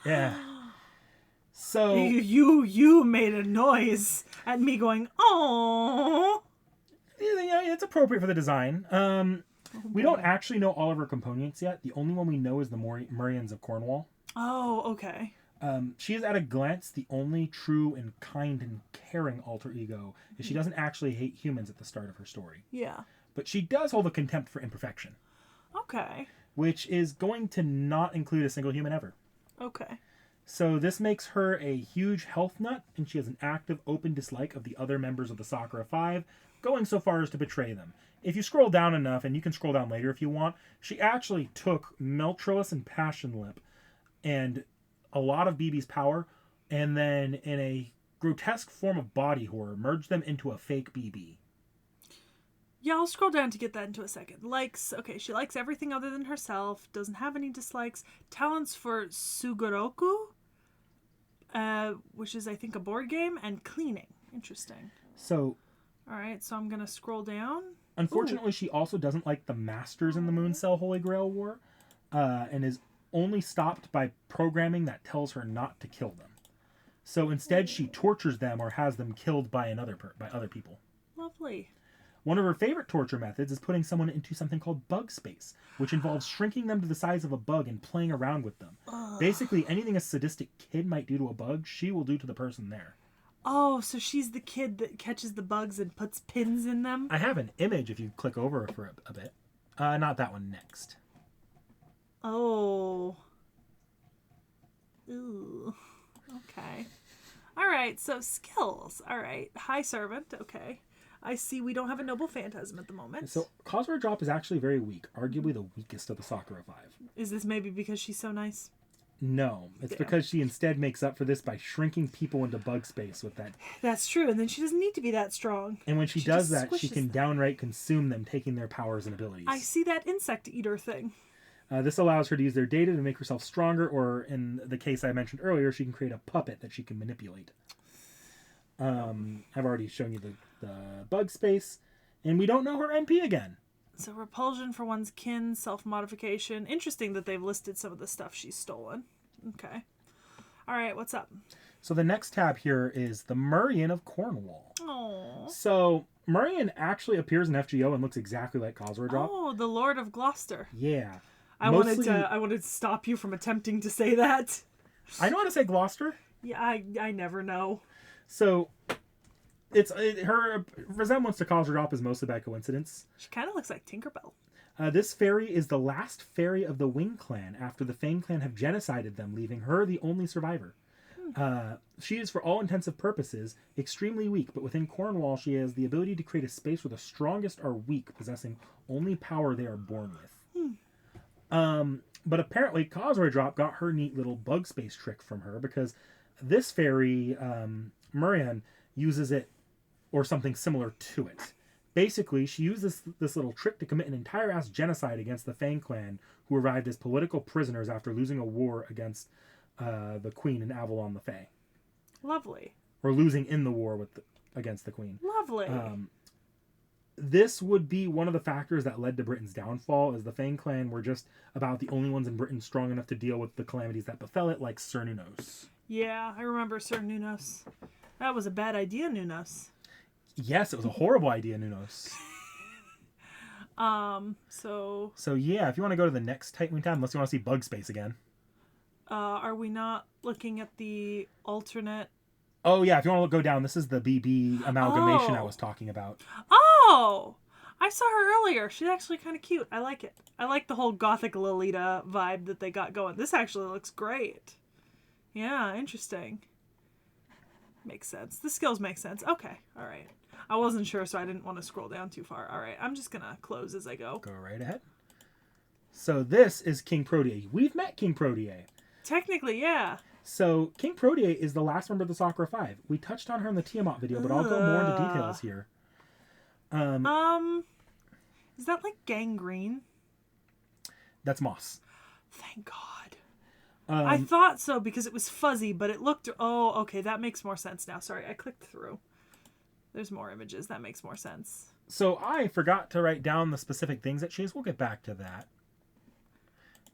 Yeah. So you made a noise at me going, oh. Yeah, it's appropriate for the design. We don't actually know all of her components yet. The only one we know is the Murians of Cornwall. Oh, okay. She is at a glance the only true and kind and caring alter ego. She doesn't actually hate humans at the start of her story. Yeah. But she does hold a contempt for imperfection. Okay. Which is going to not include a single human ever. Okay. So this makes her a huge health nut, and she has an active, open dislike of the other members of the Sakura Five, going so far as to betray them. If you scroll down enough, and you can scroll down later if you want, she actually took Meltrilus and Passionlip and a lot of BB's power, and then in a grotesque form of body horror, merged them into a fake BB. Yeah, I'll scroll down to get that into a second. She likes everything other than herself, doesn't have any dislikes, talents for Sugoroku, which is, I think, a board game, and cleaning. Interesting. So... Alright, so I'm going to scroll down. Unfortunately, She also doesn't like the Masters in the Moon Cell Holy Grail War, and is only stopped by programming that tells her not to kill them. So instead, she tortures them or has them killed by by other people. Lovely. One of her favorite torture methods is putting someone into something called bug space, which involves shrinking them to the size of a bug and playing around with them. Basically, anything a sadistic kid might do to a bug, she will do to the person there. Oh, so she's the kid that catches the bugs and puts pins in them? I have an image if you click over for a bit. Not that one, next. Oh. Ooh. Okay. All right, so skills. All right. High servant. Okay. I see we don't have a noble phantasm at the moment. So Kazura drop is actually very weak, arguably the weakest of the Sakura Five. Is this maybe because she's so nice? No, it's because she instead makes up for this by shrinking people into bug space with that. That's true, and then she doesn't need to be that strong. And when she does that, she can downright consume them, taking their powers and abilities. I see that insect eater thing. This allows her to use their data to make herself stronger, or in the case I mentioned earlier, she can create a puppet that she can manipulate. I've already shown you the bug space, and we don't know her NP again. So repulsion for one's kin, self-modification. Interesting that they've listed some of the stuff she's stolen. Okay. All right, what's up? So the next tab here is the Murian of Cornwall. Oh. So Murian actually appears in FGO and looks exactly like Kazura Drop. Oh, the Lord of Gloucester. Yeah. I wanted to stop you from attempting to say that. I know how to say Gloucester. Yeah, I never know. So, her resemblance to Kozrodrop is mostly by coincidence. She kind of looks like Tinkerbell. This fairy is the last fairy of the Wing Clan after the Fang Clan have genocided them, leaving her the only survivor. She is, for all intents purposes, extremely weak, but within Cornwall she has the ability to create a space where the strongest are weak, possessing only power they are born with. But apparently Kozrodrop got her neat little bug space trick from her, because this fairy, Murian, uses it, or something similar to it. Basically, she used this little trick to commit an entire ass genocide against the Fang Clan, who arrived as political prisoners after losing a war against the Queen in Avalon the Fae. Lovely. Or losing in the war against the Queen. Lovely. This would be one of the factors that led to Britain's downfall, as the Fang Clan were just about the only ones in Britain strong enough to deal with the calamities that befell it, like Sir Nunos. Yeah, I remember Sir Nunos. That was a bad idea, Nunos. Yes, it was a horrible idea, Nunos. So yeah, if you want to go to the next Titan tab, unless you want to see Bug Space again. Are we not looking at the alternate? Oh yeah, if you want to go down, this is the BB amalgamation I was talking about. Oh! I saw her earlier. She's actually kind of cute. I like it. I like the whole gothic Lolita vibe that they got going. This actually looks great. Yeah, interesting. Makes sense. The skills make sense. Okay, all right. I wasn't sure, so I didn't want to scroll down too far. All right, I'm just going to close as I go. Go right ahead. So this is King Protea. We've met King Protea. Technically, yeah. So King Protea is the last member of the Sakura Five. We touched on her in the Tiamat video, but I'll go more into details here. Is that like gangrene? That's moss. Thank God. I thought so because it was fuzzy, but it looked... Oh, okay, that makes more sense now. Sorry, I clicked through. There's more images. That makes more sense. So I forgot to write down the specific things that she is. We'll get back to that.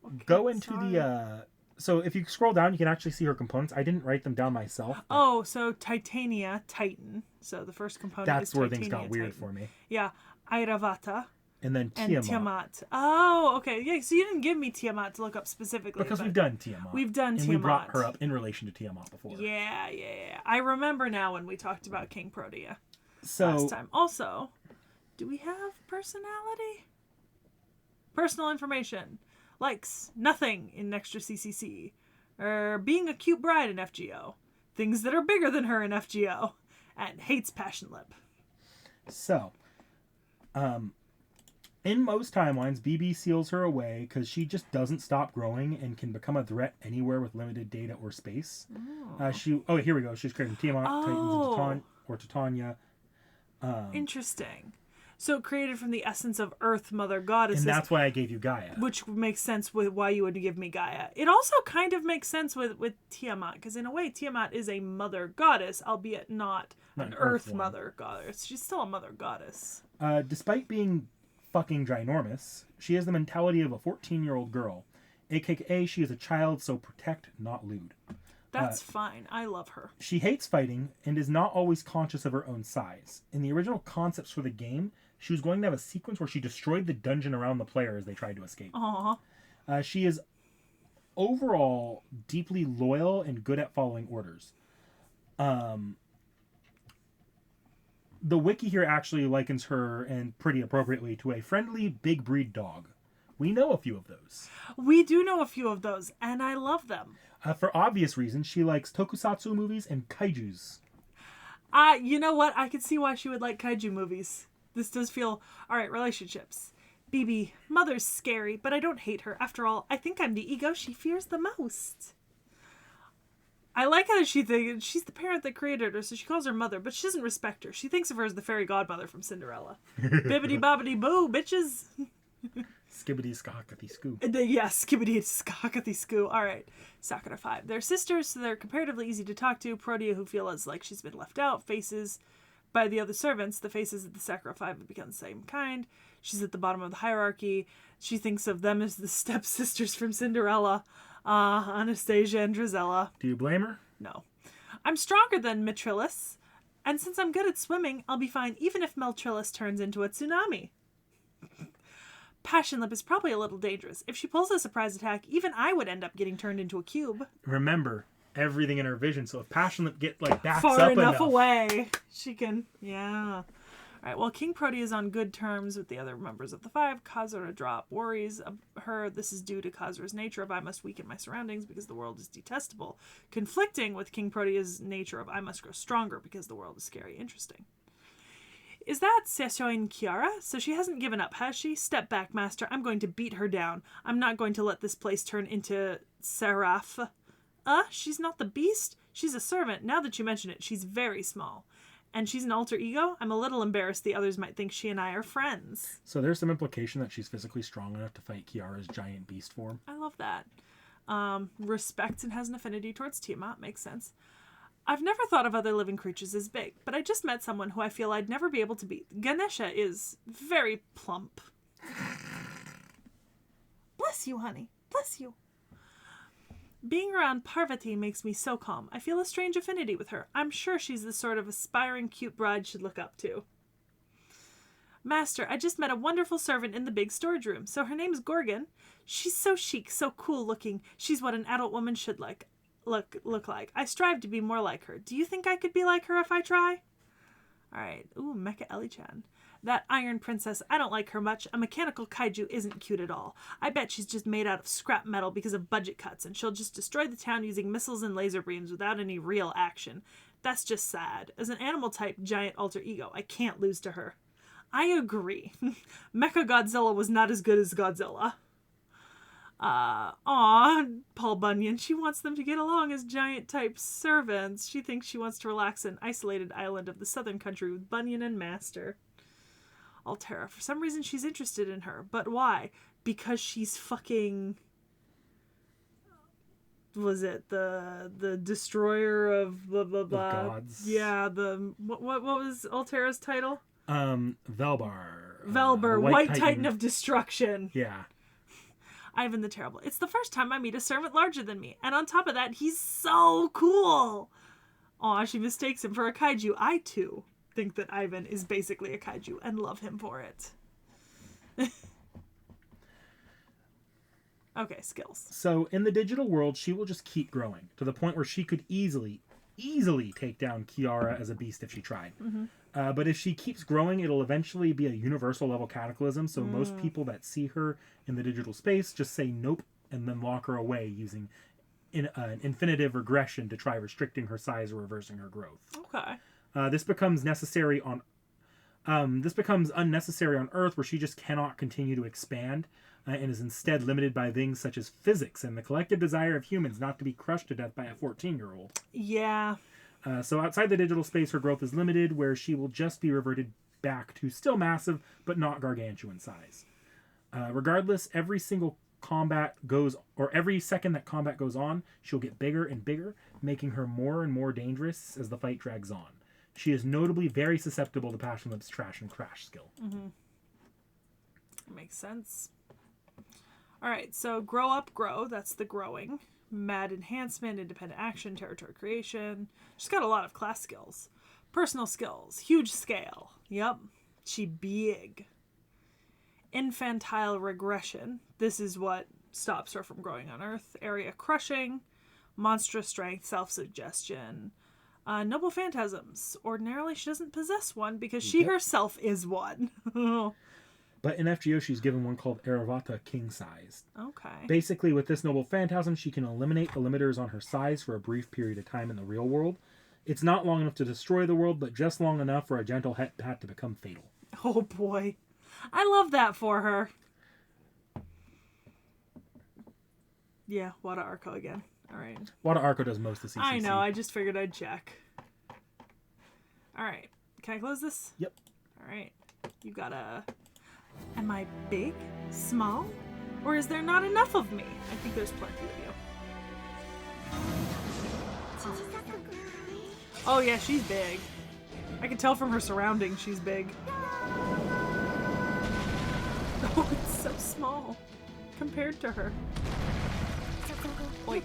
Okay, go into the... So if you scroll down, you can actually see her components. I didn't write them down myself. Oh, so Titania, Titan. So the first component is That's where Titania, things got weird Titan. for me. Yeah. Airavata. And then Tiamat. And Tiamat. Oh, okay. Yeah, so you didn't give me Tiamat to look up specifically. Because we've done Tiamat. We've done Tiamat. And we brought her up in relation to Tiamat before. Yeah. I remember now when we talked about King Protea last time. Also, do we have personality? Personal information. Likes nothing in Extra CCC. Being a cute bride in FGO. Things that are bigger than her in FGO. And hates Passion Lip. So, in most timelines, BB seals her away because she just doesn't stop growing and can become a threat anywhere with limited data or space. Here we go. She's creating Tiamat, Titans, and Titania. Interesting. So created from the essence of Earth, Mother Goddesses. And that's why I gave you Gaia. Which makes sense with why you would give me Gaia. It also kind of makes sense with Tiamat, because in a way Tiamat is a Mother Goddess, albeit not an Earth Mother Goddess. She's still a Mother Goddess. Despite being fucking ginormous, she has the mentality of a 14-year-old girl. AKA, she is a child, so protect, not lewd. That's fine. I love her. She hates fighting and is not always conscious of her own size. In the original concepts for the game, she was going to have a sequence where she destroyed the dungeon around the player as they tried to escape. Aww. She is overall deeply loyal and good at following orders. The wiki here actually likens her, and pretty appropriately, to a friendly big breed dog. We know a few of those. We do know a few of those, and I love them. For obvious reasons, she likes tokusatsu movies and kaijus. You know what? I could see why she would like kaiju movies. This does feel... Alright, relationships. BB, Mother's scary, but I don't hate her. After all, I think I'm the ego she fears the most. I like how she thinks she's the parent that created her, so she calls her mother, but she doesn't respect her. She thinks of her as the fairy godmother from Cinderella. Bibbidi bobbidi boo, bitches. Skibbity skahakati skoo. Yes, skibbity skahakati skoo. Alright, Sakura Five. They're sisters, so they're comparatively easy to talk to. Protea, who feels like she's been left out, faces by the other servants. The faces of the Sakura Five have become the same kind. She's at the bottom of the hierarchy. She thinks of them as the stepsisters from Cinderella. Anastasia and Drizella. Do you blame her? No. I'm stronger than Matrilis, and since I'm good at swimming, I'll be fine even if Meltrillis turns into a tsunami. Passionlip is probably a little dangerous. If she pulls a surprise attack, even I would end up getting turned into a cube. Remember, everything in her vision, so if Passionlip backs far up enough away, she can, yeah. Alright, well, King Proti is on good terms with the other members of the Five. Kazura drop worries of her. This is due to Kazura's nature of I must weaken my surroundings because the world is detestable. Conflicting with King Protea's nature of I must grow stronger because the world is scary. Interesting. Is that Sekhie and Kiara? So she hasn't given up, has she? Step back, Master. I'm going to beat her down. I'm not going to let this place turn into Seraph. She's not the beast? She's a servant. Now that you mention it, she's very small. And she's an alter ego? I'm a little embarrassed the others might think she and I are friends. So there's some implication that she's physically strong enough to fight Kiara's giant beast form. I love that. Respects and has an affinity towards Tiamat. Makes sense. I've never thought of other living creatures as big, but I just met someone who I feel I'd never be able to beat. Ganesha is very plump. Bless you, honey. Bless you. Being around Parvati makes me so calm. I feel a strange affinity with her. I'm sure she's the sort of aspiring cute bride should look up to. Master, I just met a wonderful servant in the big storage room. So her name's Gorgon. She's so chic, so cool looking. She's what an adult woman should look like. I strive to be more like her. Do you think I could be like her if I try? Alright. Ooh, Mecha Ellie-chan. That Iron Princess, I don't like her much. A mechanical kaiju isn't cute at all. I bet she's just made out of scrap metal because of budget cuts, and she'll just destroy the town using missiles and laser beams without any real action. That's just sad. As an animal-type giant alter ego, I can't lose to her. I agree. Mecha Godzilla was not as good as Godzilla. Paul Bunyan. She wants them to get along as giant-type servants. She thinks she wants to relax in an isolated island of the southern country with Bunyan and Master. Altera. For some reason, she's interested in her. But why? Because she's fucking... Was it the destroyer of blah, blah, blah? Of gods. Yeah, What was Altera's title? Velbar. Velbar, White Titan of Destruction. Yeah. Ivan the Terrible. It's the first time I meet a servant larger than me. And on top of that, he's so cool. Aw, she mistakes him for a kaiju. I, too, think that Ivan is basically a kaiju and love him for it. Okay, skills. So in the digital world, she will just keep growing to the point where she could easily take down Kiara as a beast if she tried. Mm-hmm. But if she keeps growing, it'll eventually be a universal level cataclysm. So most people that see her in the digital space just say nope and then lock her away using an infinitive regression to try restricting her size or reversing her growth. Okay. This becomes unnecessary on Earth, where she just cannot continue to expand and is instead limited by things such as physics and the collective desire of humans not to be crushed to death by a 14-year-old. Yeah. So outside the digital space, her growth is limited, where she will just be reverted back to still massive, but not gargantuan size. Regardless, every second that combat goes on, she'll get bigger and bigger, making her more and more dangerous as the fight drags on. She is notably very susceptible to Passionlip's trash and crash skill. Mm-hmm. Makes sense. Alright, so grow up, grow. That's the growing. Mad enhancement, independent action, territory creation. She's got a lot of class skills. Personal skills. Huge scale. Yep. She big. Infantile regression. This is what stops her from growing on Earth. Area crushing. Monstrous strength, self-suggestion. Noble phantasms. Ordinarily, she doesn't possess one because she herself is one. But in FGO, she's given one called Eravata King Size. Okay. Basically, with this noble phantasm, she can eliminate the limiters on her size for a brief period of time in the real world. It's not long enough to destroy the world, but just long enough for a gentle hat to become fatal. Oh boy. I love that for her. Yeah, Wada Arco again. Alright. Wada Arco does most of the CCC. I know, I just figured I'd check. Alright. Can I close this? Yep. Alright. You gotta... Am I big? Small? Or is there not enough of me? I think there's plenty of you. Oh yeah, she's big. I can tell from her surroundings she's big. Oh, it's so small compared to her. Oy.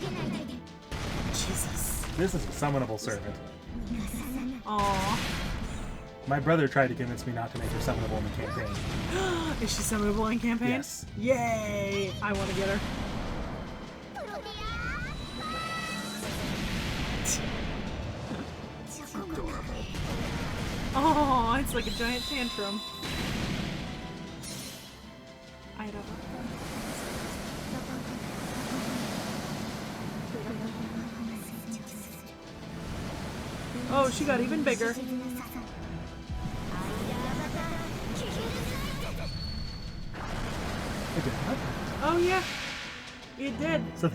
Jesus. This is a summonable servant. Aww. My brother tried to convince me not to make her summonable in the campaign. Is she summonable in campaign? Yes. Yay! I want to get her. It's adorable. Oh, it's like a giant tantrum. Oh, she got even bigger. Oh yeah, it did. So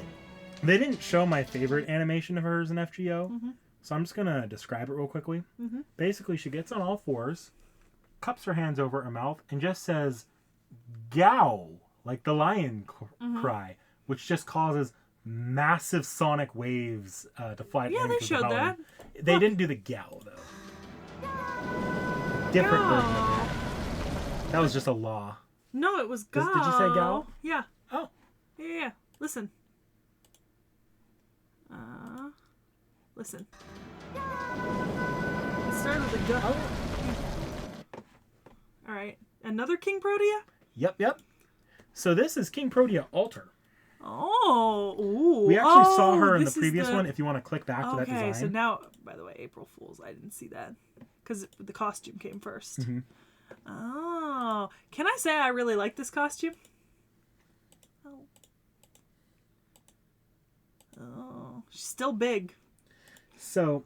they didn't show my favorite animation of hers in FGO, so I'm just gonna describe it real quickly. Basically, she gets on all fours, cups her hands over her mouth, and just says "Gow," like the lion cry, which just causes massive sonic waves to fly. Yeah, they showed that. They didn't do the "Gow" though. Different version of that. That was just a law. No, it was Gow. Did you say Gow? Yeah. Oh. Yeah. Listen. Listen. It started with a Gow. Oh. All right. Another King Protea? Yep. So this is King Protea Altar. Oh. Ooh. We actually saw her in the previous one. If you want to click back to that design. Okay, so now, by the way, April Fools, I didn't see that because the costume came first. Oh, can I say I really like this costume? Oh, she's still big. So,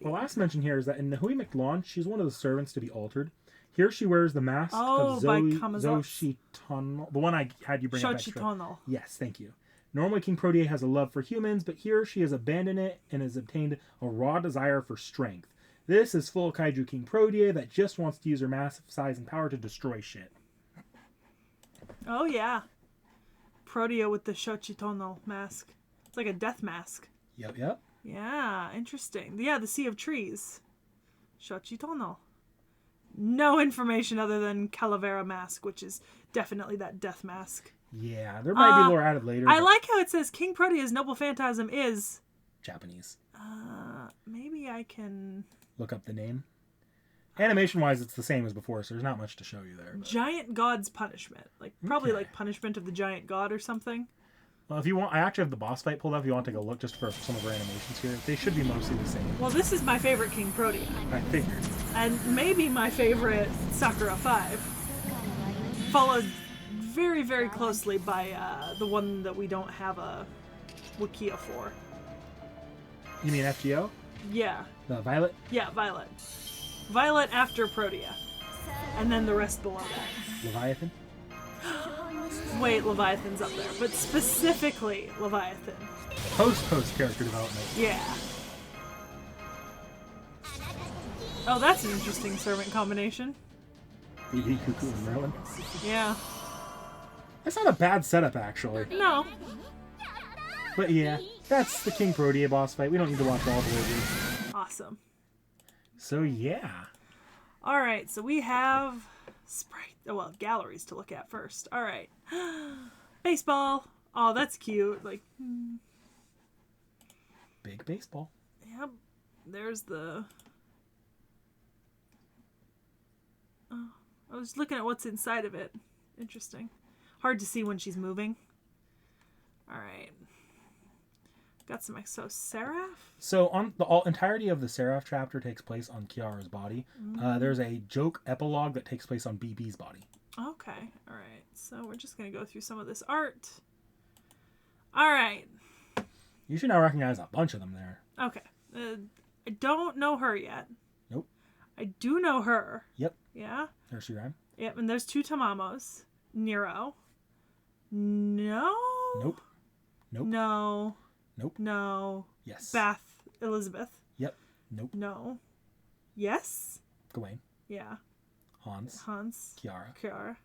the last mention here is that in Nahui McLawn, she's one of the servants to be altered. Here she wears the mask of Xochitl, the one I had you bring up extra. Xochitl. Yes, thank you. Normally, King Protea has a love for humans, but here she has abandoned it and has obtained a raw desire for strength. This is full Kaiju King Protea that just wants to use her massive size and power to destroy shit. Oh, yeah. Protea with the Xochitl mask. It's like a death mask. Yep. Yeah, interesting. Yeah, the Sea of Trees. Xochitl. No information other than Calavera mask, which is definitely that death mask. Yeah, there might be more added later. I like how it says King Protea's noble phantasm is... Japanese. Maybe I can... Look up the name. Animation-wise, it's the same as before, so there's not much to show you there. But... Giant God's Punishment. Probably like Punishment of the Giant God or something. Well, if you want, I actually have the boss fight pulled up. If you want to take a look just for some of her animations here, they should be mostly the same. Well, this is my favorite King Protea. I figured. And maybe my favorite Sakura Five. Followed very, very closely by the one that we don't have a Wikia for. You mean FGO? Yeah. The Violet? Yeah, Violet. Violet after Protea. And then the rest below that. Leviathan? Wait, Leviathan's up there. But specifically Leviathan. Post character development. Yeah. Oh, that's an interesting servant combination. BB, Cuckoo, and Merlin. Yeah. That's not a bad setup, actually. No. But yeah, that's the King Protea boss fight. We don't need to watch all the way through. Awesome. So yeah. Alright, so we have galleries to look at first. Alright. Baseball. Oh, that's cute. Big baseball. Yep. There's the... Oh, I was looking at what's inside of it. Interesting. Hard to see when she's moving. Alright. Got some Exo Seraph. So on the entirety of the Seraph chapter takes place on Kiara's body. There's a joke epilogue that takes place on BB's body. Okay. Alright. So we're just going to go through some of this art. Alright. You should now recognize a bunch of them there. Okay. I don't know her yet. Nope. I do know her. Yep. Yeah? There's your rhyme. Yep, and there's 2 Tamamos. Nero. No? Nope. No. Nope. No. Yes. Bath Elizabeth. Yep. Nope. No. Yes? Gawain. Yeah. Hans. Kiara.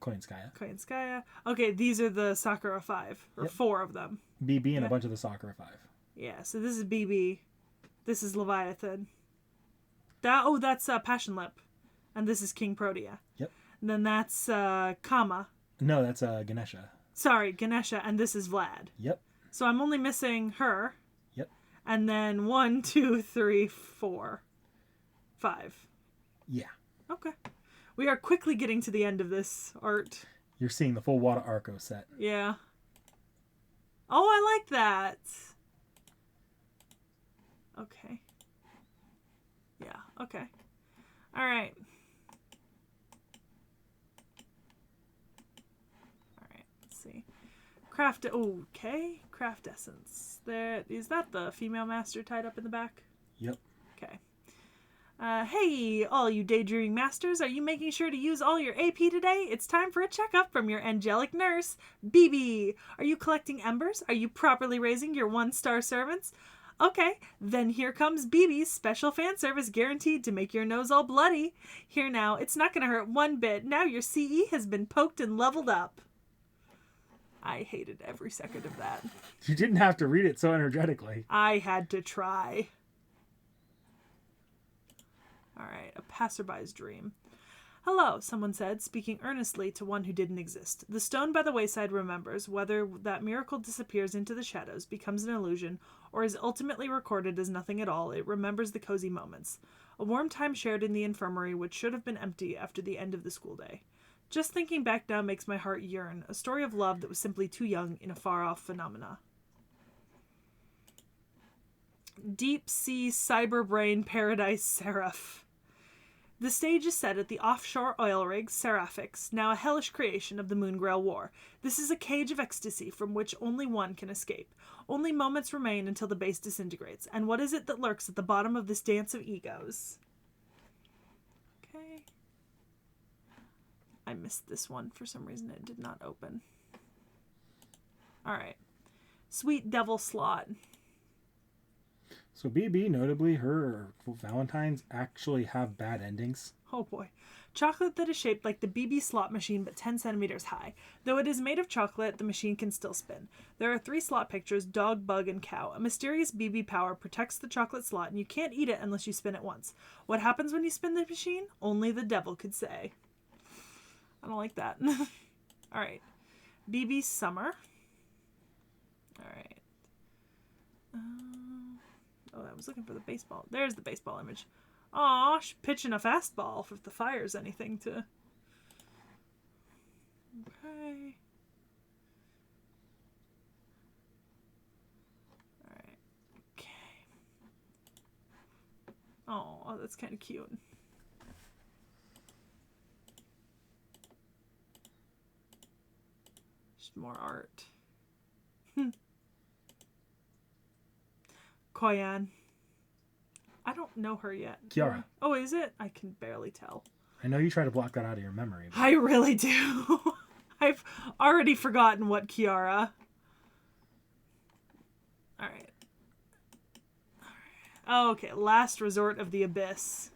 Koyanskaya. Okay, these are the Sakura Five. Or 4 of them. BB and a bunch of the Sakura Five. Yeah, so this is BB. This is Leviathan. That's Passion Lip. And this is King Protea. Yep. And then that's Kama. No, that's Ganesha. Sorry, Ganesha, and this is Vlad. Yep. So I'm only missing her. Yep. And then 1, 2, 3, 4, 5. Yeah. Okay. We are quickly getting to the end of this art. You're seeing the full Wada Arco set. Yeah. Oh, I like that. Okay. Yeah, okay. All right. All right, let's see. Okay. Craft Essence. There, is that the female master tied up in the back? Yep. Okay. Hey, all you daydreaming masters, are you making sure to use all your AP today? It's time for a checkup from your angelic nurse, BB. Are you collecting embers? Are you properly raising your 1-star servants? Okay, then here comes BB's special fan service guaranteed to make your nose all bloody. Here now, it's not going to hurt one bit. Now your CE has been poked and leveled up. I hated every second of that. You didn't have to read it so energetically. I had to try. All right, a passerby's dream. Hello, someone said, speaking earnestly to one who didn't exist. The stone by the wayside remembers whether that miracle disappears into the shadows, becomes an illusion, or is ultimately recorded as nothing at all. It remembers the cozy moments. A warm time shared in the infirmary which should have been empty after the end of the school day. Just thinking back now makes my heart yearn. A story of love that was simply too young in a far-off phenomena. Deep Sea Cyberbrain Paradise Seraph. The stage is set at the offshore oil rig Seraphix, now a hellish creation of the Moongrail War. This is a cage of ecstasy from which only one can escape. Only moments remain until the base disintegrates. And what is it that lurks at the bottom of this dance of egos? Okay. I missed this one for some reason. It did not open. All right. Sweet Devil Slot. So BB, notably, her Valentines actually have bad endings. Oh boy. Chocolate that is shaped like the BB slot machine but 10 centimeters high. Though it is made of chocolate, the machine can still spin. There are 3 slot pictures, dog, bug, and cow. A mysterious BB power protects the chocolate slot and you can't eat it unless you spin it once. What happens when you spin the machine? Only the devil could say. I don't like that. Alright. BB Summer. Alright. Oh, I was looking for the baseball. There's the baseball image. Aw, pitching a fastball if the fire's anything to... Okay. Alright. Okay. Oh, that's kind of cute. Just more art. Koyan. I don't know her yet. Kiara. Oh, is it? I can barely tell. I know you try to block that out of your memory. But... I really do. I've already forgotten what Kiara. All right. Oh, okay. Last Resort of the Abyss.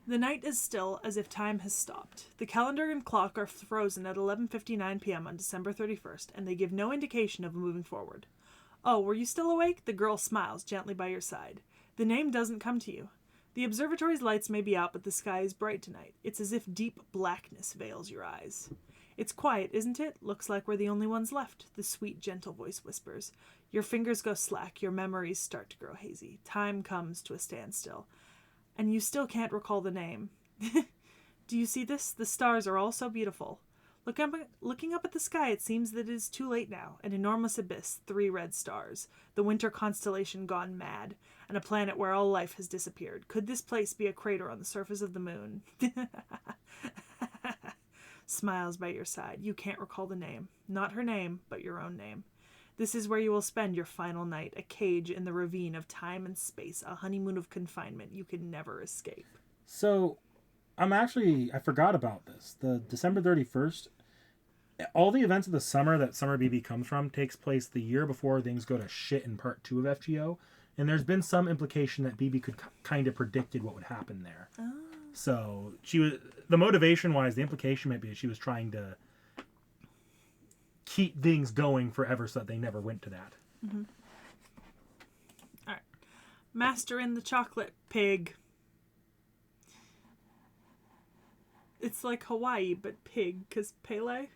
The night is still, as if time has stopped. The calendar and clock are frozen at 11:59 p.m. on December 31st, and they give no indication of moving forward. Oh, were you still awake? The girl smiles gently by your side. The name doesn't come to you. The observatory's lights may be out, but the sky is bright tonight. It's as if deep blackness veils your eyes. It's quiet, isn't it? Looks like we're the only ones left, the sweet, gentle voice whispers. Your fingers go slack, your memories start to grow hazy. Time comes to a standstill. And you still can't recall the name. Do you see this? The stars are all so beautiful. Looking up at the sky, it seems that it is too late now. An enormous abyss, 3 red stars, the winter constellation gone mad, and a planet where all life has disappeared. Could this place be a crater on the surface of the moon? Smiles by your side. You can't recall the name. Not her name, but your own name. This is where you will spend your final night, a cage in the ravine of time and space, a honeymoon of confinement you can never escape. So, I forgot about this. The December 31st, all the events of the summer that Summer BB comes from takes place the year before things go to shit in part 2 of FGO. And there's been some implication that BB could kind of predicted what would happen there. Oh. So, the motivation-wise, the implication might be that she was trying to keep things going forever so that they never went to that. Mm-hmm. All right. Master in the Chocolate Pig. It's like Hawaii, but pig, because Pele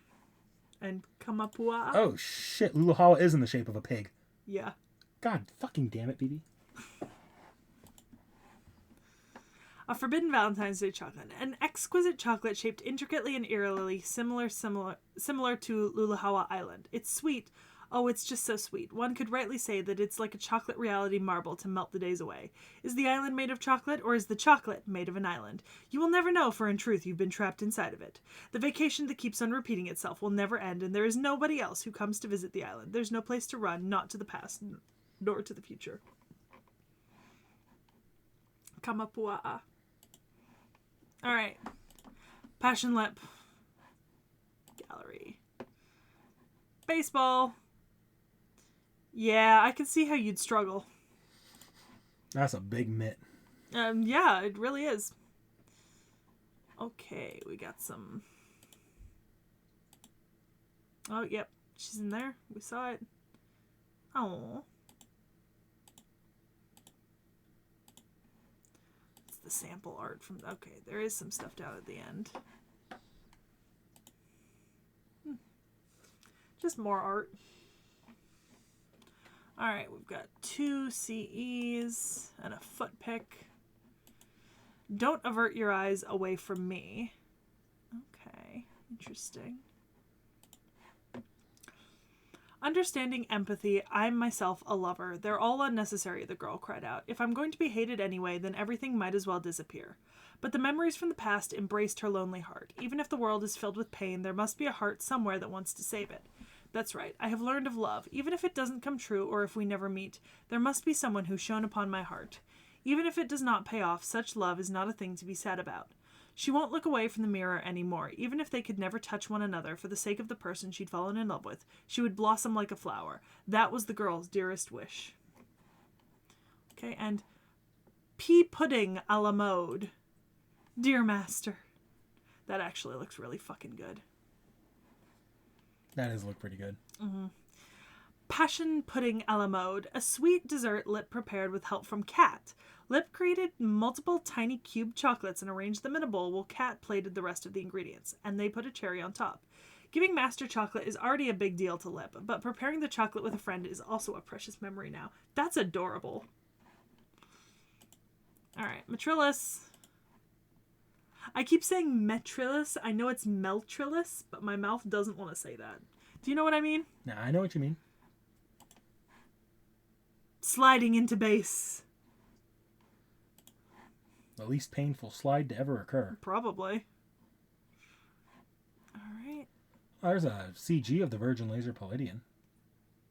and Kamapua. Oh, shit. Luluhawa is in the shape of a pig. Yeah. God fucking damn it, BB. A forbidden Valentine's Day chocolate. An exquisite chocolate shaped intricately and eerily similar to Lulahawa Island. It's sweet. Oh, it's just so sweet. One could rightly say that it's like a chocolate reality marble to melt the days away. Is the island made of chocolate, or is the chocolate made of an island? You will never know, for in truth you've been trapped inside of it. The vacation that keeps on repeating itself will never end, and there is nobody else who comes to visit the island. There's no place to run, not to the past, nor to the future. Kamapua'a. Alright. Passion Lip. Gallery. Baseball. Yeah, I can see how you'd struggle. That's a big mitt. Yeah, it really is. Okay, we got some... Oh, yep. She's in there. We saw it. Oh. It's the sample art from... Okay, there is some stuff down at the end. Just more art. Alright, we've got 2 CEs and a foot pick. Don't avert your eyes away from me. Okay, interesting. Understanding empathy, I'm myself a lover. They're all unnecessary, the girl cried out. If I'm going to be hated anyway, then everything might as well disappear. But the memories from the past embraced her lonely heart. Even if the world is filled with pain, there must be a heart somewhere that wants to save it. That's right, I have learned of love. Even if it doesn't come true, or if we never meet, there must be someone who shone upon my heart. Even if it does not pay off, such love is not a thing to be sad about. She won't look away from the mirror anymore. Even if they could never touch one another for the sake of the person she'd fallen in love with, she would blossom like a flower. That was the girl's dearest wish. Okay, and pea pudding a la mode. Dear master. That actually looks really fucking good. That does look pretty good. Mm-hmm. Passion pudding a la mode. A sweet dessert Lip prepared with help from Kat. Lip created multiple tiny cube chocolates and arranged them in a bowl while Kat plated the rest of the ingredients, and they put a cherry on top. Giving Master chocolate is already a big deal to Lip, but preparing the chocolate with a friend is also a precious memory now. That's adorable. Alright, Matrilis. I keep saying Metrilis. I know it's Meltrilis, but my mouth doesn't want to say that. Do you know what I mean? Nah, I know what you mean. Sliding into base. The least painful slide to ever occur. Probably. Alright. Oh, there's a CG of the Virgin Laser Palladian.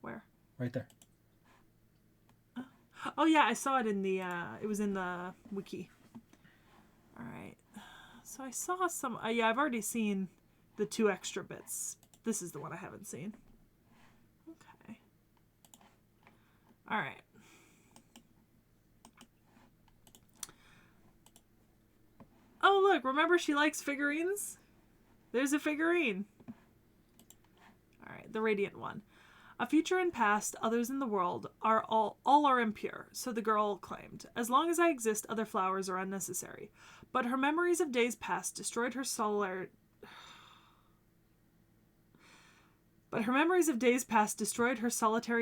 Where? Right there. Oh yeah, I saw it in the, it was in the wiki. Alright. So I saw some, yeah, I've already seen the 2 extra bits. This is the one I haven't seen. Okay. Alright. Oh look, remember she likes figurines? There's a figurine. Alright, the radiant one. A future and past, others in the world, are all are impure, so the girl claimed. As long as I exist, other flowers are unnecessary. But her memories of days past destroyed her solitary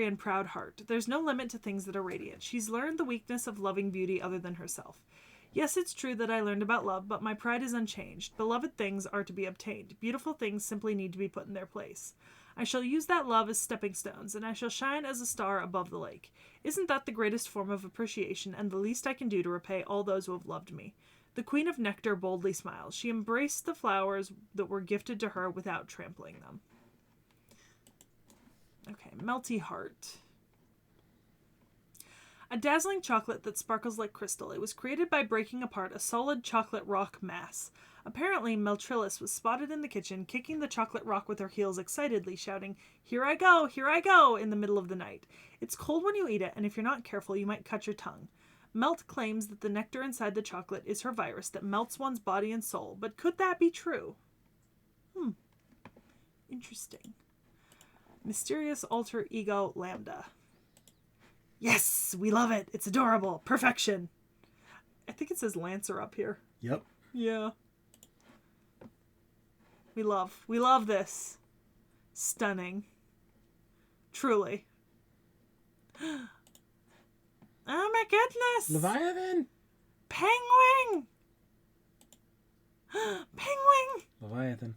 and proud heart. There's no limit to things that are radiant. She's learned the weakness of loving beauty other than herself. Yes, it's true that I learned about love, but my pride is unchanged. Beloved things are to be obtained. Beautiful things simply need to be put in their place. I shall use that love as stepping stones, and I shall shine as a star above the lake. Isn't that the greatest form of appreciation, and the least I can do to repay all those who have loved me? The Queen of Nectar boldly smiled. She embraced the flowers that were gifted to her without trampling them. Okay, Melty Heart. A dazzling chocolate that sparkles like crystal. It was created by breaking apart a solid chocolate rock mass. Apparently, Meltrilis was spotted in the kitchen, kicking the chocolate rock with her heels excitedly, shouting, here I go, in the middle of the night. It's cold when you eat it, and if you're not careful, you might cut your tongue. Melt claims that the nectar inside the chocolate is her virus that melts one's body and soul, but could that be true? Interesting. Mysterious alter ego Lambda. Yes, we love it. It's adorable. Perfection. I think it says Lancer up here. Yep. Yeah. We love this. Stunning. Truly. Oh my goodness. Leviathan. Penguin. Penguin! Leviathan.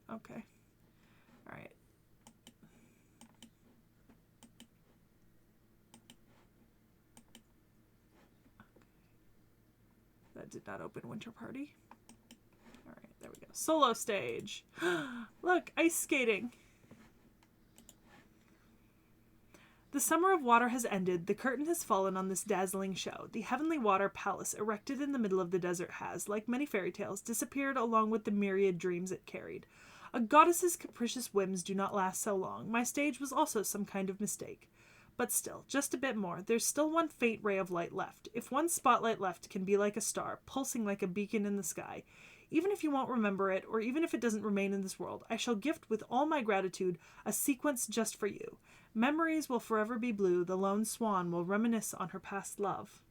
Okay. All right. That did not open Winter Party. All right, there we go. Solo stage. Look, ice skating. The summer of water has ended. The curtain has fallen on this dazzling show. The heavenly water palace erected in the middle of the desert has, like many fairy tales, disappeared along with the myriad dreams it carried. A goddess's capricious whims do not last so long. My stage was also some kind of mistake. But still, just a bit more. There's still one faint ray of light left. If one spotlight left can be like a star, pulsing like a beacon in the sky. Even if you won't remember it, or even if it doesn't remain in this world, I shall gift with all my gratitude a sequence just for you. Memories will forever be blue. The lone swan will reminisce on her past love.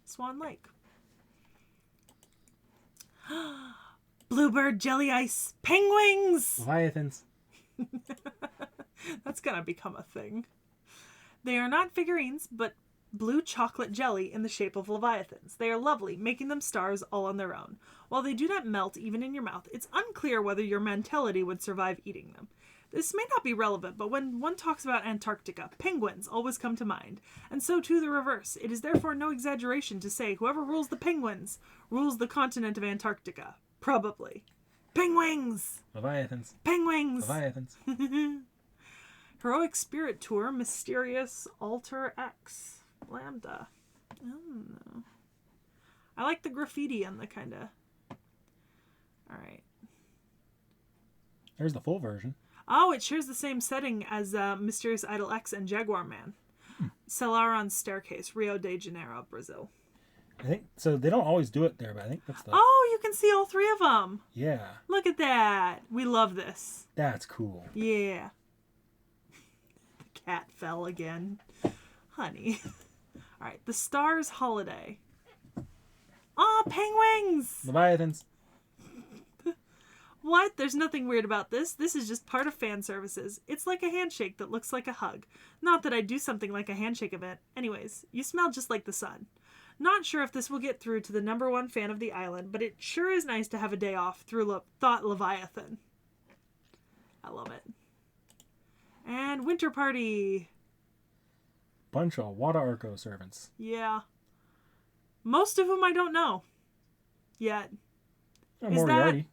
Swan Lake. Bluebird jelly ice. Penguins! Leviathans. That's gonna become a thing. They are not figurines, but blue chocolate jelly in the shape of leviathans. They are lovely, making them stars all on their own. While they do not melt even in your mouth, it's unclear whether your mentality would survive eating them. This may not be relevant, but when one talks about Antarctica, penguins always come to mind, and so too the reverse. It is therefore no exaggeration to say whoever rules the penguins rules the continent of Antarctica. Probably. Penguins! Leviathans. Penguins! Leviathans. Heroic Spirit Tour, Mysterious Alter X. Lambda. I don't know. I like the graffiti and the kind of... Alright. There's the full version. Oh, it shares the same setting as Mysterious Idol X and Jaguar Man. Celaron's Staircase, Rio de Janeiro, Brazil. I think so. They don't always do it there, but I think that's the. Oh, you can see all three of them. Yeah. Look at that. We love this. That's cool. Yeah. The cat fell again. Honey. All right. The Stars Holiday. Oh, penguins. Leviathans. What? There's nothing weird about this. This is just part of fan services. It's like a handshake that looks like a hug. Not that I do something like a handshake event. Anyways, you smell just like the sun. Not sure if this will get through to the #1 fan of the island, but it sure is nice to have a day off through Thought Leviathan. I love it. And Winter Party. Bunch of Wada Arco servants. Yeah. Most of whom I don't know. Yet. Moriarty.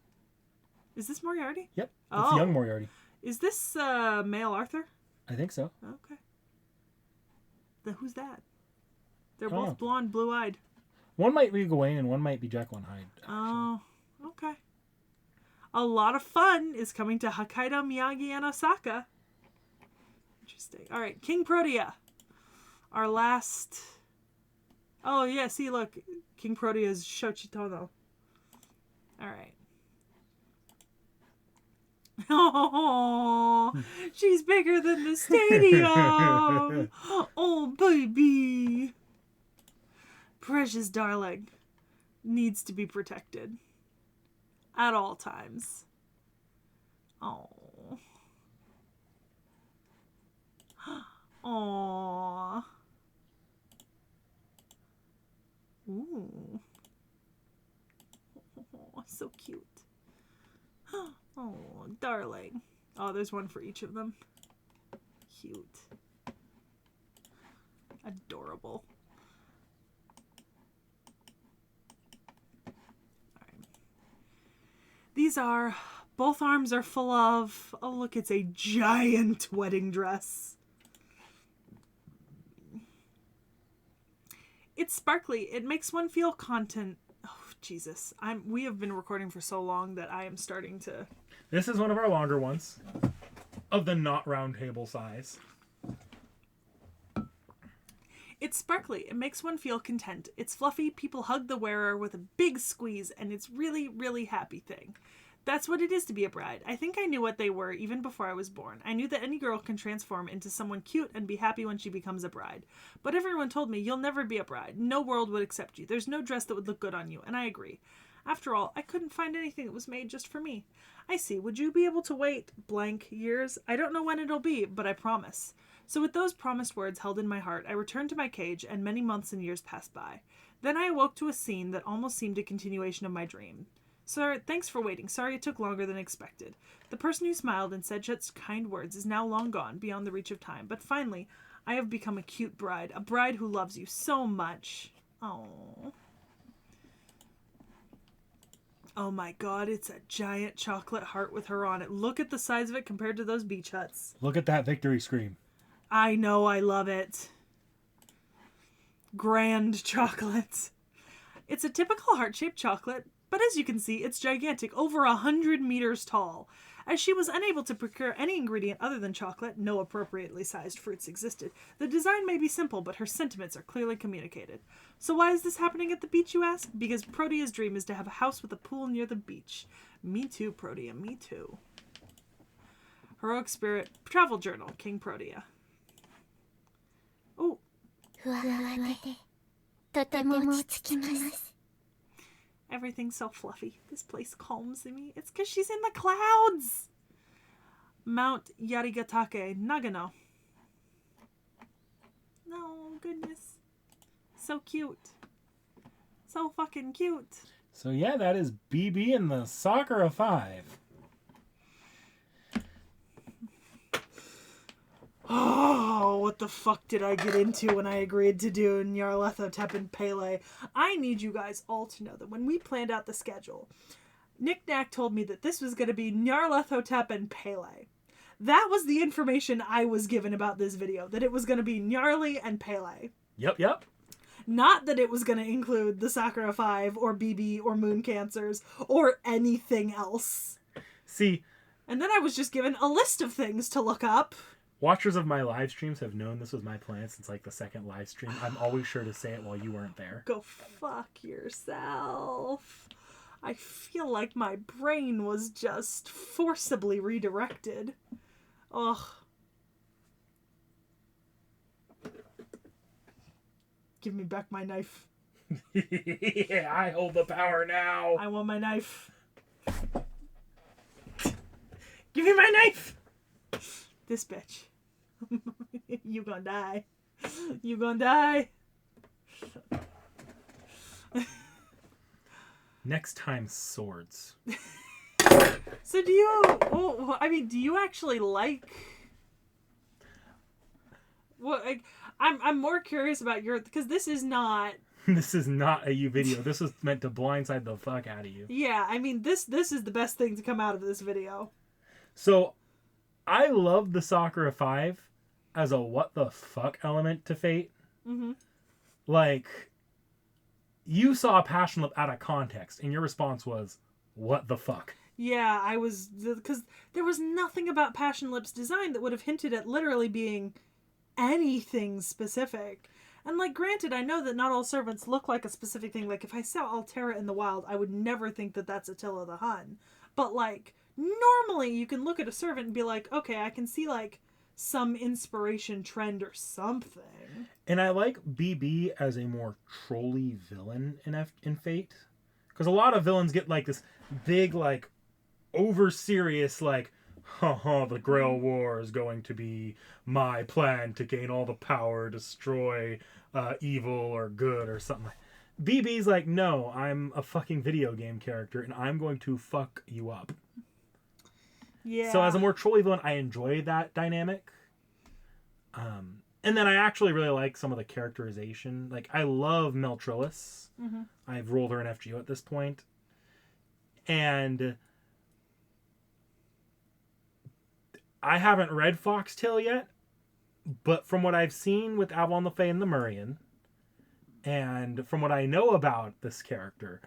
Is this Moriarty? Yep. It's young Moriarty. Is this male Arthur? I think so. Okay. Then who's that? They're both blonde, blue-eyed. One might be Gawain and one might be Jekyll and Hyde. Actually. Oh, okay. A lot of fun is coming to Hokkaido, Miyagi, and Osaka. Interesting. All right, King Protea. Our last... Oh, yeah, see, look. King Protea's Shochitono. All right. Oh, she's bigger than the stadium. Oh, baby. Precious darling. Needs to be protected. At all times. Oh. Aww. Ooh. Oh, so cute. Oh, darling. Oh, there's one for each of them. Cute. Adorable. All right. These are... Both arms are full of... Oh, look, it's a giant wedding dress. It's sparkly. It makes one feel content... Oh, Jesus. We have been recording for so long that I am starting to... This is one of our longer ones. Of the not round table size. It's sparkly. It makes one feel content. It's fluffy. People hug the wearer with a big squeeze, and it's really, really happy thing. That's what it is to be a bride. I think I knew what they were even before I was born. I knew that any girl can transform into someone cute and be happy when she becomes a bride. But everyone told me, you'll never be a bride. No world would accept you. There's no dress that would look good on you, and I agree. After all, I couldn't find anything that was made just for me. I see. Would you be able to wait blank years? I don't know when it'll be, but I promise. So with those promised words held in my heart, I returned to my cage, and many months and years passed by. Then I awoke to a scene that almost seemed a continuation of my dream. Sir, thanks for waiting. Sorry it took longer than expected. The person who smiled and said such kind words is now long gone, beyond the reach of time. But finally, I have become a cute bride. A bride who loves you so much. Oh. Oh my god, it's a giant chocolate heart with her on it. Look at the size of it compared to those beach huts. Look at that victory scream. I know, I love it. Grand chocolate. It's a typical heart-shaped chocolate, but as you can see, it's gigantic, over 100 meters tall. As she was unable to procure any ingredient other than chocolate, no appropriately sized fruits existed. The design may be simple, but her sentiments are clearly communicated. So why is this happening at the beach, you ask? Because Protea's dream is to have a house with a pool near the beach. Me too, Protea, me too. Heroic Spirit, Travel Journal, King Protea. Oh. Everything's so fluffy. This place calms me. It's because she's in the clouds. Mount Yarigatake, Nagano. No, goodness. So cute. So fucking cute. So yeah, that is BB and the Sakura Five. Oh, what the fuck did I get into when I agreed to do Nyarlathotep and Pele? I need you guys all to know that when we planned out the schedule, Nick Nack told me that this was going to be Nyarlathotep and Pele. That was the information I was given about this video, that it was going to be Nyarly and Pele. Yep. Not that it was going to include the Sakura Five or BB or Moon Cancers or anything else. See. And then I was just given a list of things to look up. Watchers of my live streams have known this was my plan since like the second live stream. I'm always sure to say it while you weren't there. Go fuck yourself. I feel like my brain was just forcibly redirected. Ugh. Give me back my knife. Yeah, I hold the power now. I want my knife. Give me my knife! This bitch. You gonna die. You gonna die. Next time, swords. So do you... Oh, I mean, do you actually like... Well, I'm more curious about your... Because this is not... This is not a you video. This is meant to blindside the fuck out of you. Yeah, I mean, this is the best thing to come out of this video. So, I love the Sakura Five as a what the fuck element to Fate. Mm-hmm. Like, you saw Passion Lip out of context, and your response was, what the fuck? Yeah, I was... Because there was nothing about Passion Lip's design that would have hinted at literally being anything specific. And, like, granted, I know that not all servants look like a specific thing. Like, if I saw Altera in the wild, I would never think that that's Attila the Hun. But, like, normally you can look at a servant and be like, okay, I can see, like, some inspiration trend or something. And I like BB as a more trolly villain in Fate. Because a lot of villains get, like, this big, like, over-serious, like, the Grail War is going to be my plan to gain all the power, destroy evil or good or something. BB's like, no, I'm a fucking video game character and I'm going to fuck you up. Yeah. So as a more trolly villain, I enjoy that dynamic. And then I actually really like some of the characterization. Like, I love Meltrillis. Mm-hmm. I've rolled her in FGO at this point. And I haven't read Foxtail yet, but from what I've seen with Avalon the Fae and the Murian, and from what I know about this character,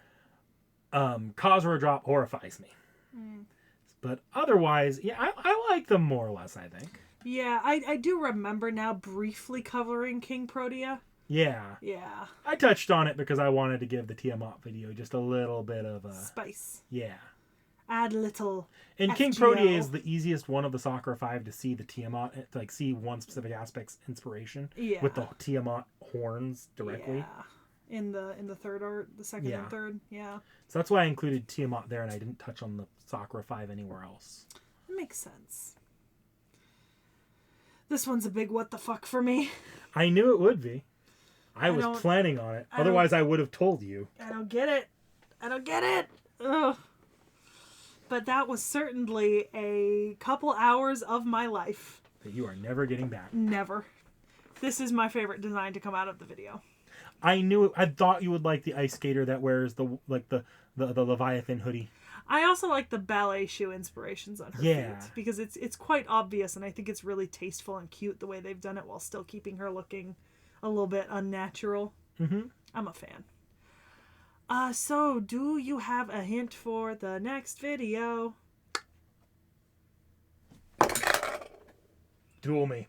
Khazra Drop horrifies me. Mm. But otherwise, yeah, I like them more or less, I think. Yeah, I do remember now briefly covering King Protea. Yeah. Yeah. I touched on it because I wanted to give the Tiamat video just a little bit of a... Spice. Yeah. Add little And FGO. King Protea is the easiest one of the Sakura Five to see the Tiamat, to like see one specific aspect's inspiration with the Tiamat horns directly. Yeah. In the third art, the second and third, yeah. So that's why I included Tiamat there, and I didn't touch on the Sakura Five anywhere else. That makes sense. This one's a big what the fuck for me. I knew it would be. I was don't- planning on it. I Otherwise, I would have told you. I don't get it. I don't get it. Ugh. But that was certainly a couple hours of my life. That you are never getting back. Never. This is my favorite design to come out of the video. I knew it. I thought you would like the ice skater that wears the Leviathan hoodie. I also like the ballet shoe inspirations on her feet because it's quite obvious, and I think it's really tasteful and cute the way they've done it while still keeping her looking a little bit unnatural. Mm-hmm. I'm a fan. So do you have a hint for the next video? Duel me.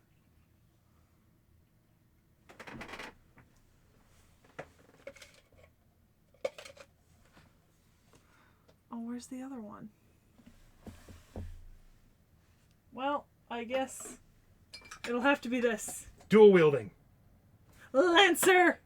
Oh, where's the other one? Well, I guess it'll have to be this. Dual wielding. Lancer!